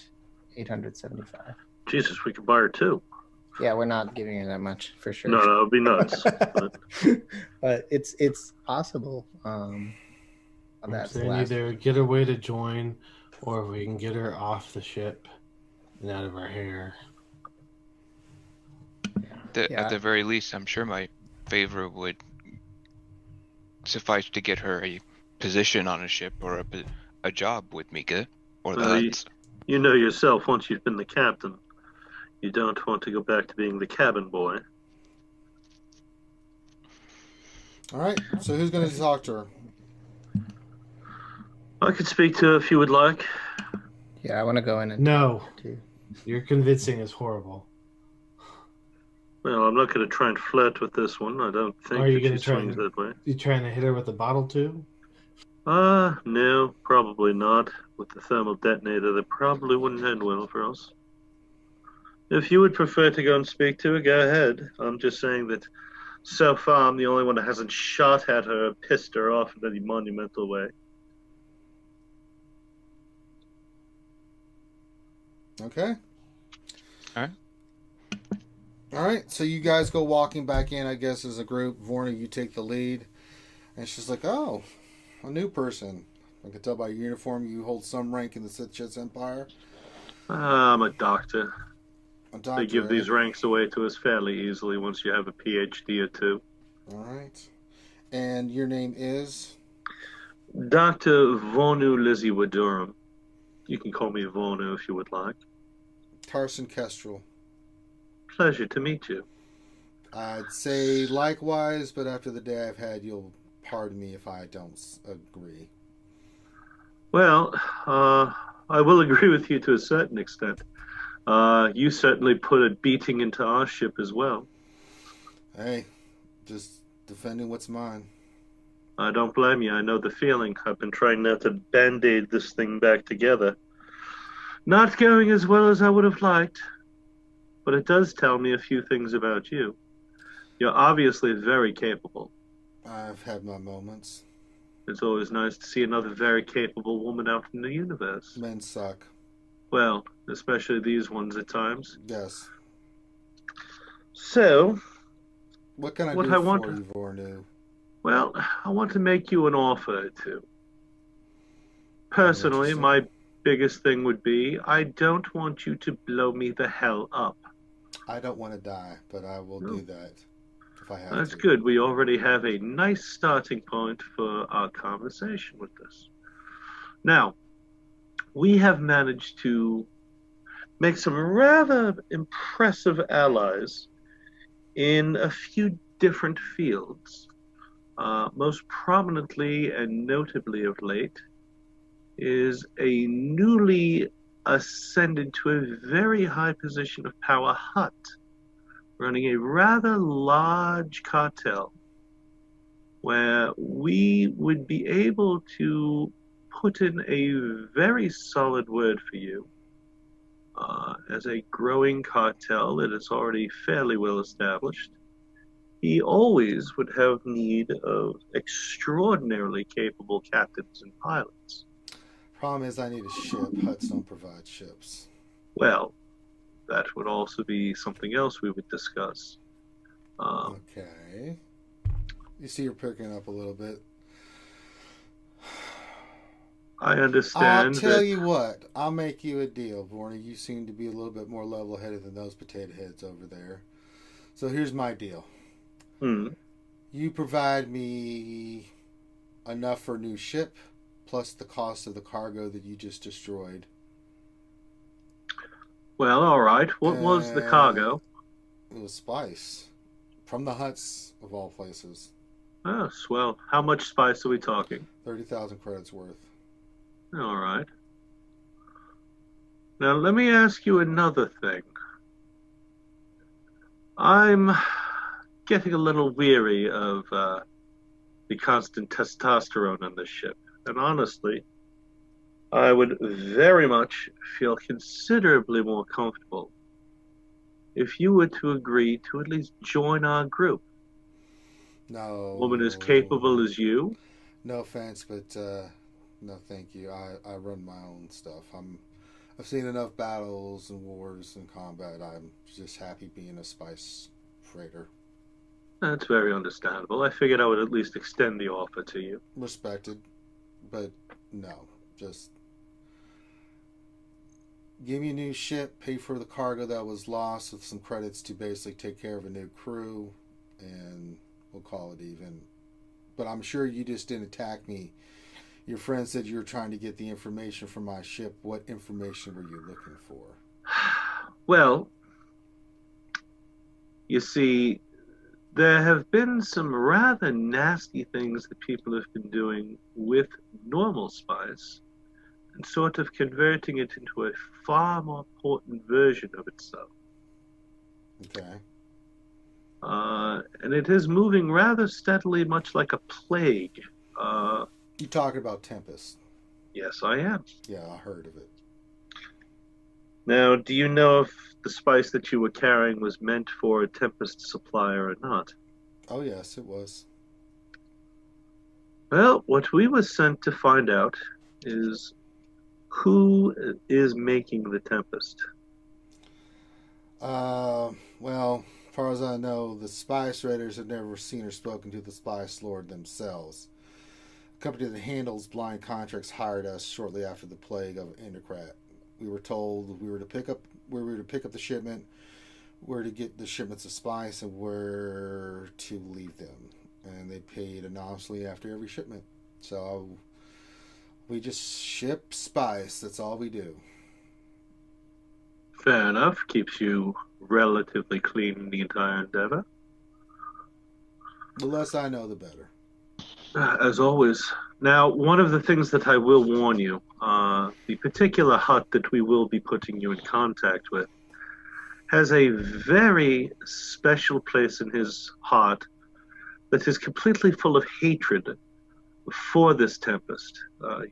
875. Jesus, we could buy her too. Yeah, we're not giving her that much for sure. No, that would be nuts. But But it's possible. I'm That's the saying last. either get her way to join, or we can get her off the ship and out of our hair. Yeah. At the very least, I'm sure my favor would suffice to get her a position on a ship or a job with Mika or the Well, Huts. you know yourself, once you've been the captain, you don't want to go back to being the cabin boy. All right. So who's going to talk to her? I could speak to her if you would like. Yeah, I want to go in and No, too. your convincing is horrible. Well, I'm not going to try and flirt with this one. I don't think Are you that gonna she try swings and- that way. You trying to hit her with a bottle too? No, probably not. With the thermal detonator, that probably wouldn't end well for us. If you would prefer to go and speak to her, go ahead. I'm just saying that so far I'm the only one that hasn't shot at her or pissed her off in any monumental way. Okay. All right. All right. So you guys go walking back in, I guess, as a group. Vorna, you take the lead. And she's like, oh, a new person. I can tell by your uniform you hold some rank in the Sith Chits Empire. I'm a doctor. A doctor, They give right? these ranks away to us fairly easily once you have a PhD or two. All right. And your name is? Dr. Vonu Lizzie Durham. You can call me Vonu if you would like. Tarson Kestrel. Pleasure to meet you. I'd say likewise, but after the day I've had, you'll pardon me if I don't agree. Well, I will agree with you to a certain extent. You certainly put a beating into our ship as well. Hey, just defending what's mine. I don't blame you. I know the feeling. I've been trying now to band-aid this thing back together. Not going as well as I would have liked, but it does tell me a few things about you. You're obviously very capable. I've had my moments. It's always nice to see another very capable woman out in the universe. Men suck. Well, especially these ones at times. Yes. So, What can I What do I want for to- you, Vornu? well, I want to make you an offer or two. Personally, Interesting. my biggest thing would be I don't want you to blow me the hell up. I don't want to die, but I will No. do that if I have That's to. good. We already have a nice starting point for our conversation with this. Now, we have managed to make some rather impressive allies in a few different fields. Most prominently and notably of late is a newly ascended to a very high position of power Hut, running a rather large cartel where we would be able to put in a very solid word for you as a growing cartel that is already fairly well established. He always would have need of extraordinarily capable captains and pilots. Problem is, I need a ship. Huts don't provide ships. Well, that would also be something else we would discuss. Okay. You see, you're picking up a little bit. I I'll understand tell that you what. I'll make you a deal, Vorny. You seem to be a little bit more level-headed than those potato heads over there. So here's my deal. You provide me enough for a new ship, plus the cost of the cargo that you just destroyed. Well, all right. What was the cargo? It was spice. From the huts, of all places. Oh, swell. How much spice are we talking? 30,000 credits worth. All right. Now, let me ask you another thing. I'm getting a little weary of the constant testosterone on this ship. And honestly, I would very much feel considerably more comfortable if you were to agree to at least join our group. No. A woman as capable as you. No offense, but no, thank you. I run my own stuff. I've seen enough battles and wars and combat. I'm just happy being a spice freighter. That's very understandable. I figured I would at least extend the offer to you. Respected, but no. Just give me a new ship, pay for the cargo that was lost with some credits to basically take care of a new crew, and we'll call it even. But I'm sure you just didn't attack me. Your friend said you were trying to get the information from my ship. What information were you looking for? Well, you see, there have been some rather nasty things that people have been doing with normal spice and sort of converting it into a far more potent version of itself. Okay. And it is moving rather steadily, much like a plague. You talking about Tempest? Yes, I am. Yeah, I heard of it. Now, do you know if the spice that you were carrying was meant for a Tempest supplier or not? Oh, yes, it was. Well, what we were sent to find out is who is making the Tempest. Well, as far as I know, the Spice Raiders have never seen or spoken to the Spice Lord themselves. A company that handles blind contracts hired us shortly after the plague of Indocrat. We were told we were to pick up the shipment, where to get the shipments of spice, and where to leave them. And they paid anonymously after every shipment. So we just ship spice. That's all we do. Fair enough. Keeps you relatively clean in the entire endeavor. The less I know, the better. As always. Now, one of the things that I will warn you, the particular hut that we will be putting you in contact with has a very special place in his heart that is completely full of hatred for this Tempest.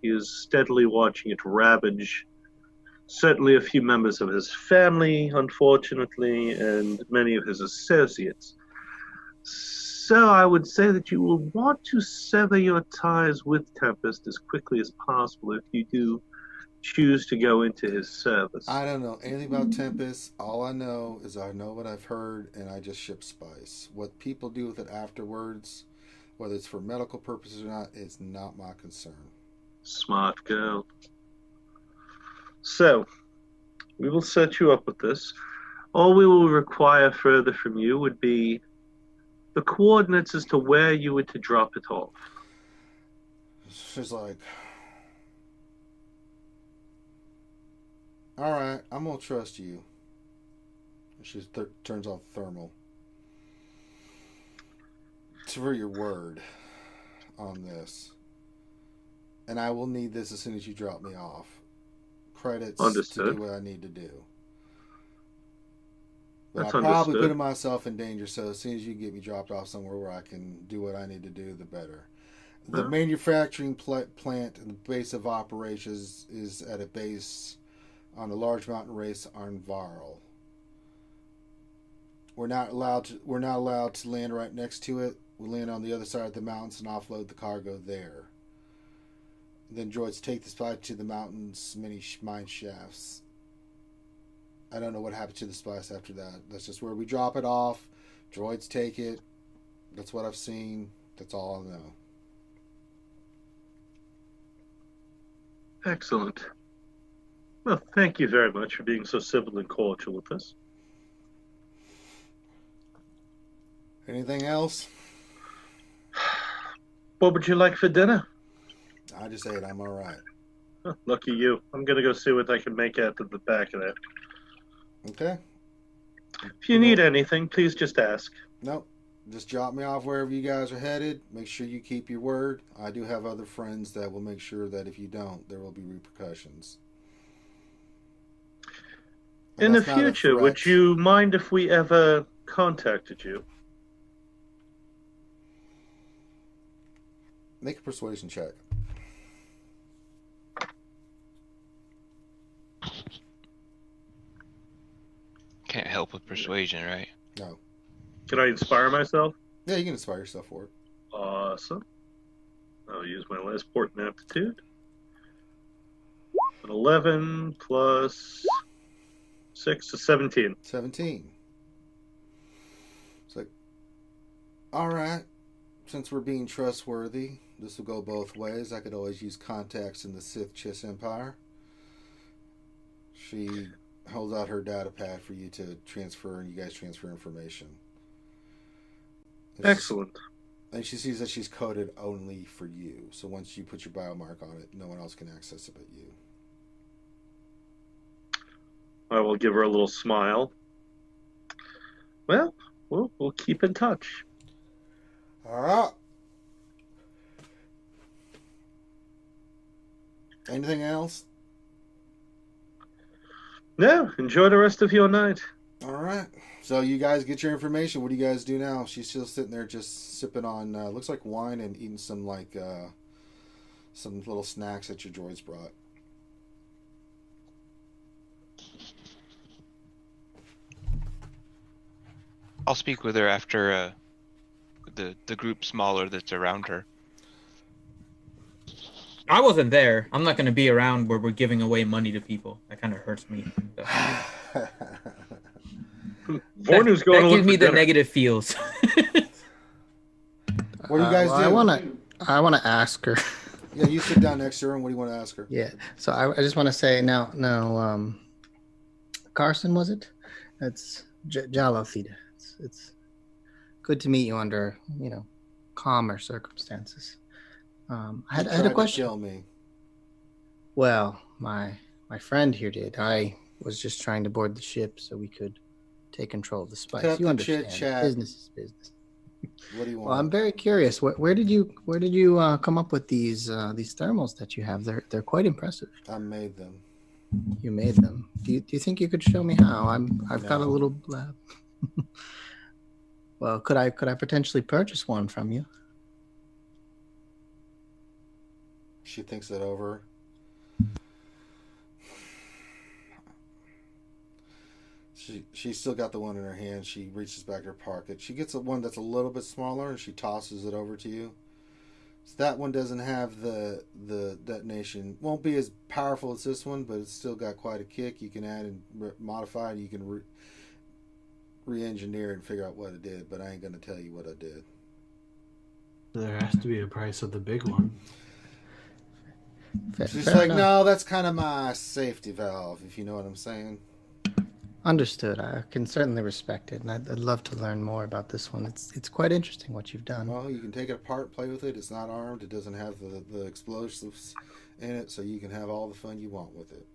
He is steadily watching it ravage certainly a few members of his family, unfortunately, and many of his associates. So I would say that you will want to sever your ties with Tempest as quickly as possible if you do choose to go into his service. I don't know anything about Tempest. All I know is I know what I've heard, and I just ship spice. What people do with it afterwards, whether it's for medical purposes or not, is not my concern. Smart girl. So, we will set you up with this. All we will require further from you would be the coordinates as to where you were to drop it off. She's like, all right, I'm going to trust you. She turns off the thermal. It's for your word on this. And I will need this as soon as you drop me off. Credits Understood. to do what I need to do. But That's I'm probably understood. putting myself in danger, so as soon as you get me dropped off somewhere where I can do what I need to do, the better. The Huh? manufacturing plant and the base of operations is at a base on a large mountain race on Varl. We're not allowed to land right next to it. We land on the other side of the mountains and offload the cargo there. Then droids take the supply to the mountain's many mine shafts. I don't know what happens to the spice after that. That's just where we drop it off. Droids take it. That's what I've seen. That's all I know. Excellent. Well, thank you very much for being so civil and cordial with us. Anything else? What would you like for dinner? I just ate. I'm all right. Huh, lucky you. I'm going to go see what I can make out of the back of that. Okay. If you need anything, please just ask. Nope. Just drop me off wherever you guys are headed. Make sure you keep your word. I do have other friends that will make sure that if you don't, there will be repercussions. And In the that's not a future, would threat. you mind if we ever contacted you? Make a persuasion check. Can't help with persuasion, right? No. Can I inspire myself? Yeah, you can inspire yourself for it. Awesome. I'll use my last port in aptitude. An 11 plus 6 is 17. 17. It's like, all right, since we're being trustworthy, this will go both ways. I could always use contacts in the Sith Chiss Empire. She holds out her data pad for you to transfer, and you guys transfer information. Excellent. And she sees that she's coded only for you. So once you put your biomark on it, no one else can access it but you. I will give her a little smile. Well, we'll keep in touch. All right. Anything else? No, enjoy the rest of your night. All right. So you guys get your information. What do you guys do now? She's still sitting there just sipping on, looks like wine and eating some some little snacks that your droids brought. I'll speak with her after the group smaller that's around her. I wasn't there. I'm not going to be around where we're giving away money to people. That kind of hurts me. Vornu's going that to look gives me for the dinner. negative feels. What do you guys do? I wanna ask her. Yeah, you sit down next to her, and what do you want to ask her? Yeah. So I just want to say now, Carson, was it? It's Jalafida. It's good to meet you under, calmer circumstances. I had a question. To kill me. Well, my friend here did. I was just trying to board the ship so we could take control of the spice. Cut You the understand? chit-chat. Business is business. What do you want? Well, I'm very curious. Where did you come up with these thermals that you have? They're quite impressive. I made them. You made them. Do you think you could show me how? I've got a No. little lab. Well, could I potentially purchase one from you? She thinks it over. She's still got the one in her hand. She reaches back to her pocket. She gets one that's a little bit smaller, and she tosses it over to you. So that one doesn't have the detonation. Won't be as powerful as this one, but it's still got quite a kick. You can add and modify it. You can re-engineer and figure out what it did, but I ain't gonna tell you what I did. There has to be a price of the big one. She's like, no, that's kind of my safety valve, if you know what I'm saying. Understood. I can certainly respect it, and I'd love to learn more about this one. It's quite interesting what you've done. Well, you can take it apart, play with it. It's not armed. It doesn't have the explosives in it, so you can have all the fun you want with it.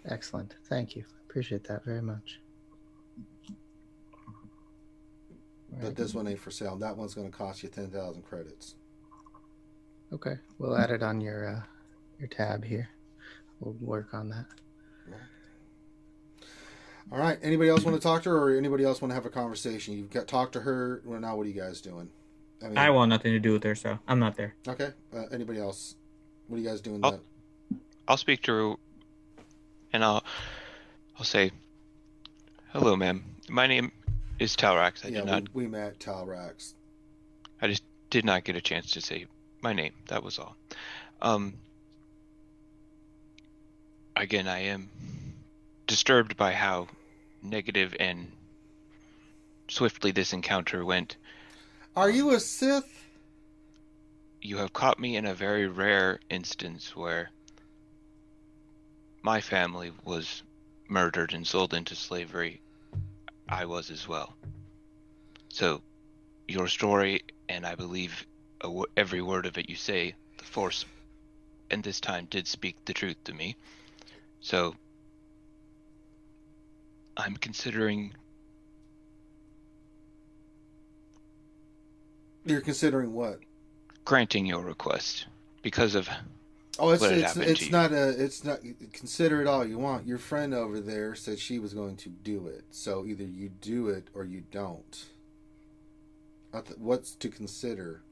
Excellent. Thank you. I appreciate that very much. But this one ain't for sale. That one's going to cost you 10,000 credits. Okay, we'll add it on your tab here. We'll work on that. All right. Anybody else want to talk to her, or anybody else want to have a conversation? You've got talk to her. Well, now what are you guys doing? I want nothing to do with her, so I'm not there. Okay. Anybody else? What are you guys doing? I'll speak to her, and I'll say, "Hello, ma'am. My name is Talrax. We met Talrax. I just did not get a chance to say my name. That was all. Again, I am disturbed by how negative and swiftly this encounter went. Are you a Sith? You have caught me in a very rare instance where my family was murdered and sold into slavery. I was as well. So, your story, and I believe every word of it you say, the Force, and this time did speak the truth to me. So, I'm considering... You're considering what? Granting your request, because of it's not consider it all you want. Your friend over there said she was going to do it, so either you do it or you don't. What's to consider?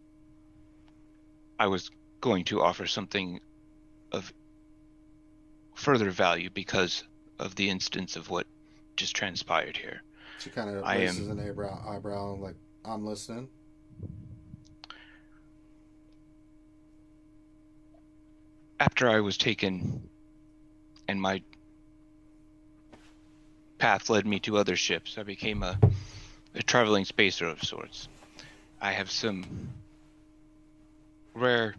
I was going to offer something of further value because of the instance of what just transpired here. She kind of raises an eyebrow like, I'm listening. After I was taken and my path led me to other ships, I became a traveling spacer of sorts. I have some rare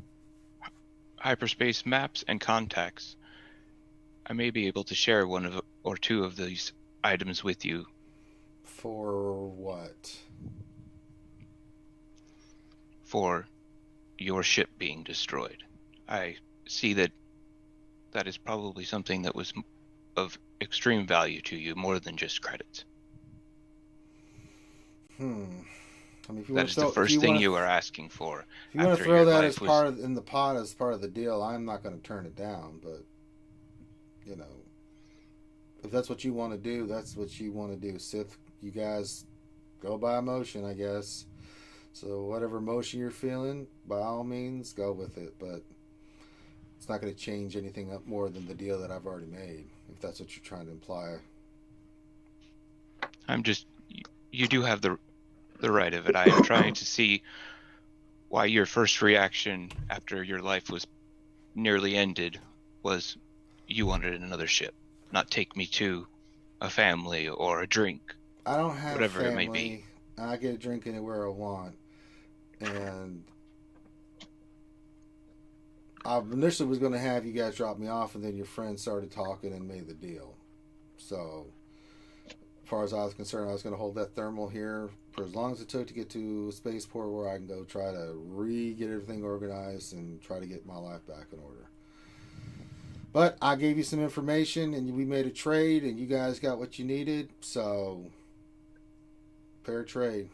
hyperspace maps and contacts. I may be able to share one or two of these items with you. For what? For your ship being destroyed. I see that is probably something that was of extreme value to you, more than just credits. I mean, if you that is the first thing you are asking for. If you want to throw that as in the pot as part of the deal, I'm not going to turn it down. But if that's what you want to do, that's what you want to do. Sith, you guys go by emotion, I guess. So whatever emotion you're feeling, by all means, go with it. But it's not going to change anything up more than the deal that I've already made, if that's what you're trying to imply. You do have the right of it. I am trying to see why your first reaction after your life was nearly ended was you wanted another ship, not take me to a family or a drink. I don't have whatever family. It may be. I get a drink anywhere I want. And I initially was going to have you guys drop me off, and then your friend started talking and made the deal. So, as far as I was concerned, I was going to hold that thermal here for as long as it took to get to a spaceport where I can go try to get everything organized and try to get my life back in order. But I gave you some information, and we made a trade, and you guys got what you needed. So, fair trade.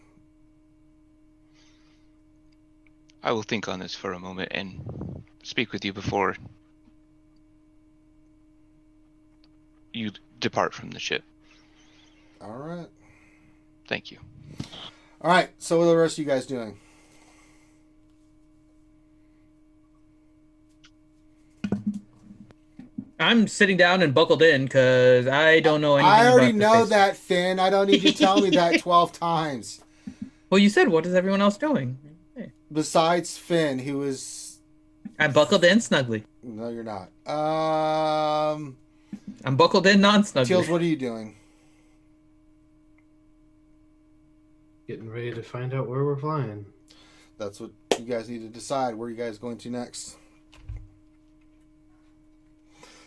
I will think on this for a moment and speak with you before you depart from the ship. All right. Thank you. All right. So what are the rest of you guys doing? I'm sitting down and buckled in because I don't know anything I already about the know space. that, Finn. I don't need you to tell me that 12 times. Well, you said, what is everyone else doing? Besides Finn, who is... I'm buckled in snugly. No, you're not. I'm buckled in non-snugly. Teals, what are you doing? Getting ready to find out where we're flying. That's what you guys need to decide. Where are you guys going to next?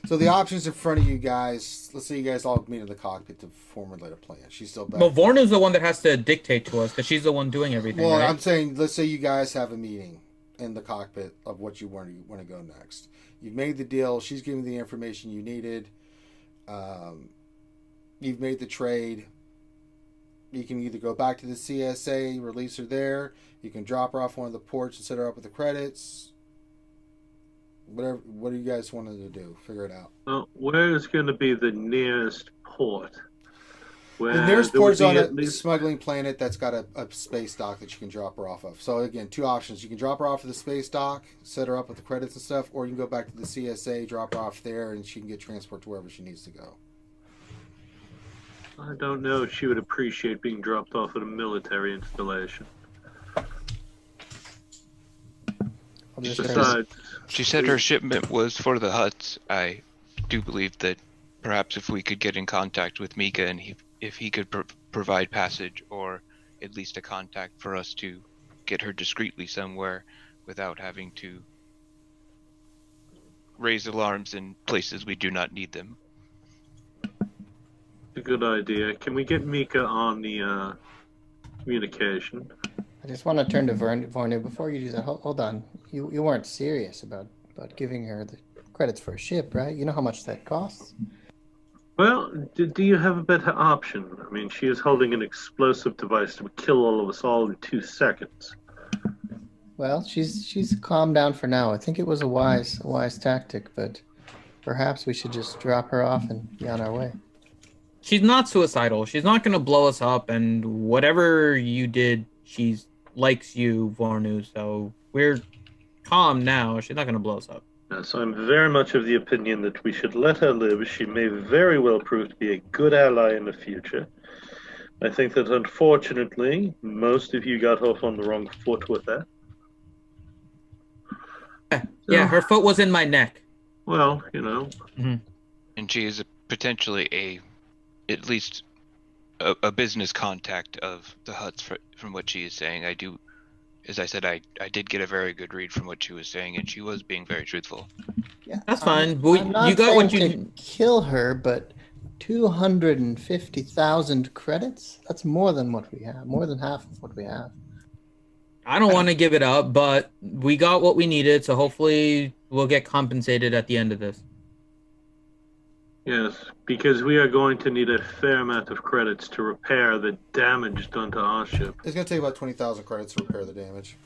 So the options in front of you guys. Let's say you guys all meet in the cockpit to formulate a plan. She's still back. Well, Vornu's the one that has to dictate to us because she's the one doing everything. Well, right? I'm saying, let's say you guys have a meeting in the cockpit of what you want to go next. You've made the deal. She's giving the information you needed. You've made the trade. You can either go back to the CSA, release her there. You can drop her off one of the ports and set her up with the credits. Whatever. What do you guys wanted to do? Figure it out. Well, where is going to be the nearest port? Where The nearest there would port is on be a at least- smuggling planet that's got a space dock that you can drop her off of. So again, two options. You can drop her off at the space dock, set her up with the credits and stuff, or you can go back to the CSA, drop her off there, and she can get transport to wherever she needs to go. I don't know if she would appreciate being dropped off at a military installation. I'll just Besides, She said her shipment was for the huts. I do believe that perhaps if we could get in contact with Mika and if he could provide passage or at least a contact for us to get her discreetly somewhere without having to raise alarms in places we do not need them. a good idea. Can we get Mika on the communication? I just want to turn to Vornu before you do that. Hold on. You weren't serious about giving her the credits for a ship, right? You know how much that costs? Well, do you have a better option? I mean, she is holding an explosive device that would kill all of us all in 2 seconds. Well, she's calmed down for now. I think it was a wise tactic, but perhaps we should just drop her off and be on our way. She's not suicidal. She's not going to blow us up, and whatever you did, she likes you, Vornu, so we're calm now. She's not going to blow us up. Yes, I'm very much of the opinion that we should let her live. She may very well prove to be a good ally in the future. I think that unfortunately, most of you got off on the wrong foot with that. Yeah, her foot was in my neck. Well, you know. And she is potentially at least a business contact of the huts from what she is saying. I do, as I said, I did get a very good read from what she was saying, and she was being very truthful. Yeah, That's fine. I'm not You got what saying you... to kill her, but 250,000 credits? That's more than what we have. More than half of what we have. I don't want to give it up, but we got what we needed, so hopefully we'll get compensated at the end of this. Yes, because we are going to need a fair amount of credits to repair the damage done to our ship. It's going to take about 20,000 credits to repair the damage.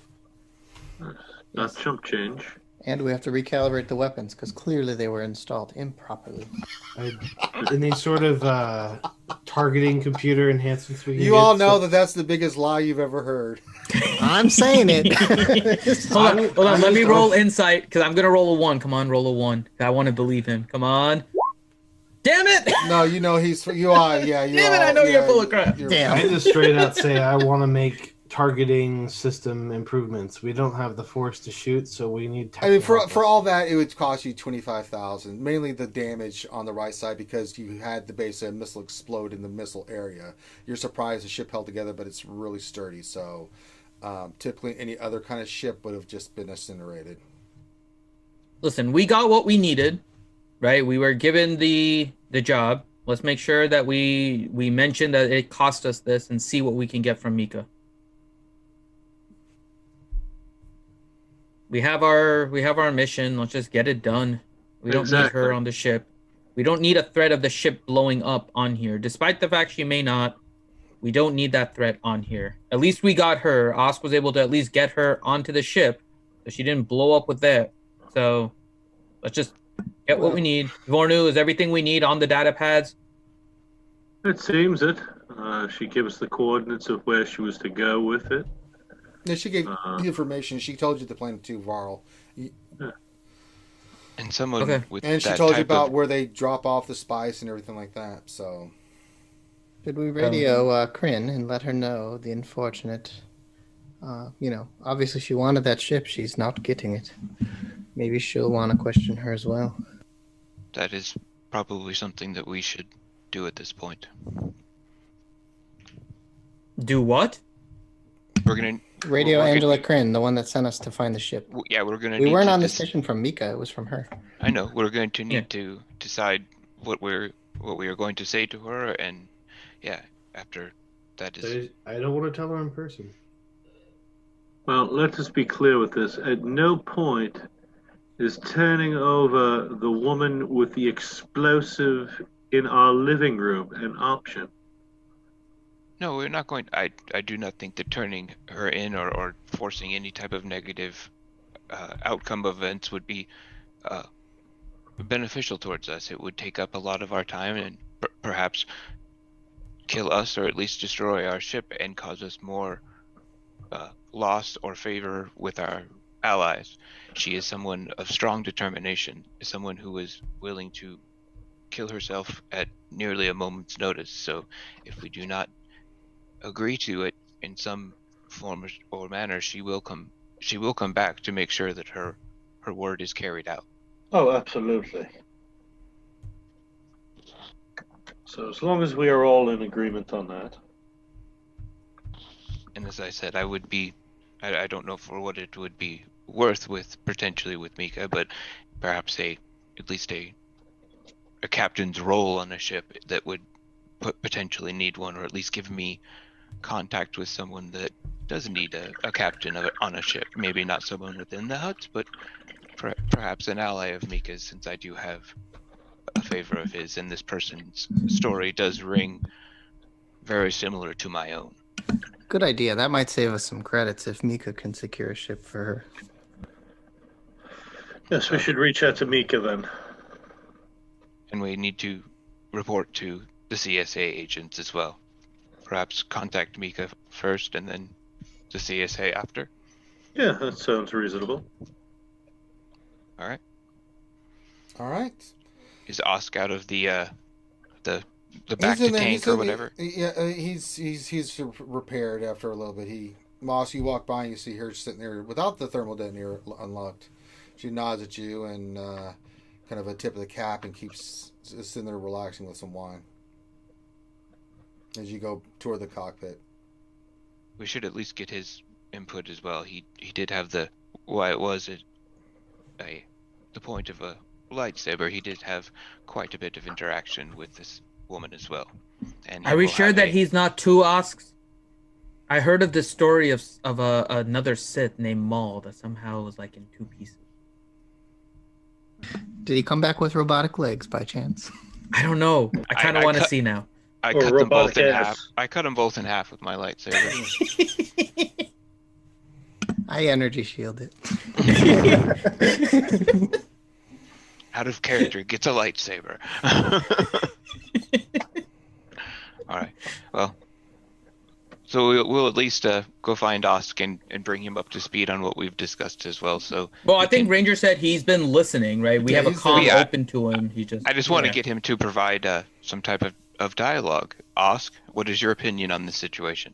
Not chump change. And we have to recalibrate the weapons, because clearly they were installed improperly. Any sort of targeting computer enhancements we can You get, all know so- that that's the biggest lie you've ever heard. I'm saying it. Hold on. Let me roll insight, because I'm going to roll a 1. Come on, roll a 1. I want to believe him. Come on. Damn it! No, you know you are. Yeah, you Damn it, are, I know yeah, you're full of crap. Damn. I just straight out say I want to make targeting system improvements. We don't have the force to shoot, so we need. I mean, for technical- all that, it would cost you 25,000. Mainly the damage on the right side because you had the base of a missile explode in the missile area. You're surprised the ship held together, but it's really sturdy. So, typically, any other kind of ship would have just been incinerated. Listen, we got what we needed, right? We were given the job. Let's make sure that we mention that it cost us this and see what we can get from Mika. We have our mission. Let's just get it done. We don't need her on the ship. We don't need a threat of the ship blowing up on here. Despite the fact she may not, we don't need that threat on here. At least we got her. Osk was able to at least get her onto the ship, so she didn't blow up with that. So let's just get what we need. Vornu, is everything we need on the data pads? It seems it. She gave us the coordinates of where she was to go with it. Yeah, she gave the information. She told you the planet too, Varl. And someone Okay. with And she that told you type about of where they drop off the spice and everything like that. So Should we radio Kryn and let her know the unfortunate? Obviously she wanted that ship. She's not getting it. Maybe she'll want to question her as well. that is probably something that we should do at this point. Do what? We're gonna Radio we're gonna- Angela Kryn, the one that sent us to find the ship. Yeah, we're gonna. We need weren't to on this mission from Mika. It was from her. I know. We're going to need Yeah. to decide what we are going to say to her, and yeah, after that is. I don't want to tell her in person. Well, let us be clear with this. At no point is turning over the woman with the explosive in our living room an option. No, we're not going. I do not think that turning her in or forcing any type of negative outcome of events would be beneficial towards us. It would take up a lot of our time and perhaps kill us, or at least destroy our ship and cause us more loss or favor with our allies. She is someone of strong determination, someone who is willing to kill herself at nearly a moment's notice. So if we do not agree to it in some form or manner, she will come back to make sure that her word is carried out. Oh, absolutely. So as long as we are all in agreement on that. And as I said, I don't know for what it would be worth potentially with Mika, but perhaps at least a captain's role on a ship that would potentially need one, or at least give me contact with someone that does need a captain on a ship. Maybe not someone within the huts, but perhaps an ally of Mika's, since I do have a favor of his, and this person's story does ring very similar to my own. Good idea. That might save us some credits if Mika can secure a ship for her. Yes, we should reach out to Mika then. And we need to report to the CSA agents as well. Perhaps contact Mika first and then the CSA after. Yeah, that sounds reasonable. All right. all right. Is Osk out of the back to tank or whatever? He's repaired after a little bit. Moss, you walk by and you see her sitting there without the thermal detonator unlocked. She nods at you and kind of a tip of the cap and keeps sitting there relaxing with some wine as you go toward the cockpit. We should at least get his input as well. He did have the point of a lightsaber. He did have quite a bit of interaction with this woman as well. And Are we sure that he's not two Osks? I heard of this story of another Sith named Maul that somehow was like in two pieces. Did he come back with robotic legs by chance? I don't know. I kind of want to see now. I Or cut them both robotic in ass. half. I cut them both in half with my lightsaber. I energy shield it. Out of character, gets a lightsaber. All right. Well, so we'll at least go find Osk and bring him up to speed on what we've discussed as well. So. Well, I think Ranger said he's been listening, right? We have a he's comm there. open to him. I just want to get him to provide some type of dialogue. Osk, what is your opinion on this situation?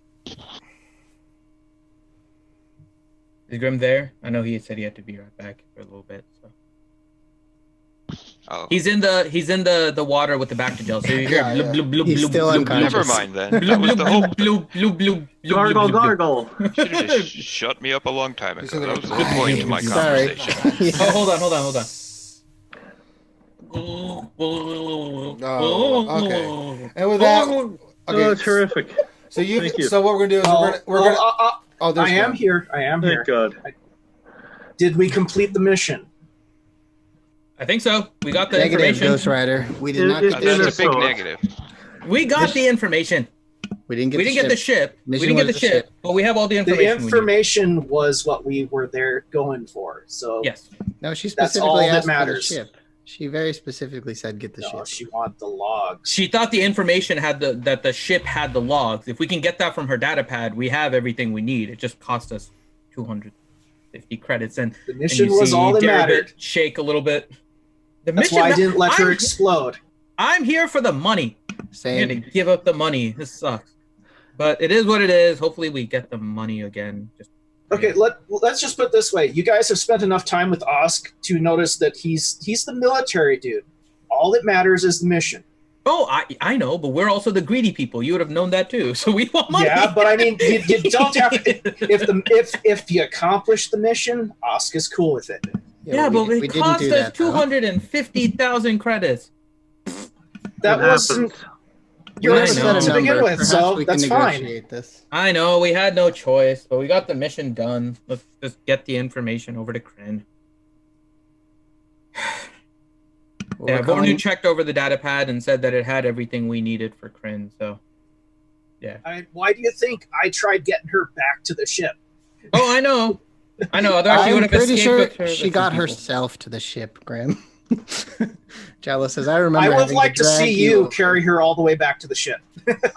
Is Grim there? I know he said he had to be right back for a little bit. So Oh, he's in the water with the back to gel. So you hear Yeah, blub, yeah. blub, blub, He's blub, still blub, unconscious. never mind then. blub, That was blub, the whole. blub, blub, blub, blub, blub, Gargle, blub, blub. gargle. Should have just shut me up a long time ago. That was a good point to my Sorry. conversation. Oh, hold on. Oh, okay. And with that, Oh, okay. terrific. So Thank you. So what we're gonna do is we're gonna. Oh, there's I am one. here. I am here. Thank God. Did we complete the mission? I think so. We got the Negative, information. Ghost Rider. We did not It- get it- the it That's is a big so. negative. We got the information. We didn't get We the didn't get the ship. We Mission didn't get was the the ship, ship. but we have all the The information. we need. information was what we were there going for. So Yes. No, she That's all specifically that asked matters. for the ship. She very specifically said get the no, ship. she wanted the logs. She thought the information had that the ship had the logs. If we can get that from her data pad, we have everything we need. It just cost us 250 credits. And The mission you was see all that Darabit mattered. shake a little bit. The That's mission. why I didn't let her I'm- explode. I'm here for the money. I'm Same. gonna give up the money. This sucks, but it is what it is. Hopefully, we get the money again. Just Okay, let's just put it this way. You guys have spent enough time with Osk to notice that he's the military dude. All that matters is the mission. oh, I know, but we're also the greedy people. You would have known that too. So we want money. Yeah, but I mean, you don't have to. If you accomplish the mission, Osk is cool with it. Yeah, but we it didn't cost do us that, though. 250,000 credits. That It wasn't happens. your I know. estimate to begin with, Perhaps so we can that's fine. negotiate this. I know we had no choice, but we got the mission done. Let's just get the information over to Kryn. Well, Yeah, we're calling- Vornu checked over the data pad and said that it had everything we needed for Kryn. So, yeah. Why do you think I tried getting her back to the ship? Oh, I know. Otherwise, she I'm would have pretty escaped sure with her. she with got some people. herself to the ship, Graham. Jello says, I remember. I would having like to drag see you over." carry her all the way back to the ship.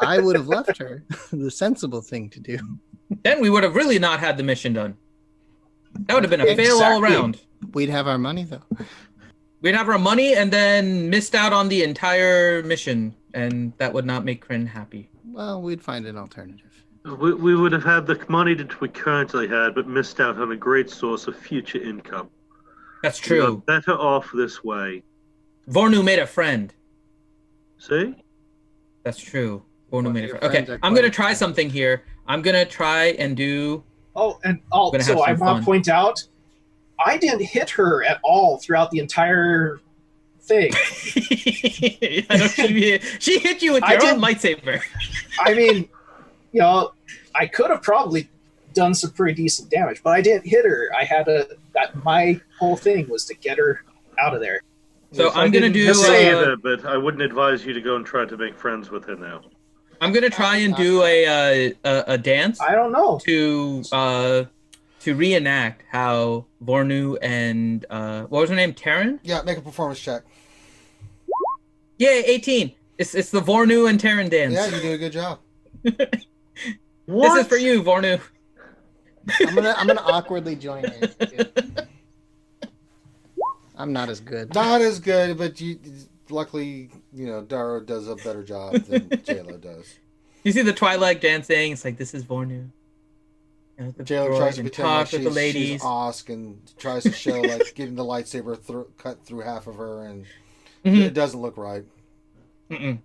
I would have left her. The sensible thing to do. Then we would have really not had the mission done. That would have been a fail all Exactly. around. We'd have our money though. We'd have our money and then missed out on the entire mission, and that would not make Kryn happy. Well, we'd find an alternative. We would have had the money that we currently had, but missed out on a great source of future income. That's We are true. better off this way. Vornu made a friend. See? That's true. Vornu Well, made a your friend. friends Okay, are I'm quite gonna try expensive. something here. I'm gonna try and do. Oh, and Gonna have also I some want fun. to point out, I didn't hit her at all throughout the entire thing. I know she hit you with I your own did- lightsaber. I mean, I could have probably done some pretty decent damage, but I didn't hit her. My whole thing was to get her out of there. So If I I'm gonna didn't do. just Say say that, but I wouldn't advise you to go and try to make friends with her now. I'm gonna try and do a dance I don't know. to reenact how Vornu and what was her name, Terran? Yeah, make a performance check. Yay, 18. It's the Vornu and Terran dance. Yeah, you do a good job. This is for you, Vornu. I'm gonna awkwardly join in. I'm not as good. Not as good, but luckily, Dara does a better job than JLo does. You see the Twilight dancing? It's like, this is Vornu. The JLo droid tries to and pretend like talk with the ladies. she's Osk and tries to show like getting the lightsaber cut through half of her, and Mhm. it doesn't look right. Mm-mm.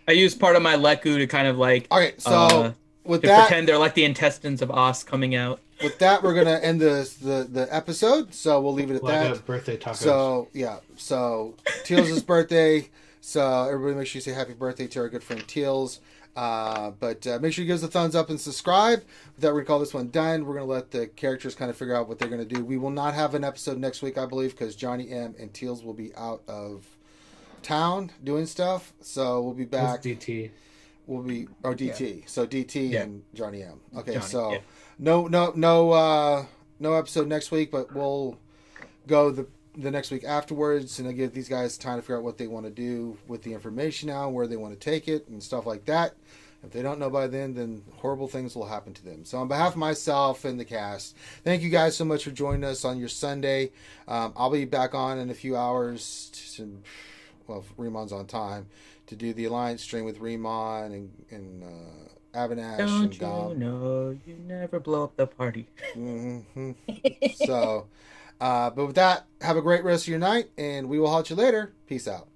I use part of my Leku to kind of like Okay, so with to that, pretend they're like the intestines of Os coming out. we're gonna end the episode. So we'll leave it at Like that. a birthday tacos. So Teals' birthday. So everybody make sure you say happy birthday to our good friend Teals. But make sure you give us a thumbs up and subscribe. With that, we're gonna call this one done. We're gonna let the characters kind of figure out what they're gonna do. We will not have an episode next week, I believe, because Johnny M and Teals will be out of town doing stuff. So we'll be back. That's DT. We'll be DT. So DT Yeah. and Johnny M. Okay, Johnny, so yeah. no episode next week, but we'll go the next week afterwards, and I give these guys time to figure out what they want to do with the information now, where they want to take it, and stuff like that. If they don't know by then horrible things will happen to them. So on behalf of myself and the cast, thank you guys so much for joining us on your Sunday. I'll be back on in a few hours if Remon's on time, to do the Alliance stream with Remon and Avinash Don't and you Dom. know you never blow up the party? hmm So, but with that, have a great rest of your night, and we will holler at you later. Peace out.